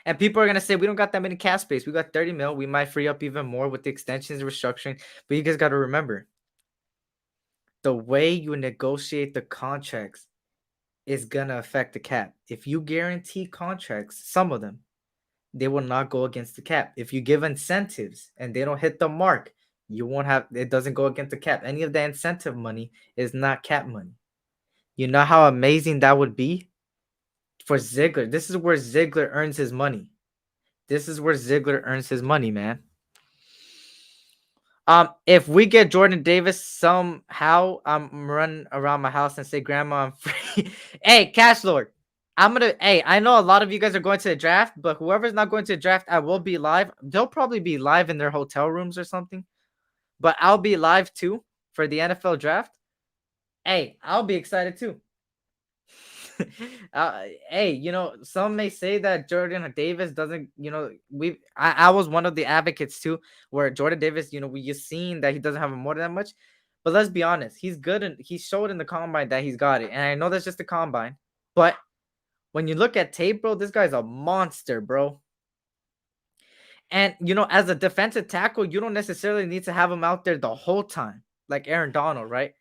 And people are going to say, we don't got that many cap space. We got 30 mil. We might free up even more with the extensions and restructuring. But you guys got to remember, the way you negotiate the contracts is going to affect the cap. If you guarantee contracts, some of them, they will not go against the cap. If you give incentives and they don't hit the mark, it doesn't go against the cap. Any of the incentive money is not cap money. You know how amazing that would be? For Ziegler, this is where Ziegler earns his money. This is where Ziegler earns his money, man. If we get Jordan Davis somehow, I'm running around my house and say, "Grandma, I'm free." Hey, Cash Lord, I'm gonna. Hey, I know a lot of you guys are going to the draft, but whoever's not going to the draft, I will be live. They'll probably be live in their hotel rooms or something, but I'll be live too for the NFL draft. Hey, I'll be excited too. Hey, some may say that Jordan Davis doesn't, I was one of the advocates too, where Jordan Davis, we just seen that he doesn't have more than that much. But let's be honest, he's good and he showed in the combine that he's got it. And I know that's just a combine, but when you look at tape, bro, this guy's a monster, bro. And as a defensive tackle, you don't necessarily need to have him out there the whole time, like Aaron Donald, right?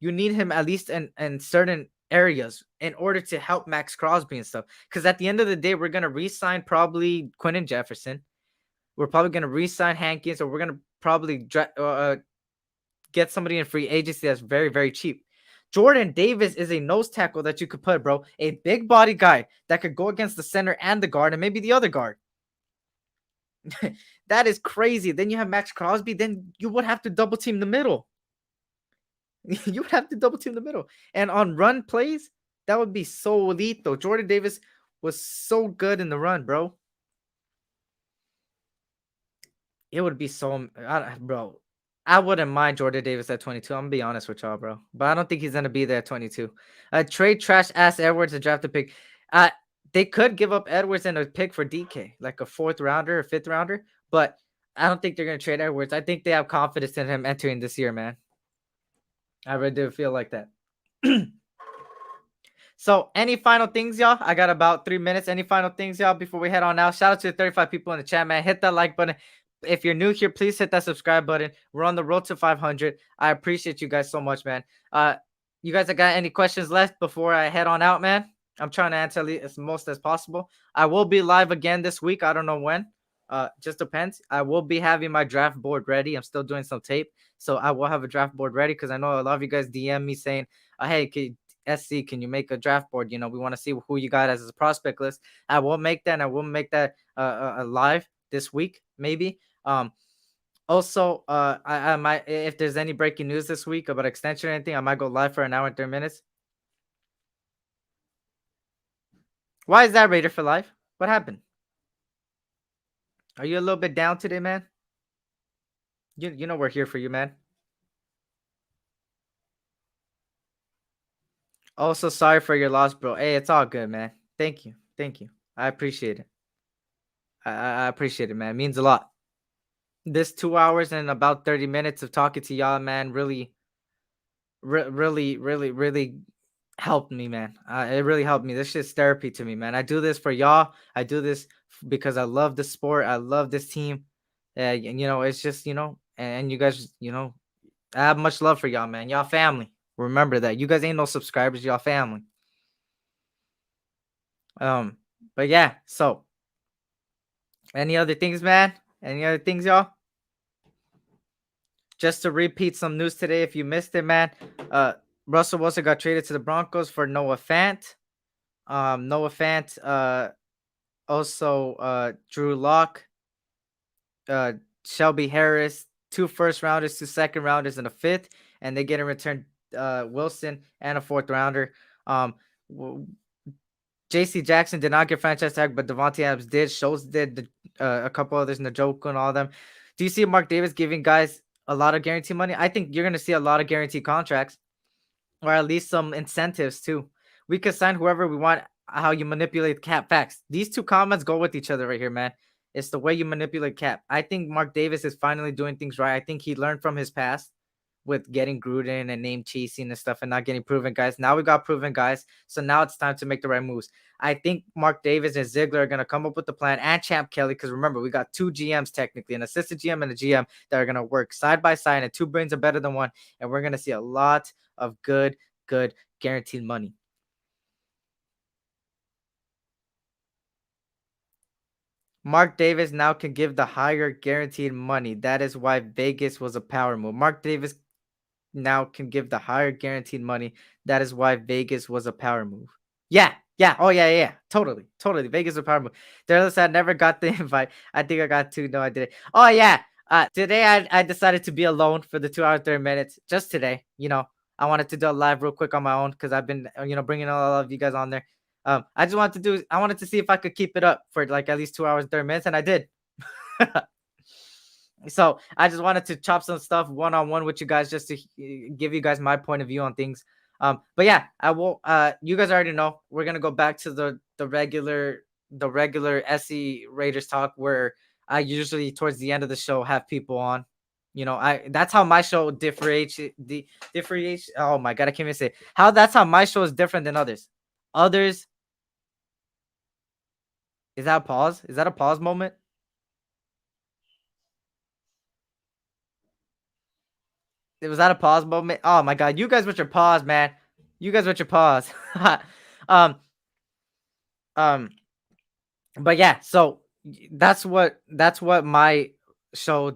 You need him at least in certain areas in order to help Max Crosby and stuff. Because at the end of the day, we're gonna re-sign probably Quentin Jefferson. We're probably gonna re-sign Hankins, or we're gonna probably get somebody in free agency that's very, very cheap. Jordan Davis is a nose tackle that you could put, bro. A big body guy that could go against the center and the guard and maybe the other guard. That is crazy. Then you have Max Crosby. Then you would have to double team the middle. You would have to double team the middle. And on run plays, that would be so lethal. Jordan Davis was so good in the run, bro. It would be so, bro. I wouldn't mind Jordan Davis at 22. I'm gonna be honest with y'all, bro. But I don't think he's gonna be there at 22. Trade trash ass Edwards to draft a pick. They could give up Edwards and a pick for DK, like a 4th rounder or 5th rounder. But I don't think they're gonna trade Edwards. I think they have confidence in him entering this year, man. I really do feel like that. So, any final things, y'all? I got about 3 minutes. Any final things, y'all, before we head on out? Shout out to the 35 people in the chat, man. Hit that like button. If you're new here, please hit that subscribe button. We're on the road to 500. I appreciate you guys so much, man. You guys have got any questions left before I head on out, man? I'm trying to answer as most as possible. I will be live again this week. I don't know when. Just depends. I will be having my draft board ready. I'm still doing some tape, so I will have a draft board ready because I know a lot of you guys DM me saying, "Hey, SC, can you make a draft board? We want to see who you got as a prospect list." I will make that, and I will make that live this week, maybe. Also, I might, if there's any breaking news this week about extension or anything, I might go live for an hour and 30 minutes. Why is that Raider for life? What happened? Are you a little bit down today, man? You know we're here for you, man. Also, sorry for your loss, bro. Hey, it's all good, man. Thank you. I appreciate it. I appreciate it, man. It means a lot. This 2 hours and about 30 minutes of talking to y'all, man, really helped me, man. It really helped me. This shit's therapy to me, man. I do this for y'all. I do this because I love the sport. I love this team. And it's just, and you guys, I have much love for y'all, man. Y'all family. Remember that. You guys ain't no subscribers, y'all family. But yeah, so any other things, man? Any other things, y'all? Just to repeat some news today, if you missed it, man. Russell Wilson got traded to the Broncos for Noah Fant. Noah Fant, also Drew Lock, Shelby Harris, 2 first rounders, 2 second rounders, and a 5th, and they get in return Wilson and a 4th rounder. JC Jackson did not get franchise tag, but Devontae Adams did. Schultz did. A couple others, Njoku and all of them. Do you see Mark Davis giving guys a lot of guaranteed money? I think you're going to see a lot of guaranteed contracts, or at least some incentives too. We could sign whoever we want. How you manipulate cap facts. These 2 comments go with each other right here, man. It's the way you manipulate cap. I think Mark Davis is finally doing things right. I think he learned from his past with getting Gruden and name chasing and stuff and not getting proven guys. Now we got proven guys. So now it's time to make the right moves. I think Mark Davis and Ziegler are going to come up with the plan, and Champ Kelly, because remember, we got 2 GMs technically, an assistant GM and a GM that are going to work side by side, and 2 brains are better than 1. And we're going to see a lot of good guaranteed money. Mark Davis now can give the higher guaranteed money. That is why Vegas was a power move. Mark Davis now can give the higher guaranteed money. That is why Vegas was a power move. Yeah. Oh, yeah. Totally. Vegas was a power move. The other side never got the invite. I think I got 2. No, I didn't. Oh, yeah. Today I decided to be alone for the 2 hours 30 minutes. Just today, I wanted to do a live real quick on my own because I've been bringing a lot of you guys on there. I wanted to see if I could keep it up for like at least 2 hours 30 minutes, and I did. So I just wanted to chop some stuff one-on-one with you guys just to give you guys my point of view on things. But yeah, I will. You guys already know we're gonna go back to the regular SE Raiders talk where I usually towards the end of the show have people on. That's how my show differentiates. Oh my god, I can't even say how. That's how my show is different than others. Others. Is that a pause? Is that a pause moment? Was that a pause moment? Oh my god, you guys with your pause, man. You guys with your pause. um, um, but yeah, so that's what my show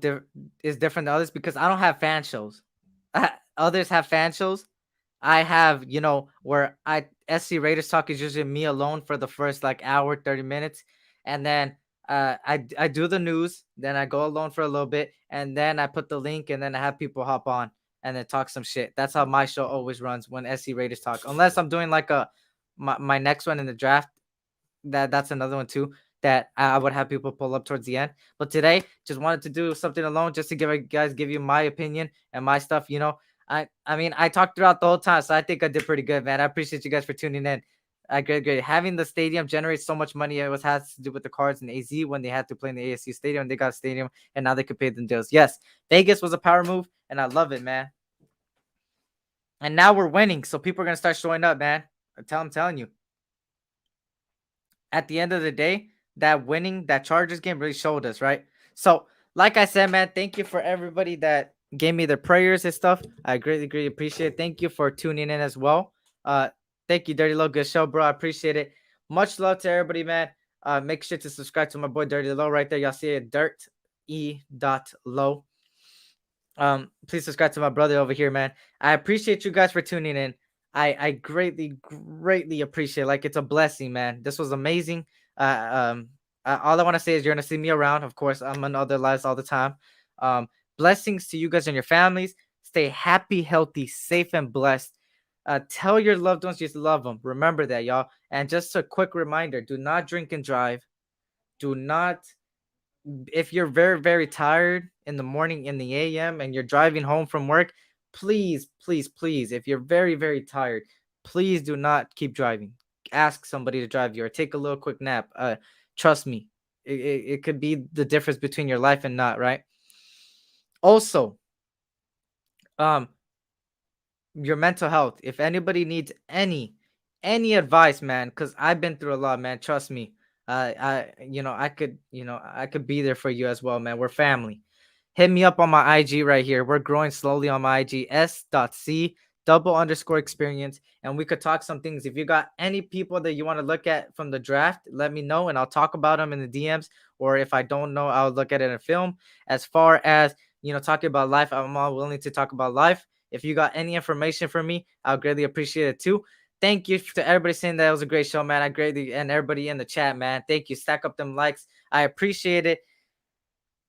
is different than others because I don't have fan shows. Others have fan shows. I have, where SC Raiders talk is usually me alone for the first like hour, 30 minutes. And then I do the news, then I go alone for a little bit, and then I put the link and then I have people hop on and then talk some shit. That's how my show always runs when SC Raiders talk. Unless I'm doing like my next one in the draft. That's another one too that I would have people pull up towards the end. But today, just wanted to do something alone just to give you my opinion and my stuff. I mean, I talked throughout the whole time, so I think I did pretty good, man. I appreciate you guys for tuning in. Great. Having the stadium generate so much money, it has to do with the Cards and AZ when they had to play in the ASU stadium. They got a stadium, and now they could pay them deals. Yes, Vegas was a power move, and I love it, man. And now we're winning, so people are gonna start showing up, man. I'm telling you. At the end of the day, that Chargers game really showed us, right? So, like I said, man, thank you for everybody that gave me their prayers and stuff. I greatly appreciate it. Thank you for tuning in as well. Thank you, Dirty Low. Good show, bro. I appreciate it. Much love to everybody, man. Make sure to subscribe to my boy Dirty Low right there. Y'all see it, Dirt.E.Low. Please subscribe to my brother over here, man. I appreciate you guys for tuning in. I greatly appreciate it. Like, it's a blessing, man. This was amazing. All I want to say is you're going to see me around. Of course, I'm on other lives all the time. Blessings to you guys and your families. Stay happy, healthy, safe, and blessed. Tell your loved ones you love them. Remember that, y'all. And just a quick reminder, do not drink and drive. If you're very, very tired in the morning in the AM and you're driving home from work, please, if you're very, very tired, please do not keep driving. Ask somebody to drive you or take a little quick nap. Trust me, it could be the difference between your life and not, right? Also, your mental health. If anybody needs any advice, man, because I've been through a lot, man. Trust me. I could be there for you as well, man. We're family. Hit me up on my IG right here. We're growing slowly on my IG, s.c_experience. And we could talk some things. If you got any people that you want to look at from the draft, let me know and I'll talk about them in the DMs. Or if I don't know, I'll look at it in film. As far as, talking about life, I'm all willing to talk about life. If you got any information for me, I'll greatly appreciate it too. Thank you to everybody saying that it was a great show, man. And everybody in the chat, man. Thank you. Stack up them likes. I appreciate it.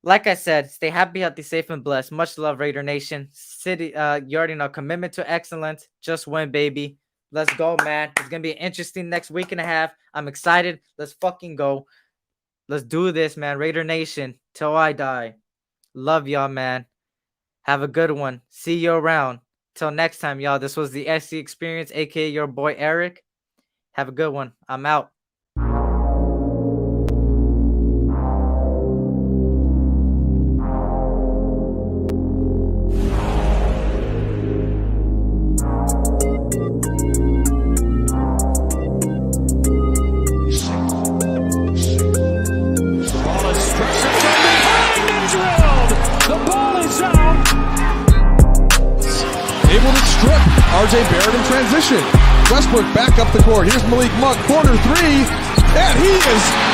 Like I said, stay happy, healthy, safe, and blessed. Much love, Raider Nation. You already know, commitment to excellence. Just win, baby. Let's go, man. It's going to be an interesting next week and a half. I'm excited. Let's fucking go. Let's do this, man. Raider Nation, till I die. Love y'all, man. Have a good one. See you around. Till next time, y'all. This was the SC Experience, a.k.a. your boy, Eric. Have a good one. I'm out. RJ Barrett in transition. Westbrook back up the court. Here's Malik Monk, corner three, and he is